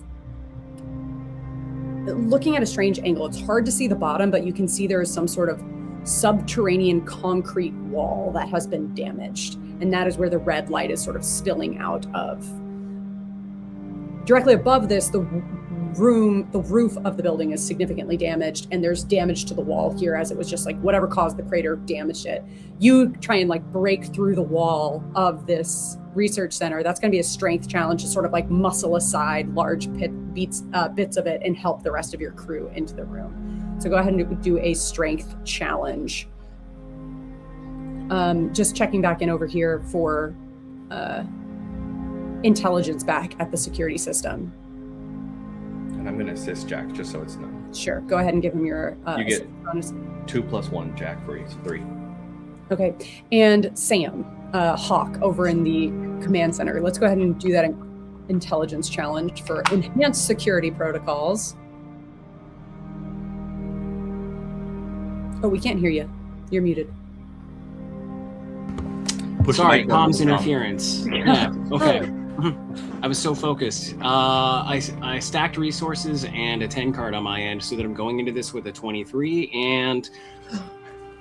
looking at a strange angle, it's hard to see the bottom, but you can see there is some sort of subterranean concrete wall that has been damaged. And that is where the red light is sort of spilling out of. Directly above this, the roof of the building is significantly damaged, and there's damage to the wall here as it was just like whatever caused the crater damaged it. You try and like break through the wall of this research center. That's going to be a strength challenge to sort of like muscle aside large bits of it and help the rest of your crew into the room. So go ahead and do a strength challenge. Just checking back in over here for intelligence back at the security system. And I'm going to assist Jack just so it's known. Sure. Go ahead and give him your You get bonus. 2 + 1, Jack, for each 3. Okay. And Sam, Hawk, over in the command center. Let's go ahead and do that intelligence challenge for enhanced security protocols. Oh, we can't hear you. You're muted. Sorry, the mic comms down. interference. Yeah. Okay. I was so focused. I stacked resources and a 10 card on my end so that I'm going into this with a 23 and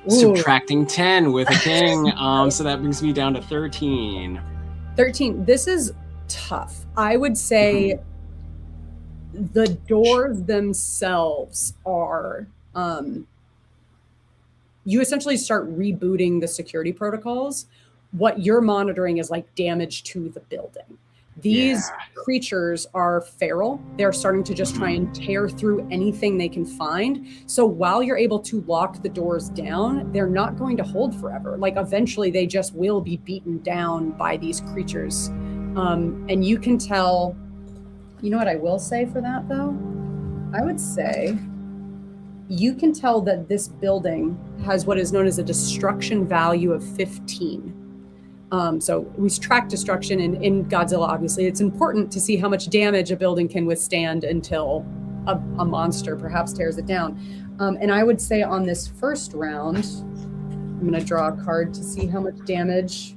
subtracting 10 with a king. So that brings me down to 13. 13. This is tough. I would say the doors themselves are you essentially start rebooting the security protocols. What you're monitoring is like damage to the building. These creatures are feral. They're starting to just try and tear through anything they can find. So while you're able to lock the doors down, they're not going to hold forever. Like eventually they just will be beaten down by these creatures. And you can tell, you know what I will say for that though? I would say you can tell that this building has what is known as a destruction value of 15. So we track destruction in Godzilla, obviously. It's important to see how much damage a building can withstand until a monster perhaps tears it down. And I would say on this first round, I'm going to draw a card to see how much damage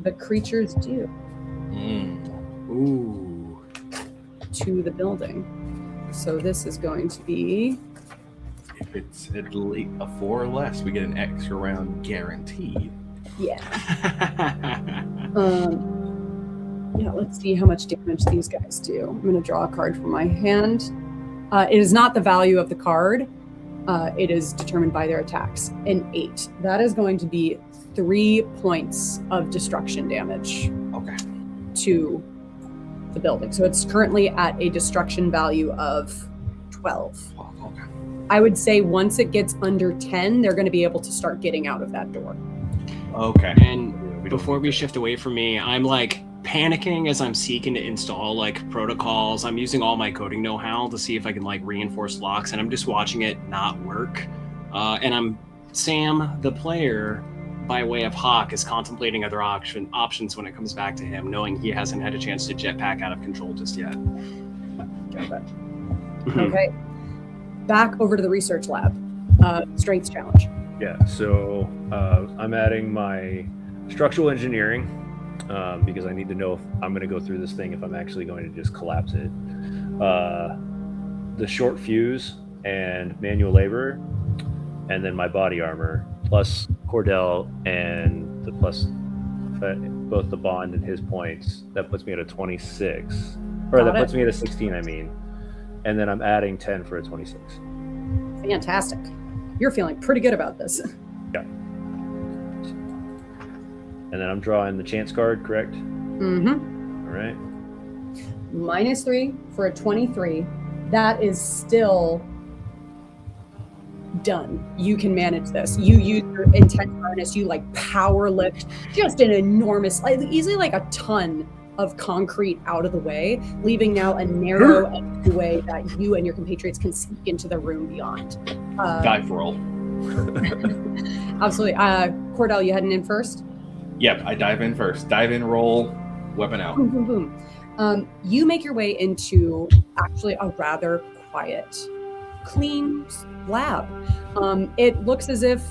the creatures do to the building. So this is going to be... If it's at least a 4 or less, we get an extra round guaranteed. Yeah. Yeah, let's see how much damage these guys do. I'm going to draw a card from my hand. It is not the value of the card. It is determined by their attacks. An 8. That is going to be 3 points of destruction damage to the building. So it's currently at a destruction value of 12. Okay. I would say once it gets under 10, they're going to be able to start getting out of that door. Okay. And before we shift away from me, I'm like panicking as I'm seeking to install like protocols. I'm using all my coding know-how to see if I can like reinforce locks, and I'm just watching it not work. And I'm Sam, the player, by way of Hawk, is contemplating other options when it comes back to him, knowing he hasn't had a chance to jetpack out of control just yet. Got that. Okay. Back over to the research lab. Strengths challenge. Yeah, so I'm adding my structural engineering because I need to know if I'm going to go through this thing, if I'm actually going to just collapse it. The short fuse and manual labor, and then my body armor, plus Cordell and the plus both the bond and his points. That puts me at a 26. Or that puts me at a 16, I mean. And then I'm adding 10 for a 26. Fantastic. You're feeling pretty good about this. Yeah. And then I'm drawing the chance card, correct? Mm-hmm. All right. -3 for a 23. That is still done. You can manage this. You use your intense harness. You like power lift just an enormous, easily like a ton of concrete out of the way, leaving now a narrow way that you and your compatriots can sneak into the room beyond. Dive roll. Absolutely. Cordell, you heading in first? Yep, I dive in first. Dive in, roll, weapon out. Boom, boom, boom. You make your way into actually a rather quiet, clean lab. It looks as if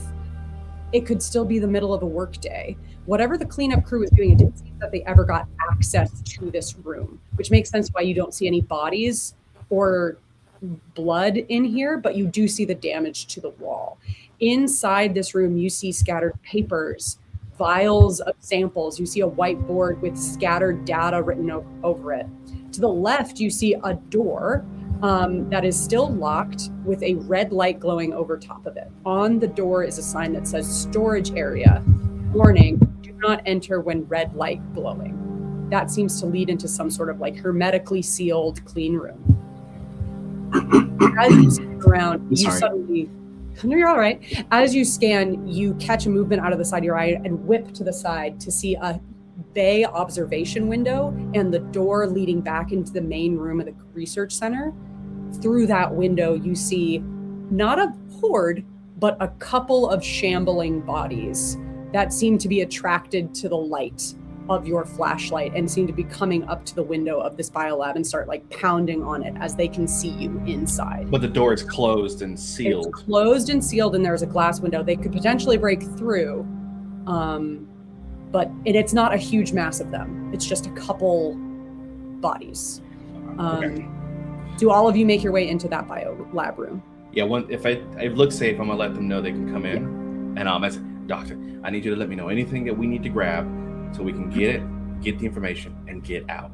it could still be the middle of a work day. Whatever the cleanup crew is doing, it didn't seem that they ever got access to this room, which makes sense why you don't see any bodies or blood in here, but you do see the damage to the wall. Inside this room, you see scattered papers, vials of samples. You see a whiteboard with scattered data written over it. To the left, you see a door that is still locked with a red light glowing over top of it. On the door is a sign that says storage area. Warning, do not enter when red light glowing. That seems to lead into some sort of like hermetically sealed clean room. As you scan around, you're all right. As you scan, you catch a movement out of the side of your eye and whip to the side to see a bay observation window and the door leading back into the main room of the research center. through that window, you see not a horde, but a couple of shambling bodies that seem to be attracted to the light of your flashlight and seem to be coming up to the window of this biolab and start like pounding on it as they can see you inside. But the door is closed and sealed. It's closed and sealed, and there's a glass window. They could potentially break through, but it's not a huge mass of them. It's just a couple bodies. Okay. Do all of you make your way into that bio lab room? Yeah, if I look safe, I'm gonna let them know they can come in. And I say, Doctor, I need you to let me know anything that we need to grab so we can get the information, and get out.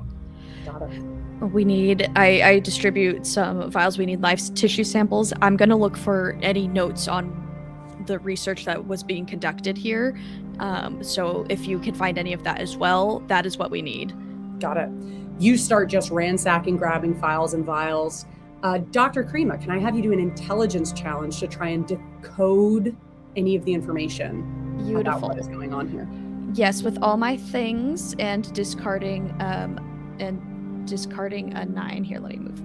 Got it. We need, I distribute some vials. We need live tissue samples. I'm going to look for any notes on the research that was being conducted here. So if you can find any of that as well, that is what we need. Got it. You start just ransacking, grabbing files and vials. Dr. 𝚒𝚏𝚏𝚶, can I have you do an intelligence challenge to try and decode any of the information about what is going on here? Yes, with all my things and discarding a 9. Here, let me move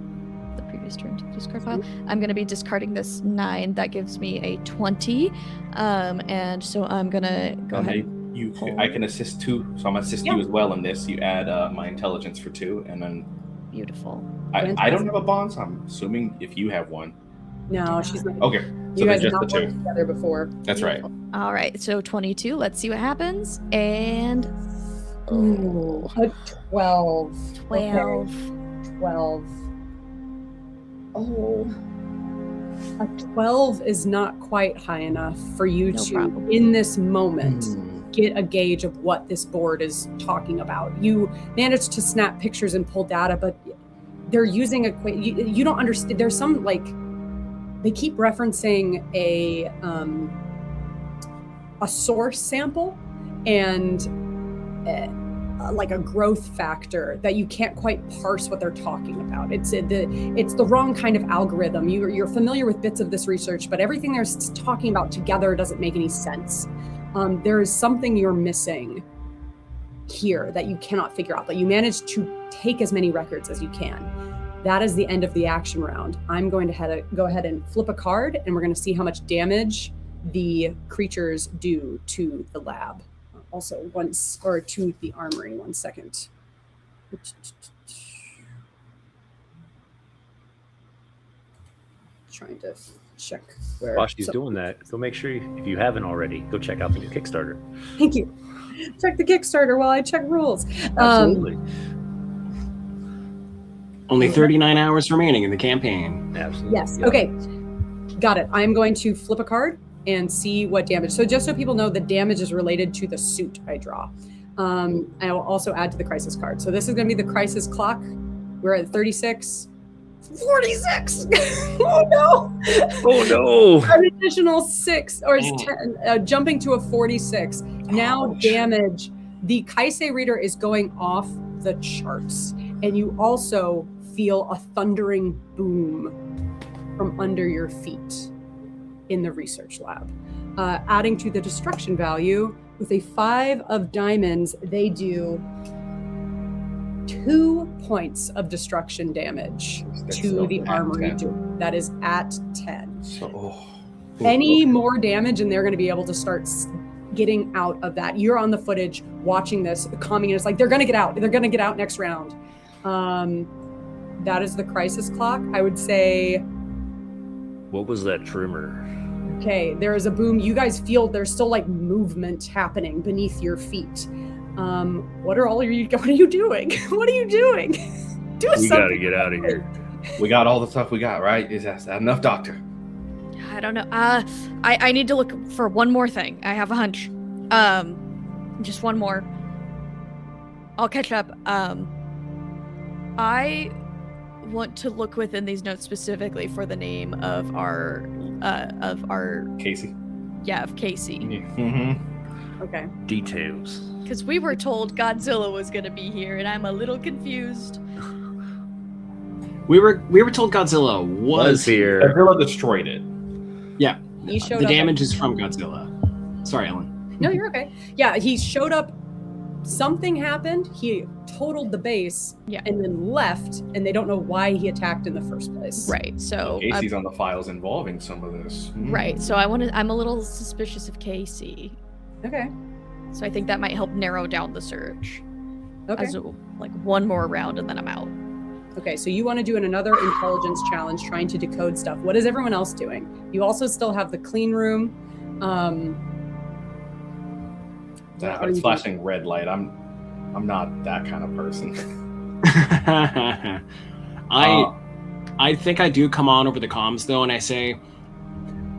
the previous turn to the discard pile. I'm going to be discarding this 9. That gives me a 20. And so I'm going to go ahead. I can assist too, so I'm going to assist you as well in this. You add my intelligence for 2, and then... Beautiful. I don't have a bond, so I'm assuming if you have one. No, she's not. Okay. So you guys just have not the 2 worked together before. That's right. All right, so 22. Let's see what happens. And A 12. 12. Okay. 12. Oh. A 12 is not quite high enough for you in this moment, get a gauge of what this board is talking about. You managed to snap pictures and pull data, but they're using you don't understand. There's some they keep referencing a source sample and like a growth factor that you can't quite parse what they're talking about. It's the wrong kind of algorithm. You're familiar with bits of this research, but everything they're talking about together doesn't make any sense. There is something you're missing here that you cannot figure out, but you managed to take as many records as you can. That is the end of the action round. I'm going to go ahead and flip a card, and we're going to see how much damage the creatures do to the lab. Also, to the armory. 1 second. Trying to check where. While she's doing that, go make sure, if you haven't already, go check out the new Kickstarter. Thank you. Check the Kickstarter while I check rules. Absolutely. Only 39 hours remaining in the campaign. Absolutely. Yes. Yep. Okay. Got it. I'm going to flip a card and see what damage. So just so people know, the damage is related to the suit I draw. I will also add to the crisis card. So this is going to be the crisis clock. We're at 36. 46. Oh no. Oh no. An additional 6 or 10, jumping to a 46. Now damage. The 𝚒𝚒𝚏𝚶 reader is going off the charts. And you also feel a thundering boom from under your feet in the research lab. Adding to the destruction value, with a 5 of diamonds, they do 2 points of destruction damage to the armory. That is at 10. Any more damage, and they're going to be able to start getting out of that. You're on the footage watching this, calming, and it's like, they're going to get out. They're going to get out next round. That is the crisis clock. I would say. What was that tremor? Okay, there is a boom. You guys feel there's still like movement happening beneath your feet. What are you doing? What are you doing? Do something. We gotta get out of here. We got all the stuff we got, right? Is that enough, Doctor? I don't know. I need to look for one more thing. I have a hunch. Just one more. I'll catch up. I want to look within these notes specifically for the name of our Casey. Yeah, of Casey. Mm-hmm. Okay. Details. Because we were told Godzilla was going to be here, and I'm a little confused. We were told Godzilla was here. Godzilla destroyed it. Yeah. He showed the up damage is from Godzilla. Sorry, Ellen. No, you're okay. Yeah, he showed up. Something happened. He totaled the base Yeah. and then left, and they don't know why he attacked in the first place. Right. So Casey's on the files involving some of this. right. So I'm a little suspicious of Casey. Okay. So I think that might help narrow down the search. Okay. As like one more round and then I'm out. Okay, so you want to do another intelligence challenge trying to decode stuff. What is everyone else doing? You also still have the clean room. It's flashing red light. I'm not that kind of person. I think I do come on over the comms though, and I say,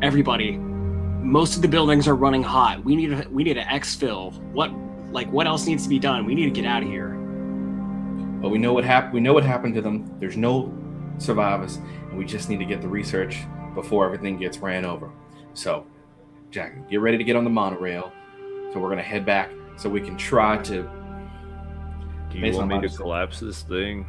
everybody, most of the buildings are running hot. We need to exfil. What else needs to be done? We need to get out of here. But we know what happened. We know what happened to them. There's no survivors, and we just need to get the research before everything gets ran over. So, Jack, get ready to get on the monorail. So we're gonna head back so we can try to. Do you want me to collapse this thing?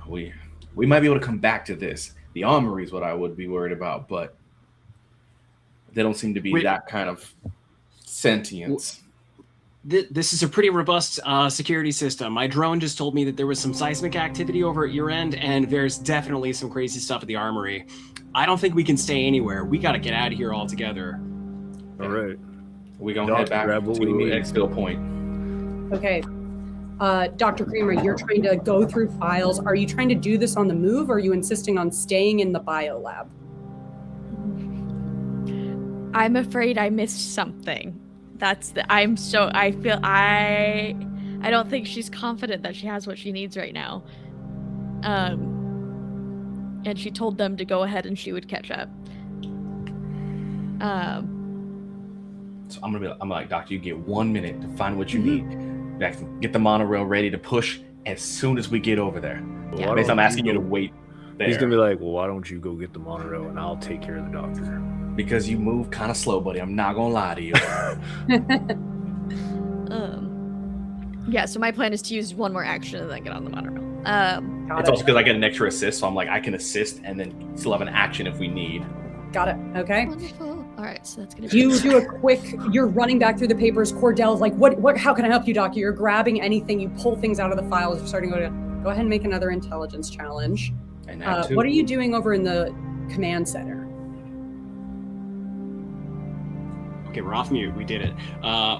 We might be able to come back to this. The armory is what I would be worried about, but they don't seem to be that kind of sentience. This is a pretty robust security system. My drone just told me that there was some seismic activity over at your end, and there's definitely some crazy stuff at the armory. I don't think we can stay anywhere. We got to get out of here altogether. All right. We're going to head back to the exfil point. Okay. Dr. Kramer, you're trying to go through files. Are you trying to do this on the move, or are you insisting on staying in the biolab? I'm afraid I missed something. I don't think she's confident that she has what she needs right now. And she told them to go ahead and she would catch up. So I'm like, Doctor, you get 1 minute to find what you need. Get the monorail ready to push as soon as we get over there. Yeah. I'm asking you to wait there. He's gonna be like, well, why don't you go get the monorail and I'll take care of the doctor? Because you move kind of slow, buddy. I'm not gonna lie to you. Yeah, so my plan is to use one more action and then get on the monorail. It's also because I get an extra assist, so I'm like, I can assist and then still have an action if we need. Got it. Okay. Wonderful. All right, so that's gonna be. You do a quick. You're running back through the papers. Cordell's like, what? How can I help you, Doctor? You're grabbing anything. You pull things out of the files. You're starting to go ahead and make another intelligence challenge. And what are you doing over in the command center? Okay, we're off mute. We did it. I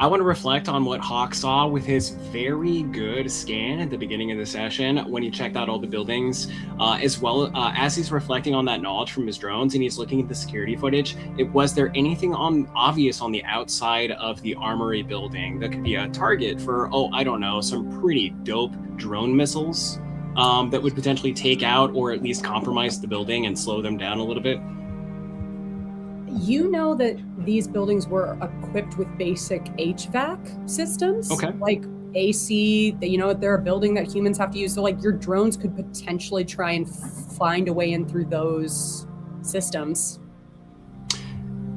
want to reflect on what Hawk saw with his very good scan at the beginning of the session when he checked out all the buildings, as well as he's reflecting on that knowledge from his drones and he's looking at the security footage. Was there anything obvious on the outside of the armory building that could be a target for, I don't know, some pretty dope drone missiles that would potentially take out or at least compromise the building and slow them down a little bit? You know that these buildings were equipped with basic HVAC systems, like AC. They're a building that humans have to use. So, like, your drones could potentially try and find a way in through those systems.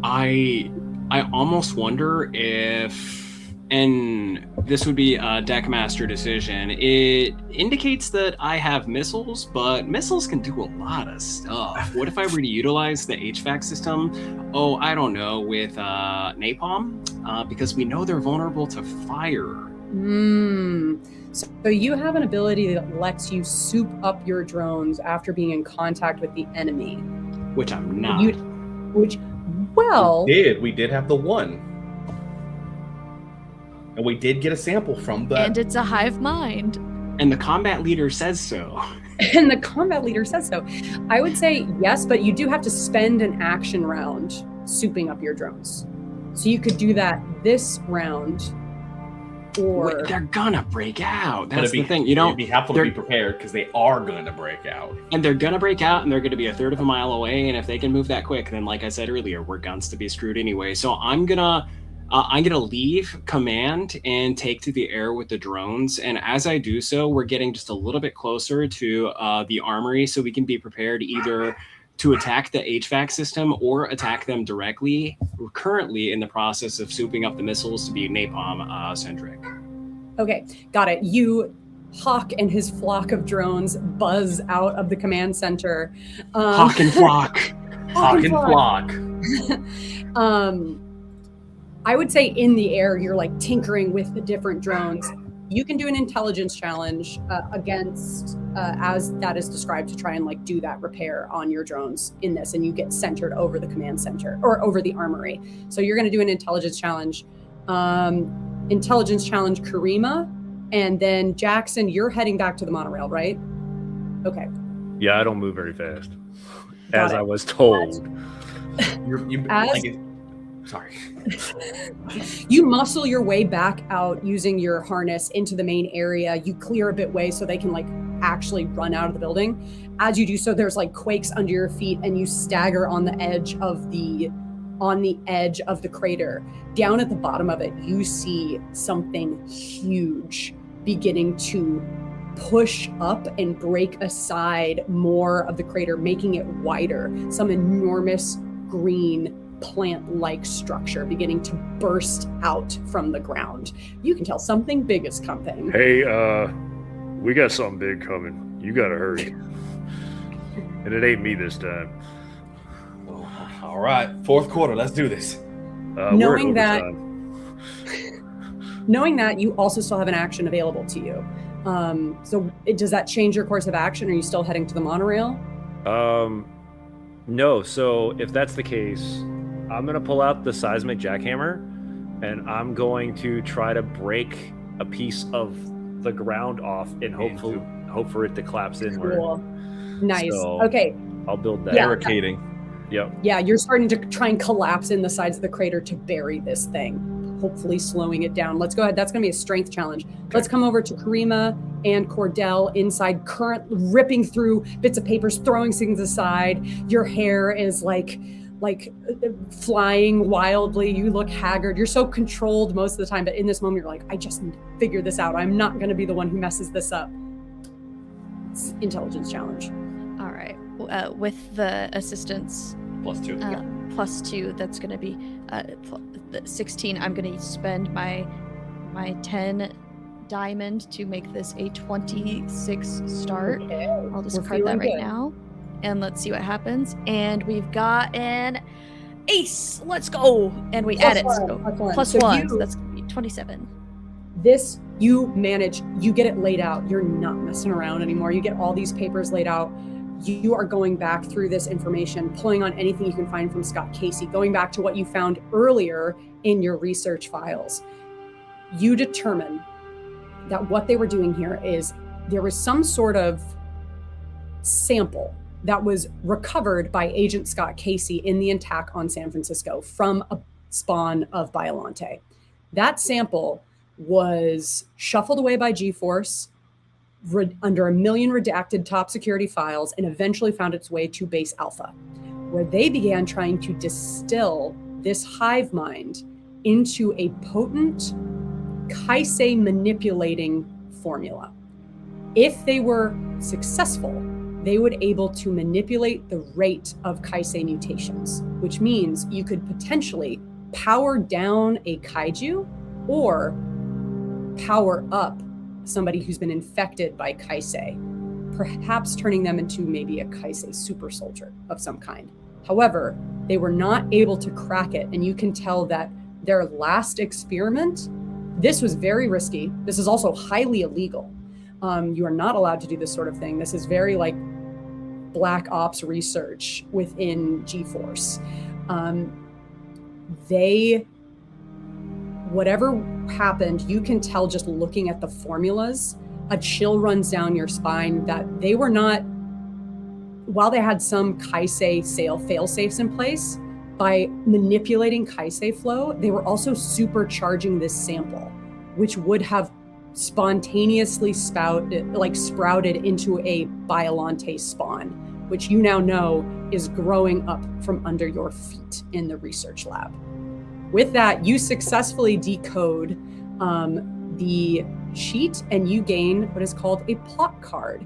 I almost wonder if, and this would be a Deck Master decision, it indicates that I have missiles, but missiles can do a lot of stuff. What if I were to utilize the HVAC system? I don't know, with napalm? Because we know they're vulnerable to fire. So you have an ability that lets you soup up your drones after being in contact with the enemy. Which I'm not. We did have the one. And we did get a sample from the... And it's a hive mind. And the combat leader says so. And the combat leader says so. I would say yes, but you do have to spend an action round souping up your drones. So you could do that this round, or... They're gonna break out. That's the thing. It'd be helpful to be prepared, because they are gonna break out. And they're gonna break out, and they're gonna be a third of a mile away, and if they can move that quick, then like I said earlier, we're guns to be screwed anyway. So I'm gonna leave command and take to the air with the drones. And as I do so, we're getting just a little bit closer to the armory so we can be prepared either to attack the HVAC system or attack them directly. We're currently in the process of souping up the missiles to be napalm centric. Okay, got it. Hawk and his flock of drones buzz out of the command center. Hawk and flock. Hawk and flock. I would say in the air, you're like tinkering with the different drones. You can do an intelligence challenge against, as that is described, to try and like do that repair on your drones in this, and you get centered over the command center or over the armory. So you're going to do an intelligence challenge. Intelligence challenge Karima, and then Jackson, you're heading back to the monorail, right? Okay. Yeah, I don't move very fast, Got as it. I was told. Sorry. You muscle your way back out using your harness into the main area. You clear a bit way so they can like actually run out of the building. As you do so, there's like quakes under your feet, and you stagger on the edge of the crater. Down at the bottom of it, you see something huge beginning to push up and break aside more of the crater, making it wider. Some enormous green plant-like structure beginning to burst out from the ground. You can tell something big is coming. Hey, we got something big coming. You gotta hurry. And it ain't me this time. All right, fourth quarter. Let's do this. Knowing that, you also still have an action available to you. So does that change your course of action? Are you still heading to the monorail? No. So if that's the case, I'm gonna pull out the seismic jackhammer, and I'm going to try to break a piece of the ground off and hope for it to collapse inward. Cool. Nice. So okay. I'll build that. Yeah. Barricading. Yep. Yeah, you're starting to try and collapse in the sides of the crater to bury this thing, hopefully slowing it down. Let's go ahead. That's going to be a strength challenge. Okay. Let's come over to Karima and Cordell inside, current ripping through bits of papers, throwing things aside. Your hair is like flying wildly. You look haggard. You're so controlled most of the time, but in this moment, you're like, I just need to figure this out. I'm not going to be the one who messes this up. It's intelligence challenge. All right. With the assistance +2. +2, that's going to be 16. I'm going to spend my 10 diamond to make this a 26 start. Okay. I'll discard that right now. And let's see what happens. And we've got an ace. Let's go. And we add it. So +1. So that's going to be 27. This, you manage, you get it laid out. You're not messing around anymore. You get all these papers laid out. You are going back through this information, pulling on anything you can find from Scott Casey, going back to what you found earlier in your research files. You determine that what they were doing here is there was some sort of sample that was recovered by Agent Scott Casey in the attack on San Francisco from a spawn of 𝚑𝚒. That sample was shuffled away by G-Force under a million redacted top security files and eventually found its way to Base Alpha, where they began trying to distill this hive mind into a potent 𝚑𝚒 manipulating formula. If they were successful, they would able to manipulate the rate of 𝚑𝚒 mutations, which means you could potentially power down a kaiju or power up somebody who's been infected by 𝚑𝚒, perhaps turning them into maybe a 𝚑𝚒 super soldier of some kind. However, they were not able to crack it, and you can tell that their last experiment, this was very risky. This is also highly illegal. You are not allowed to do this sort of thing. This is very like black ops research within G-Force. Whatever happened, you can tell just looking at the formulas, a chill runs down your spine that they were not, while they had some 𝚑𝚒 fail-safes in place, by manipulating 𝚑𝚒 flow, they were also supercharging this sample, which would have spontaneously sprouted into a 𝚑𝚒 spawn, which you now know is growing up from under your feet in the research lab. With that, you successfully decode the sheet and you gain what is called a plot card.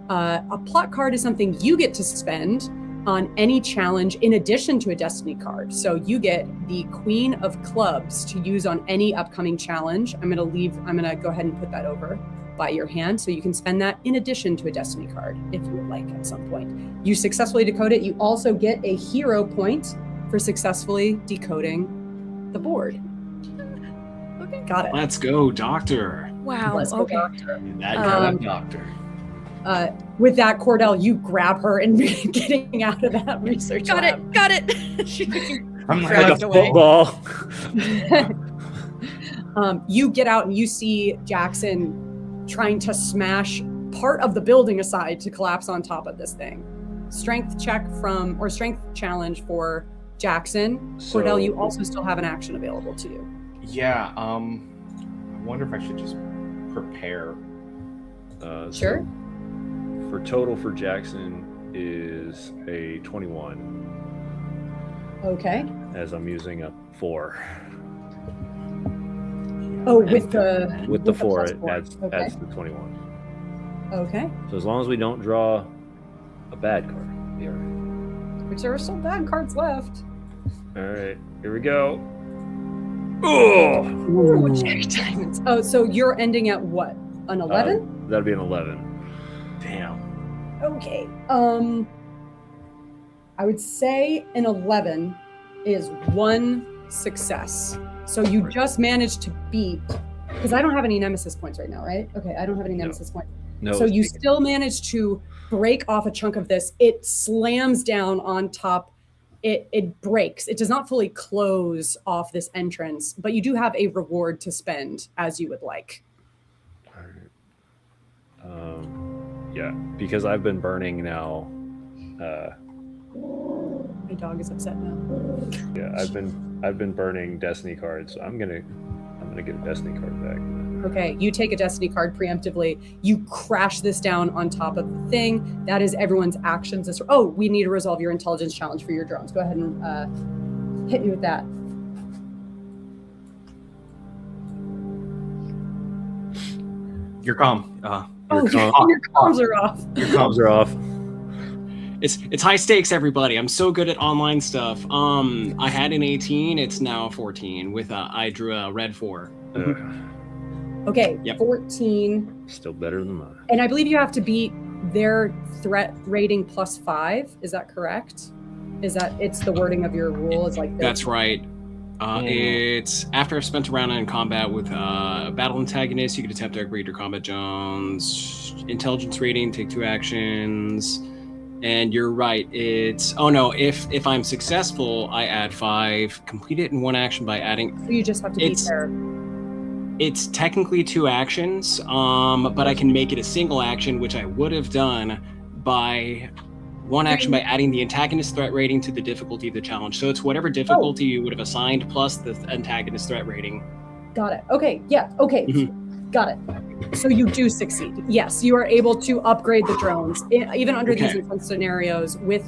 A plot card is something you get to spend on any challenge in addition to a destiny card. So you get the Queen of Clubs to use on any upcoming challenge. I'm gonna go ahead and put that over by your hand so you can spend that in addition to a destiny card if you would like at some point. You successfully decode it. You also get a hero point for successfully decoding the board. Okay. Got it. Let's go, Doctor. Wow. Let's go, Okay. Doctor. That kind of doctor. With that, Cordell, you grab her and getting out of that research Got lab. it. Got it. She I'm Like a like, football. You get out and you see Jackson trying to smash part of the building aside to collapse on top of this thing. Strength challenge for Jackson. So- Cordell, you also still have an action available to you. yeah. I wonder if I should just prepare. Sure. For total for Jackson is a 21, Okay. as I'm using a 4. Oh, with the With the 4, plus it 4. adds Okay. the 21. Okay. So as long as we don't draw a bad card, we'll be all right. Which there are still bad cards left. All right, here we go. Oh, Ooh, Jack Diamonds. Oh, so you're ending at what? An 11? That'd be an 11. Damn. Okay. I would say an 11 is one success. So you just managed to beat, because I don't have any nemesis points right now, right? Okay, I don't have any nemesis points. No. So you still managed to break off a chunk of this. It slams down on top. It breaks. It does not fully close off this entrance, but you do have a reward to spend as you would like. All right. Yeah, because I've been burning now. My dog is upset now. Yeah, I've been burning Destiny cards. So I'm gonna get a Destiny card back. Okay, you take a Destiny card preemptively. You crash this down on top of the thing. That is everyone's actions. Oh, we need to resolve your intelligence challenge for your drones. Go ahead and hit me with that. You're calm. Oh, calm. your comms are off. Your comms are off. It's high stakes, everybody. I'm so good at online stuff. I had an 18. It's now 14. With I drew a red 4. Okay, Yep. 14. Still better than mine. And I believe you have to beat their threat rating +5. Is that correct? It's the wording of your rule? Is like That's right. It's after I've spent a round in combat with a battle antagonist, you can attempt to upgrade your combat zones, intelligence rating, take 2 actions. And you're right. It's if I'm successful, I add 5. Complete it in 1 action by adding. So you just have to beat their. It's technically 2 actions, but I can make it a single action, which I would have done by 1 action by adding the antagonist threat rating to the difficulty of the challenge. So it's whatever difficulty you would have assigned plus the antagonist threat rating. Got it. Okay. Yeah. Okay. Got it. So you do succeed. Yes, you are able to upgrade the drones, even under these intense scenarios, with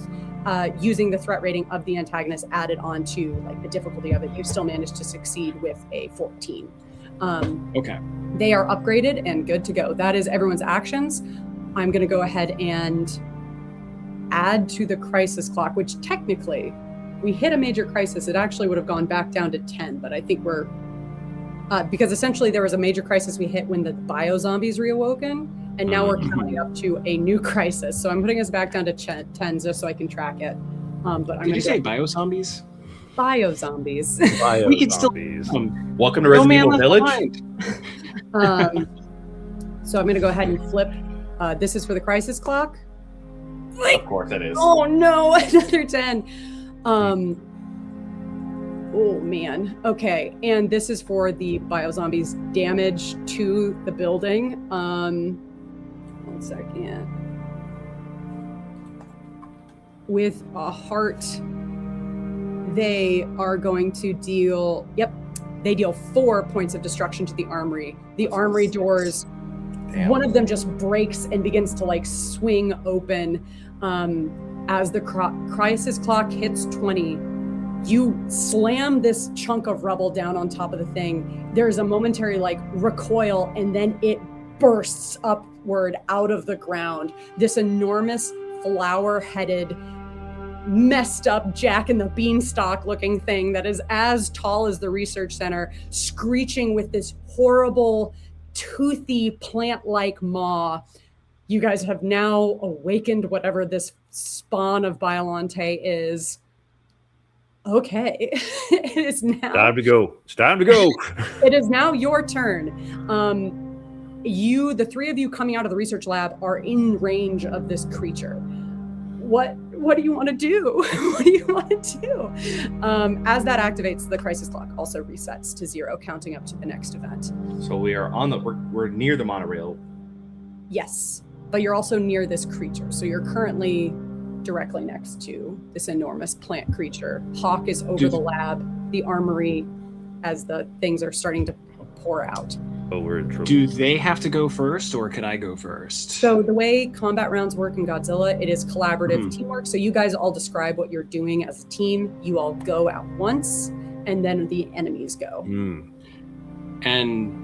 using the threat rating of the antagonist added on to like the difficulty of it. You still managed to succeed with a 14. They are upgraded and good to go. That is everyone's actions. I'm going to go ahead and add to the crisis clock, which technically we hit a major crisis. It actually would have gone back down to 10, but I think we're because essentially there was a major crisis we hit when the bio-zombies reawoken, and now we're counting up to a new crisis. So I'm putting us back down to 10 just so I can track it. But Did you say bio-zombies? Bio-zombies. We can still welcome to Resident Evil Village. So I'm going to go ahead and flip. This is for the crisis clock. Of course it is. Oh no, another 10. Oh man. Okay, and this is for the bio-zombies damage to the building. 1 second. With a heart, they are going to deal. They deal 4 points of destruction to the armory. The armory doors. Damn. One of them just breaks and begins to like swing open. As the crisis clock hits 20, you slam this chunk of rubble down on top of the thing. There's a momentary like recoil, and then it bursts upward out of the ground. This enormous flower-headed, messed up Jack and the Beanstalk looking thing that is as tall as the research center, screeching with this horrible, toothy plant-like maw. You guys have now awakened whatever this spawn of Biollante is. Okay. It is now. Time to go. It's time to go. It is now your turn. The three of you coming out of the research lab are in range of this creature. What do you want to do? What do you want to do? As that activates, the crisis clock also resets to 0, counting up to the next event. So we are we're near the monorail. Yes, but you're also near this creature. So you're currently directly next to this enormous plant creature. Hawk is over the lab, the armory, as the things are starting to pour out. Oh, we're in trouble. Do they have to go first, or could I go first? So the way combat rounds work in Godzilla, it is collaborative teamwork. So you guys all describe what you're doing as a team. You all go out once, and then the enemies go. And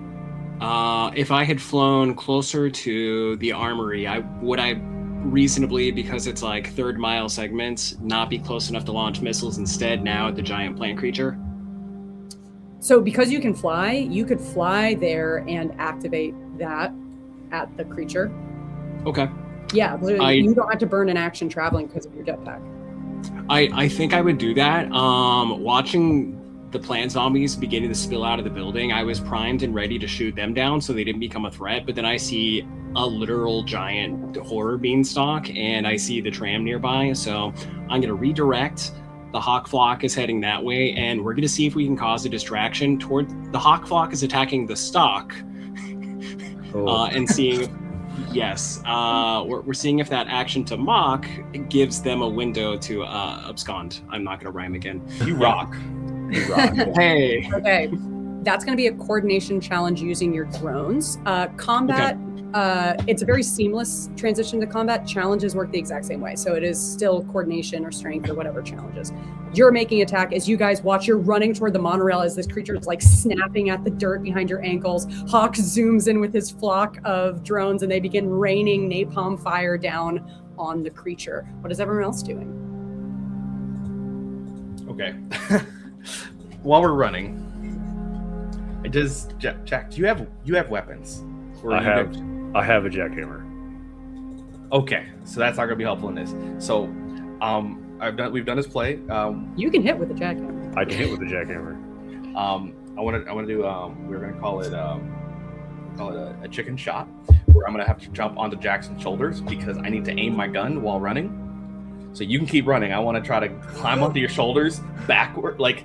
if I had flown closer to the armory, would I reasonably, because it's like third mile segments, not be close enough to launch missiles instead now at the giant plant creature? So because you can fly, you could fly there and activate that at the creature. Okay. Yeah, you don't have to burn an action traveling because of your jetpack. I think I would do that. Watching the plant zombies beginning to spill out of the building, I was primed and ready to shoot them down so they didn't become a threat, but then I see a literal giant horror beanstalk and I see the tram nearby, so I'm going to redirect. The Hawk Flock is heading that way, and we're going to see if we can cause a distraction toward the Hawk Flock is attacking the stock, and seeing, we're seeing if that action to mock gives them a window to abscond. I'm not going to rhyme again. You rock. You rock. Hey. Okay, that's going to be a coordination challenge using your drones. Combat. Okay. It's a very seamless transition to combat. Challenges work the exact same way. So it is still coordination or strength or whatever challenges. You're making attack as you guys watch. You're running toward the monorail as this creature is like snapping at the dirt behind your ankles. Hawk zooms in with his flock of drones and they begin raining napalm fire down on the creature. What is everyone else doing? Okay. While we're running, Jack, do you have weapons? I have a jackhammer. Okay, so that's not gonna be helpful in this. So, we've done this play. You can hit with a jackhammer. I can hit with a jackhammer. I want to do. We're gonna call it a chicken shot, where I'm gonna have to jump onto Jackson's shoulders because I need to aim my gun while running. So you can keep running. I want to try to climb onto your shoulders backward, like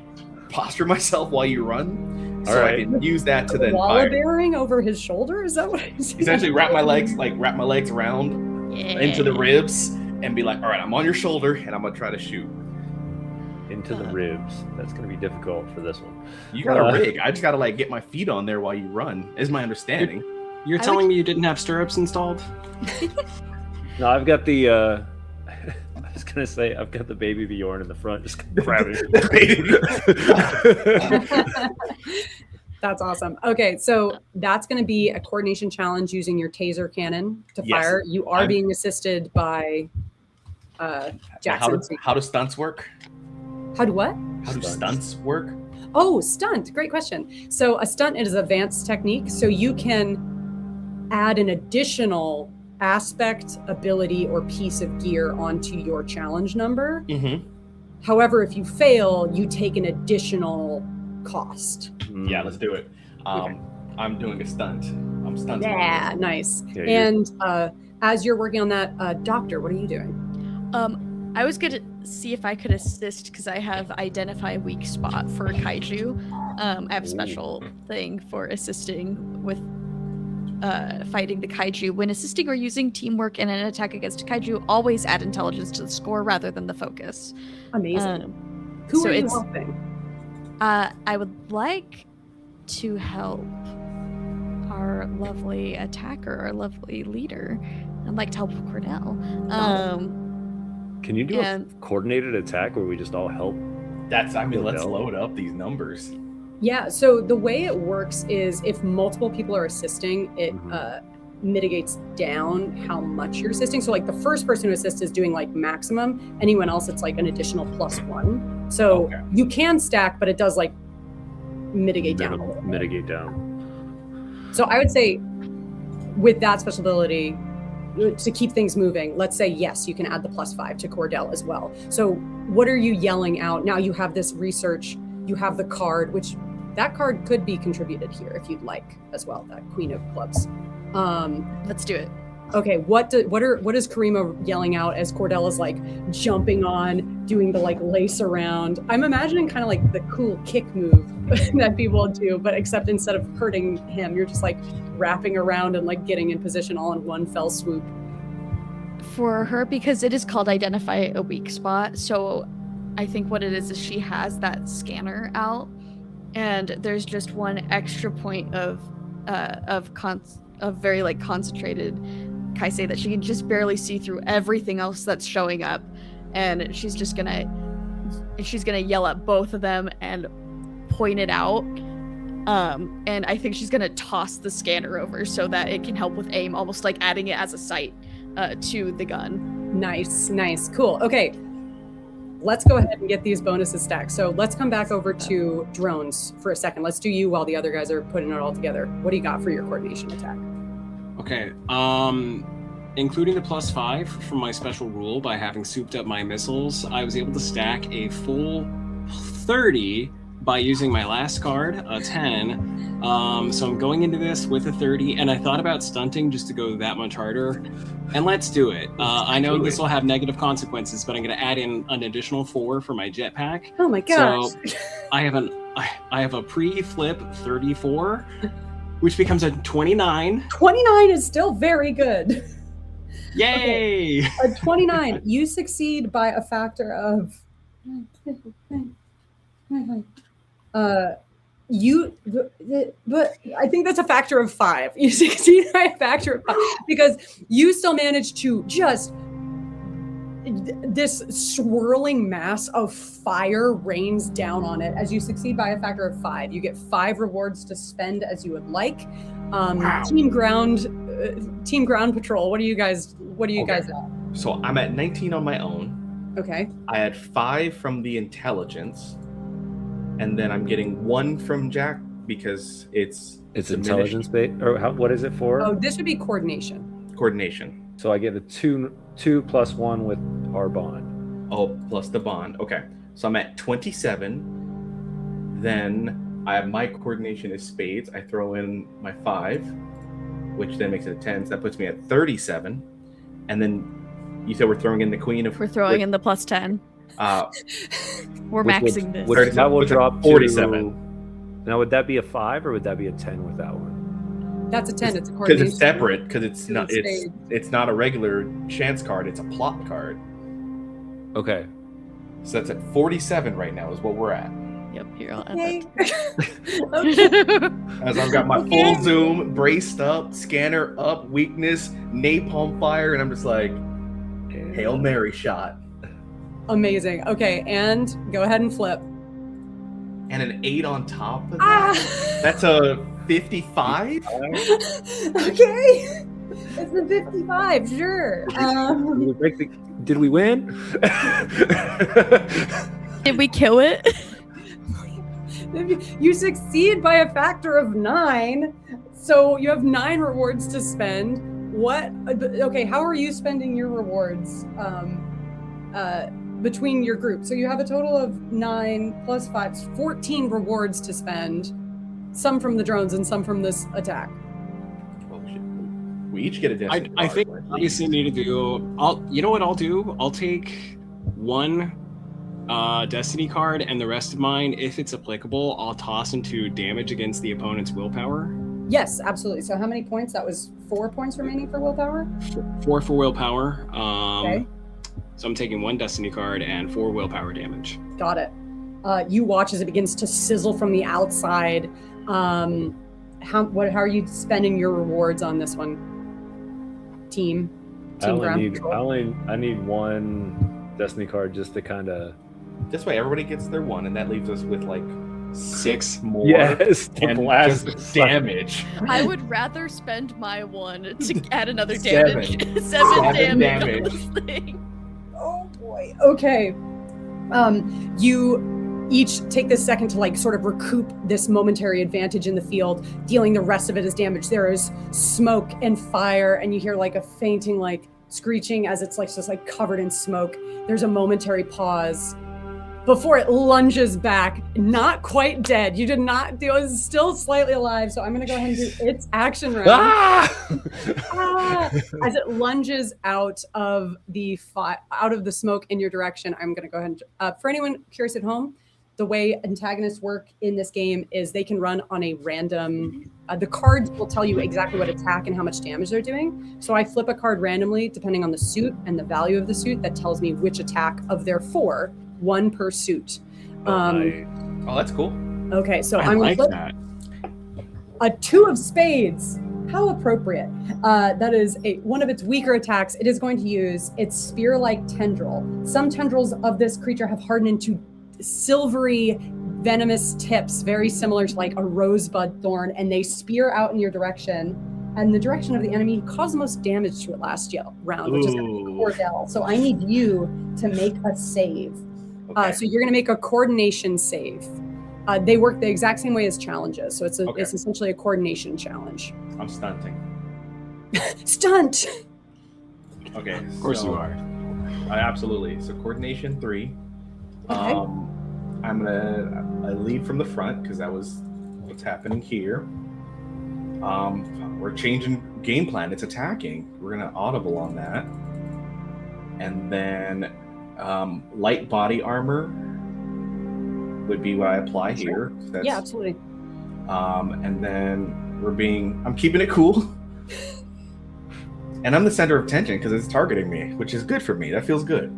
posture myself while you run. So I can use that to then fire. Bearing over his shoulder? Is that what he's saying? Essentially wrap my legs around into the ribs and be like, all right, I'm on your shoulder and I'm gonna try to shoot. Into the ribs. That's gonna be difficult for this one. You got a rig. I just gotta like get my feet on there while you run, is my understanding. You're telling me you didn't have stirrups installed? No, I've got the I was gonna say I've got the baby Bjorn in the front, just grabbing. That's awesome. Okay, so that's going to be a coordination challenge using your taser cannon to fire. You are being assisted by Jackson. How do stunts work? How do what? How do stunts work? Oh, stunt. Great question. So a stunt is advanced technique. So you can add an additional aspect, ability, or piece of gear onto your challenge number. Mm-hmm. However, if you fail, you take an additional cost. Yeah, let's do it. Okay. I'm doing a stunt. I'm stunting. Yeah, nice. Yeah, and as you're working on that, Doctor, what are you doing? I was gonna see if I could assist because I have identify weak spot for Kaiju. I have a special thing for assisting with fighting the Kaiju. When assisting or using teamwork in an attack against a Kaiju, always add intelligence to the score rather than the focus. Amazing. Who are you helping? I would like to help our lovely attacker, our lovely leader. I'd like to help Cornell. Can you do a coordinated attack where we just all help? Let's load up these numbers. Yeah, so the way it works is if multiple people are assisting, it mitigates down how much you're assisting. So like the first person who assists is doing like maximum. Anyone else, it's like an additional +1. So you can stack, but it does like mitigate down. Mitigate down. So I would say with that special ability, to keep things moving, let's say, yes, you can add the +5 to Cordell as well. So what are you yelling out? Now you have this research, you have the card, which that card could be contributed here if you'd like as well, that Queen of Clubs. Let's do it. Okay, what is Karima yelling out as Cordell is like jumping on, doing the like lace around? I'm imagining kind of like the cool kick move that people do, but except instead of hurting him, you're just like wrapping around and like getting in position all in one fell swoop. For her, because it is called Identify a Weak Spot, so I think what it is she has that scanner out, and there's just one extra point of very like concentrated Kaisei that she can just barely see through everything else that's showing up, and she's gonna yell at both of them and point it out, and I think she's gonna toss the scanner over so that it can help with aim, almost like adding it as a sight to the gun. Nice, cool. Okay, let's go ahead and get these bonuses stacked. So let's come back over to drones for a second. Let's do you while the other guys are putting it all together. What do you got for your coordination attack? Okay, including the +5 from my special rule, by having souped up my missiles, I was able to stack a full 30 by using my last card, a 10. So I'm going into this with a 30, and I thought about stunting just to go that much harder, and let's do it. I know this will have negative consequences, but I'm going to add in an additional 4 for my jetpack. Oh my gosh. So I have a pre-flip 34, which becomes a 29. 29 is still very good. Yay! Okay. A 29. You succeed by a factor of but I think that's a factor of 5. You succeed by a factor of 5 because you still manage to just this swirling mass of fire rains down on it as you succeed by a factor of 5. You get 5 rewards to spend as you would like. Wow. Team ground patrol. What do you guys at? So I'm at 19 on my own. Okay. I had 5 from the intelligence, and then I'm getting 1 from Jack because it's intelligence based, or what is it for? Oh, this would be coordination. Coordination. So I get a 2 plus 1 with our bond. Oh, plus the bond. Okay. So I'm at 27. Then I have my coordination is spades. I throw in my 5, which then makes it a 10. So that puts me at 37. And then you said we're throwing in the queen of... We're throwing in the +10. We're maxing this. That will drop 47. Now, would that be a 5 or would that be a 10 with that one? That's a 10. It's a Because coordination. it's separate. Because it's not. spades. It's not a regular chance card. It's a plot card. Okay. So that's at 47 right now. Is what we're at. Yep, here I'll add Okay. that. As I've got my Okay. full zoom, braced up, scanner up, weakness, napalm fire, and I'm just like, Hail Mary shot. Amazing. Okay, and go ahead and flip. And an 8 on top of that. Ah! That's a 55? Okay. It's the 55, sure. Did we win? Did we kill it? You succeed by a factor of 9, so you have 9 rewards to spend. Okay, how are you spending your rewards between your group? So you have a total of 9 plus 5, 14 rewards to spend, some from the drones and some from this attack. Oh, shit. We each get a destiny I card, think right? obviously need to do. You know what I'll do? I'll take 1 destiny card, and the rest of mine, if it's applicable, I'll toss into damage against the opponent's willpower. Yes, absolutely. So how many points? That was 4 points remaining for willpower? 4 for willpower. Okay. So I'm taking 1 destiny card and 4 willpower damage. Got it. You watch as it begins to sizzle from the outside. How are you spending your rewards on this one? Team ground control? I need 1 destiny card just to kind of. This way, everybody gets their 1, and that leaves us with like 6 more. Yes, to and blast just damage. I would rather spend my 1 to add another 7. damage. 7 damage. damage. On this thing. Oh boy. Okay. You each take this second to like sort of recoup this momentary advantage in the field, dealing the rest of it as damage. There is smoke and fire, and you hear like a fainting, like screeching as it's like just like covered in smoke. There's a momentary pause before it lunges back, not quite dead. You did not do it, still slightly alive. So I'm gonna go ahead and do its action round. As it lunges out of the smoke in your direction, I'm gonna go ahead and, for anyone curious at home, the way antagonists work in this game is they can run on a random, the cards will tell you exactly what attack and how much damage they're doing. So I flip a card randomly depending on the suit and the value of the suit that tells me which attack of their 4, 1 per suit. Oh, that's cool. Okay, so I I'm like gonna flip that. a 2 of spades. How appropriate. That is one of its weaker attacks. It is going to use its spear-like tendril. Some tendrils of this creature have hardened into silvery, venomous tips, very similar to like a rosebud thorn, and they spear out in your direction and the direction of the enemy who caused the most damage to it last round, which is going to be Cordell. So I need you to make a save. Okay. So you're going to make a coordination save. They work the exact same way as challenges, so it's essentially a coordination challenge. I'm stunting. Stunt. Okay. Of course you are. Absolutely. So coordination 3. Okay. I lead from the front because that was what's happening here. We're changing game plan. It's attacking. We're gonna audible on that, and then light body armor would be what I apply here. That's, Yeah, absolutely. and then I'm keeping it cool. And I'm the center of tension because it's targeting me, which is good for me. That feels good.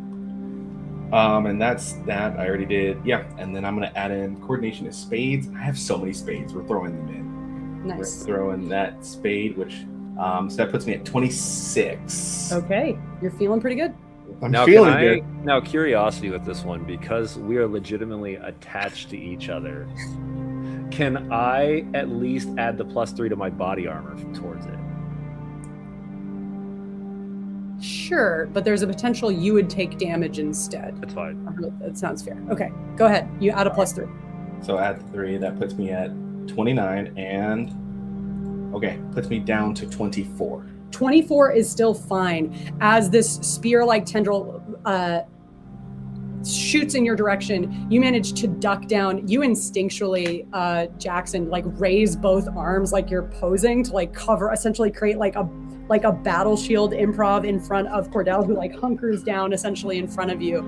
And that's that. I already did. Yeah. And then I'm going to add in coordination of spades. I have so many spades. We're throwing them in. Nice. We're throwing that spade, which, so that puts me at 26. Okay. You're feeling pretty good. I'm feeling good. Now, curiosity with this one, because we are legitimately attached to each other, can I at least add the +3 to my body armor towards it? Sure, but there's a potential you would take damage instead. That's fine. That sounds fair. Okay, go ahead. You add a +3. So add 3. That puts me at 29 and, okay, puts me down to 24. 24 is still fine. As this spear-like tendril shoots in your direction, you manage to duck down. You instinctually, Jackson, like raise both arms like you're posing to like cover, essentially create like a battle shield improv in front of Cordell, who like hunkers down essentially in front of you.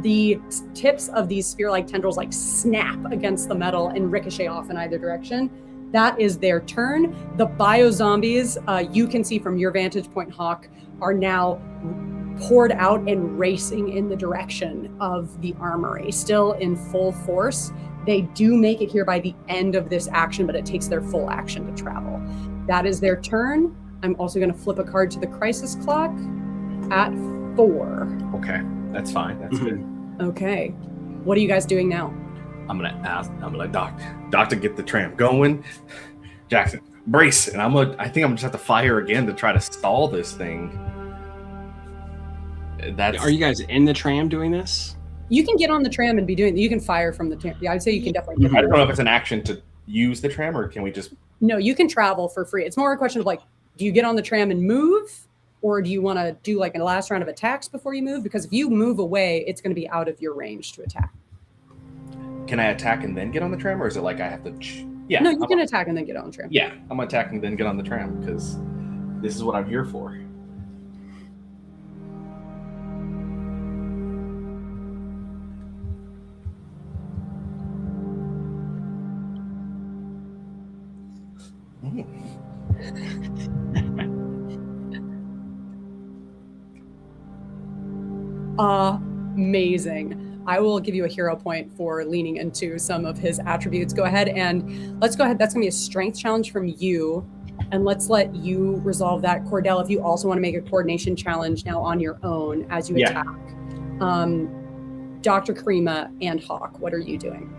The tips of these spear-like tendrils like snap against the metal and ricochet off in either direction. That is their turn. The bio-zombies, you can see from your vantage point, Hawk, are now poured out and racing in the direction of the armory, still in full force. They do make it here by the end of this action, but it takes their full action to travel. That is their turn. I'm also going to flip a card to the crisis clock at 4. Okay, that's fine. That's good. Okay. What are you guys doing now? I'm gonna doctor get the tram going. Jackson, brace, and I think I'm gonna just have to fire again to try to stall this thing. Are you guys in the tram doing this? You can get on the tram and be doing. You can fire from the tram. Yeah, I'd say you can definitely. I don't know if it's an action to use the tram, or can we just? No, you can travel for free. It's more a question of like, do you get on the tram and move, or do you want to do like a last round of attacks before you move? Because if you move away, it's going to be out of your range to attack. Can I attack and then get on the tram, or is it like I have to? Yeah. No, you can attack and then get on the tram. Yeah, I'm attacking and then get on the tram because this is what I'm here for. Amazing. I will give you a hero point for leaning into some of his attributes. Go ahead and let's go ahead. That's going to be a strength challenge from you. And let's let you resolve that. Cordell, if you also want to make a coordination challenge now on your own as you attack. Dr. Karima and Hawk, what are you doing?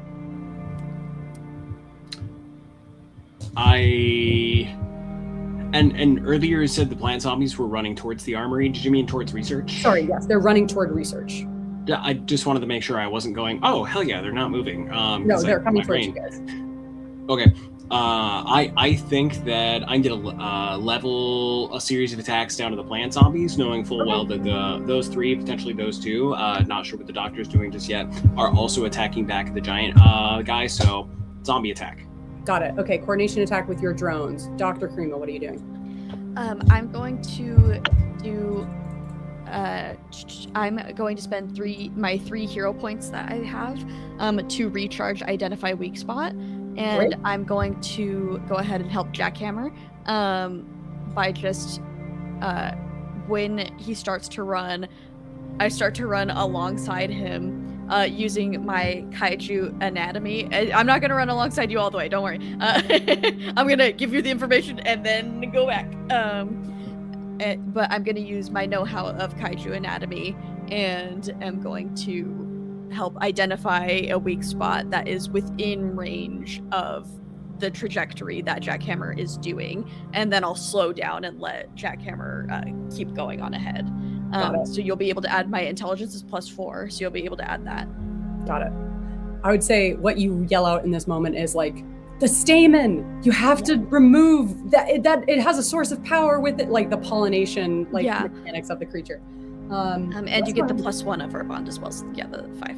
And earlier you said the plant zombies were running towards the armory. Did you mean towards research? Sorry, yes, they're running toward research. I just wanted to make sure I wasn't going, oh, hell yeah, they're not moving. No, they're coming towards you guys. Okay. I think that I'm going to level a series of attacks down to the plant zombies, knowing full well that those three, potentially those two, not sure what the doctor's doing just yet, are also attacking back the giant guy, so zombie attack. Got it. Okay, coordination attack with your drones. Dr. 𝚒𝚏𝚏, what are you doing? I'm going to do... I'm going to spend my 3 hero points that I have to recharge Identify Weak Spot. And Great. I'm going to go ahead and help Jackhammer by just when he starts to run, I start to run alongside him using my Kaiju anatomy. I'm not going to run alongside you all the way, don't worry. I'm going to give you the information and then go back. But I'm going to use my know-how of Kaiju anatomy and am going to help identify a weak spot that is within range of the trajectory that Jackhammer is doing, and then I'll slow down and let Jackhammer keep going on ahead. So you'll be able to add my intelligence is +4, so you'll be able to add that. Got it. I would say what you yell out in this moment is like, the stamen! You have to remove that it has a source of power with it, like the pollination mechanics of the creature. And you get the +1 of our bond as well. So yeah, the 5.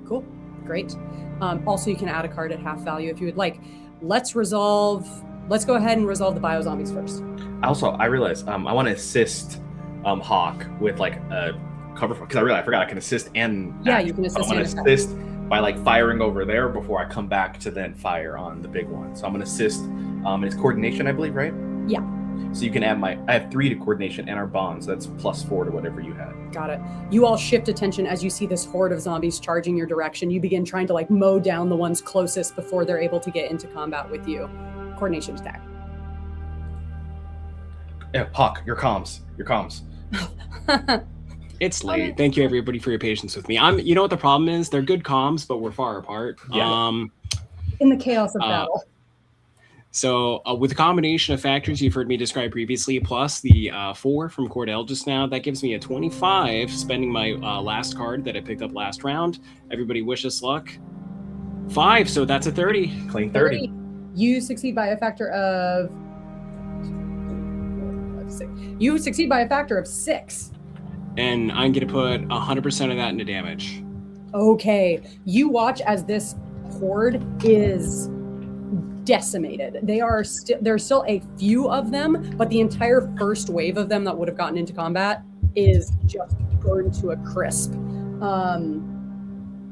Cool. Great. Also, you can add a card at half value if you would like. Let's go ahead and resolve the biozombies first. Also, I realized I want to assist Hawk with like a cover, because I forgot I can assist and you can assist. I'm going to assist by like firing over there before I come back to then fire on the big one. So I'm going to assist. It's coordination, I believe, right? Yeah. So you can add I have 3 to coordination and our bonds. So that's +4 to whatever you had. Got it. You all shift attention as you see this horde of zombies charging your direction. You begin trying to like mow down the ones closest before they're able to get into combat with you. Coordination attack. Yeah, Hawk, your comms. It's late. Thank you, everybody, for your patience with me. You know what the problem is? They're good comms, but we're far apart. Yeah. In the chaos of battle. So with a combination of factors you've heard me describe previously, plus the 4 from Cordell just now, that gives me a 25, spending my last card that I picked up last round. Everybody wish us luck. 5, so that's a 30. Clean 30. You succeed by a factor of... You succeed by a factor of 6. And I'm going to put 100% of that into damage. Okay. You watch as this horde is decimated. There's still a few of them, but the entire first wave of them that would have gotten into combat is just burned to a crisp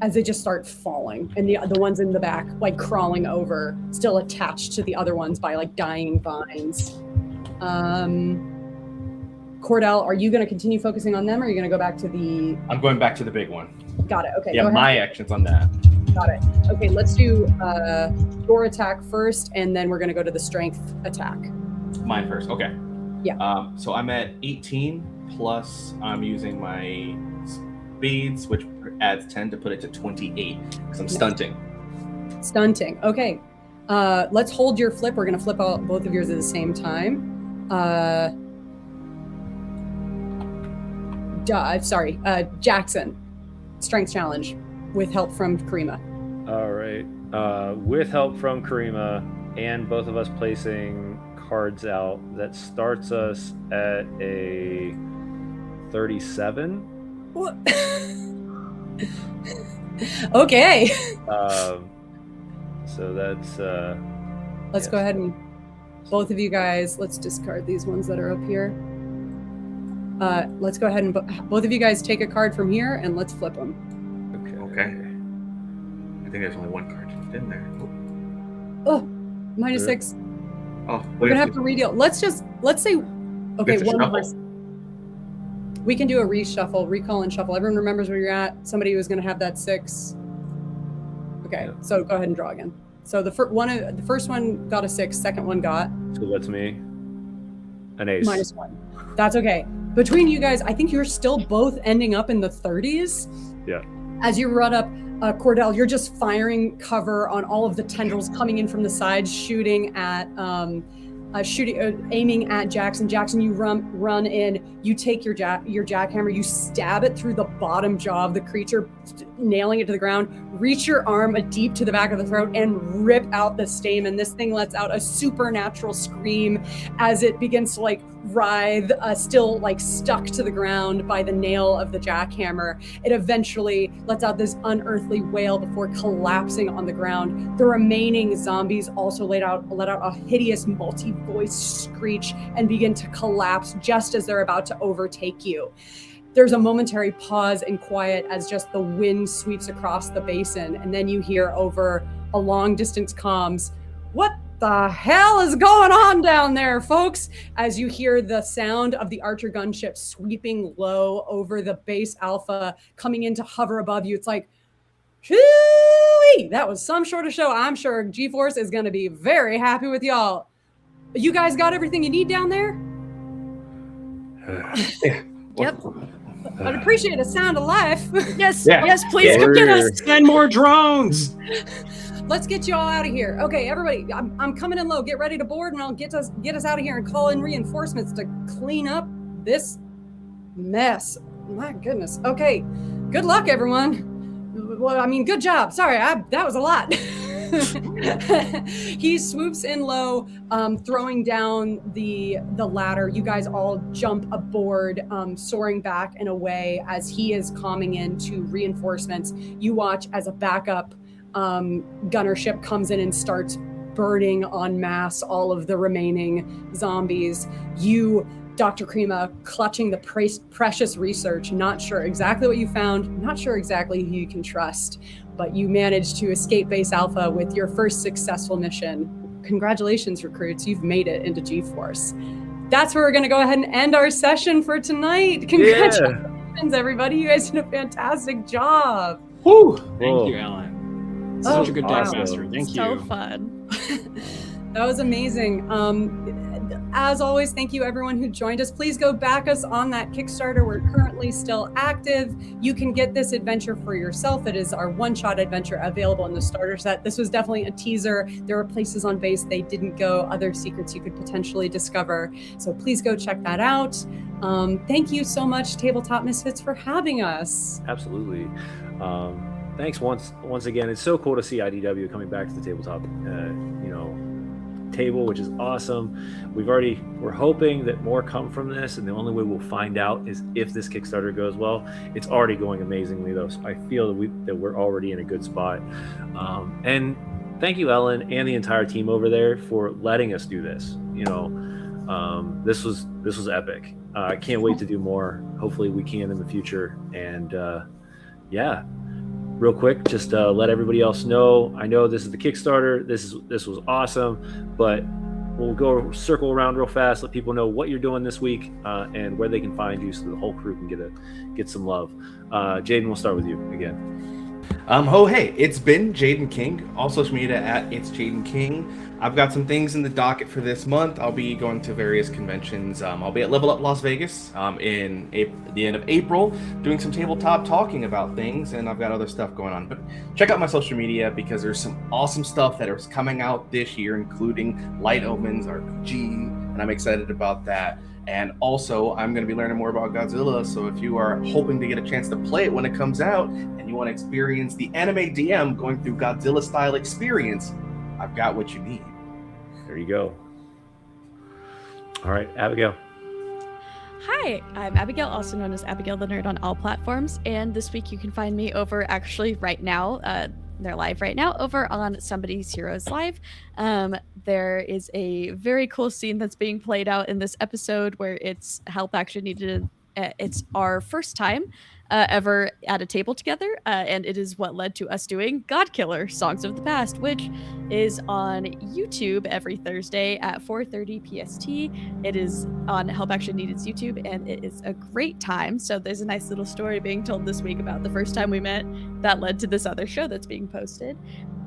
as they just start falling, and the ones in the back like crawling over, still attached to the other ones by like dying vines. Cordell, are you going to continue focusing on them, or are you going to go back to the... I'm going back to the big one. Got it. Okay. Yeah, my action's on that. Got it. Okay, let's do your attack first, and then we're going to go to the strength attack. Mine first. Okay. Yeah. So I'm at 18, plus I'm using my speeds, which adds 10 to put it to 28, because I'm stunting. Stunting. Okay. Let's hold your flip. We're going to flip out both of yours at the same time. Jackson, strength challenge with help from 𝚒𝚏𝚏. All right. With help from 𝚒𝚏𝚏 and both of us placing cards out, that starts us at a 37. What? Okay. So that's... let's go ahead and both of you guys, let's discard these ones that are up here. Let's go ahead and both of you guys take a card from here and let's flip them. Okay. I think there's only one card in there. Oh, -6. Oh, we're gonna have to redeal. Let's say, okay, one shuffle. person. We can do a reshuffle, recall and shuffle. Everyone remembers where you're at. Somebody was gonna have that 6. Okay, so go ahead and draw again. So the first one got a 6, second one got. So that's me. An ace. -1. That's okay. Between you guys, I think you're still both ending up in the 30s. Yeah. As you run up, Cordell, you're just firing cover on all of the tendrils coming in from the sides, shooting at aiming at Jackson. Jackson, you run in, you take your jackhammer, you stab it through the bottom jaw of the creature, nailing it to the ground, reach your arm deep to the back of the throat and rip out the stamen. This thing lets out a supernatural scream as it begins to like writhe, still like stuck to the ground by the nail of the jackhammer. It eventually lets out this unearthly wail before collapsing on the ground. The remaining zombies also let out a hideous multi-voice screech and begin to collapse just as they're about to overtake you. There's a momentary pause and quiet as just the wind sweeps across the basin, and then you hear over a long distance comms, "What the hell is going on down there, folks?" As you hear the sound of the Archer gunship sweeping low over the base Alpha, coming in to hover above you. It's like, shoo-wee! That was some sort of show. I'm sure G-Force is going to be very happy with y'all. You guys got everything you need down there? Yep. I'd appreciate a sound of life. Yes, yes, please come get us. Send more drones. Let's get you all out of here. Okay, everybody, I'm coming in low. Get ready to board, and I'll get us out of here and call in reinforcements to clean up this mess. My goodness. Okay, good luck, everyone. Well, I mean, good job. Sorry, that was a lot. He swoops in low, throwing down the ladder. You guys all jump aboard, soaring back and away as he is calming in to reinforcements. You watch as a backup gunner ship comes in and starts burning en masse all of the remaining zombies. You, Dr. Krima, clutching the precious research, not sure exactly what you found, not sure exactly who you can trust, but you managed to escape base Alpha with your first successful mission. Congratulations, recruits. You've made it into G-Force. That's where we're going to go ahead and end our session for tonight. Congratulations, everybody. You guys did a fantastic job. Woo! Thank you, Alan. Such a good deck awesome. master. Thank you. So fun. That was amazing. As always, thank you everyone who joined us. Please go back us on that Kickstarter. We're currently still active. You can get this adventure for yourself. It is our one-shot adventure available in the starter set. This was definitely a teaser. There were places on base they didn't go, other secrets you could potentially discover. So please go check that out. Thank you so much, Tabletop Misfits, for having us. Absolutely. Thanks once again. It's so cool to see IDW coming back to the tabletop, table, which is awesome. We're hoping that more come from this, and the only way we'll find out is if this Kickstarter goes well. It's already going amazingly though, so I feel that we're already in a good spot. And thank you, Ellen, and the entire team over there for letting us do this. This was epic. I can't wait to do more. Hopefully we can in the future. And real quick, just let everybody else know. I know this is the Kickstarter. This was awesome, but we'll go circle around real fast. Let people know what you're doing this week and where they can find you, so the whole crew can get some love. Jaden, we'll start with you again. Hey, it's been Jaden King. All social media at It's Jaden King. I've got some things in the docket for this month. I'll be going to various conventions. I'll be at Level Up Las Vegas in the end of April, doing some tabletop, talking about things, and I've got other stuff going on. But check out my social media because there's some awesome stuff that is coming out this year, including Light Omens RPG, and I'm excited about that. And also, I'm going to be learning more about Godzilla, so if you are hoping to get a chance to play it when it comes out, and you want to experience the anime DM going through Godzilla-style experience, I've got what you need. There you go. All right, Abigail. Hi, I'm Abigail, also known as Abigail the Nerd on all platforms, and this week you can find me over right now. They're live right now over on Somebody's Heroes Live. There is a very cool scene that's being played out in this episode where it's help action needed. It's our first time ever at a table together, and it is what led to us doing Godkiller Songs of the Past, which is on YouTube every Thursday at 4:30 PST. It is on Help Action Needed's YouTube, and it is a great time. So there's a nice little story being told this week about the first time we met that led to this other show that's being posted.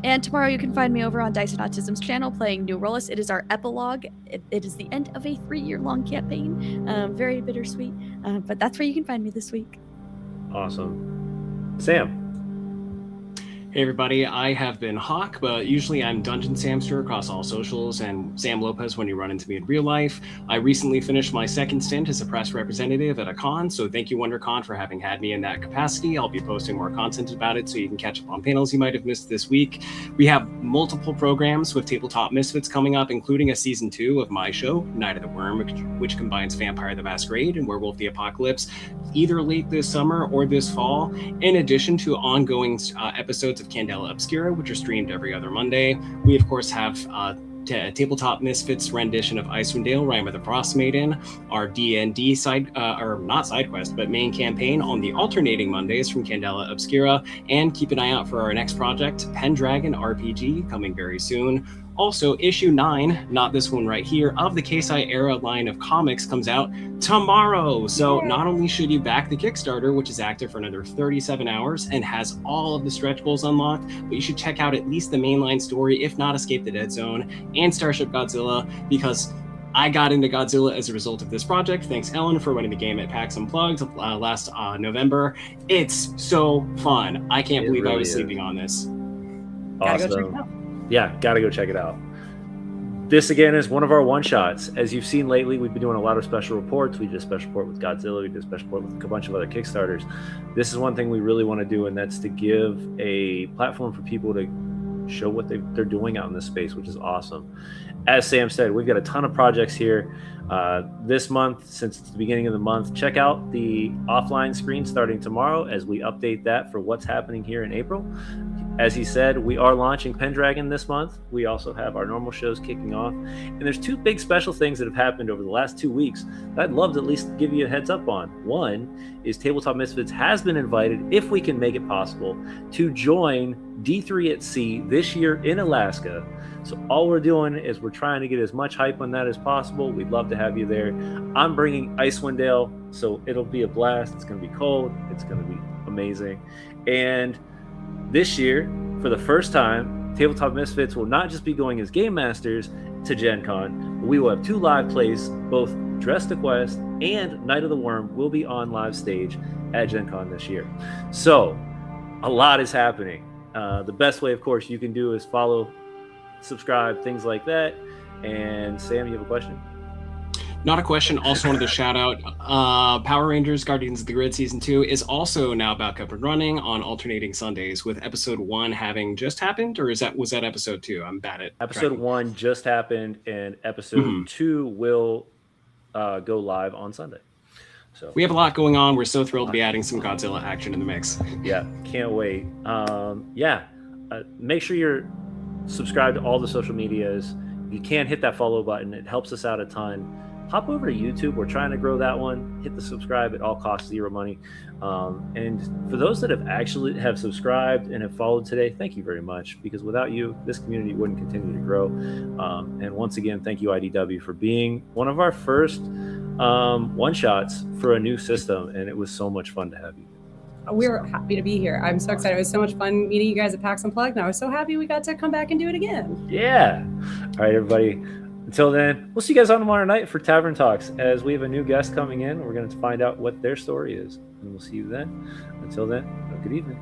And tomorrow you can find me over on Dice and Autism's channel playing New Rollis. It is our epilogue. It is the end of a 3-year-long campaign. Very bittersweet, but that's where you can find me this week. Awesome. Sam. Hey everybody, I have been Hawk, but usually I'm Dungeon Samster across all socials and Sam Lopez when you run into me in real life. I recently finished my second stint as a press representative at a con, so thank you WonderCon for having had me in that capacity. I'll be posting more content about it so you can catch up on panels you might have missed this week. We have multiple programs with Tabletop Misfits coming up, including a season 2 of my show, Night of the Worm, which combines Vampire the Masquerade and Werewolf the Apocalypse, either late this summer or this fall, in addition to ongoing episodes of Candela Obscura, which are streamed every other Monday. We, of course, have Tabletop Misfits rendition of Icewind Dale, Rime of the Frost Maiden, our D&D main campaign on the alternating Mondays from Candela Obscura, and keep an eye out for our next project, Pendragon RPG, coming very soon. Also, issue 9, not this one right here, of the Keisai era line of comics comes out tomorrow. So not only should you back the Kickstarter, which is active for another 37 hours and has all of the stretch goals unlocked, but you should check out at least the mainline story, if not Escape the Dead Zone and Starship Godzilla, because I got into Godzilla as a result of this project. Thanks, Ellen, for running the game at PAX Unplugged last November. It's so fun. I can't believe really I was is. sleeping on this. Gotta go check it out. Yeah, gotta go check it out. This again is one of our one-shots. As you've seen lately, we've been doing a lot of special reports. We did a special report with Godzilla. We did a special report with a bunch of other Kickstarters. This is one thing we really want to do, and that's to give a platform for people to show what they're doing out in this space, which is awesome. As Sam said, we've got a ton of projects here. This month, since it's the beginning of the month, check out the offline screen starting tomorrow as we update that for what's happening here in April. As he said, we are launching Pendragon this month. We also have our normal shows kicking off. And there's 2 big special things that have happened over the last 2 weeks that I'd love to at least give you a heads up on. One is Tabletop Misfits has been invited, if we can make it possible, to join D3 at Sea this year in Alaska. So all we're doing is we're trying to get as much hype on that as possible. We'd love to have you there. I'm bringing Icewind Dale, so it'll be a blast. It's going to be cold. It's going to be amazing. And this year, for the first time, Tabletop Misfits will not just be going as Game Masters to Gen Con, but we will have 2 live plays, both Dress to Quest and Night of the Worm will be on live stage at Gen Con this year. So, a lot is happening. The best way, of course, you can do is follow, subscribe, things like that. And Sam, you have a question? Not a question. Also wanted to shout out Power Rangers Guardians of the Grid Season 2 is also now back up and running on alternating Sundays, with episode 1 having just happened, or was that episode 2? I'm bad at Episode tracking. 1 just happened, and episode 2 will go live on Sunday. So We have a lot going on. We're so thrilled to be adding some Godzilla action in the mix. yeah, can't wait. Make sure you're subscribed to all the social medias. If you can, hit that follow button. It helps us out a ton. Hop over to YouTube. We're trying to grow that one. Hit the subscribe. It all costs 0 money. And for those that have subscribed and have followed today, thank you very much, because without you, this community wouldn't continue to grow. And once again, thank you, IDW, for being one of our first one-shots for a new system. And it was so much fun to have you. We're happy to be here. I'm so excited. It was so much fun meeting you guys at PAX Unplugged, and I was so happy we got to come back and do it again. Yeah. All right, everybody. Until then, we'll see you guys on tomorrow night for Tavern Talks, as we have a new guest coming in. We're going to find out what their story is, and we'll see you then. Until then, have a good evening.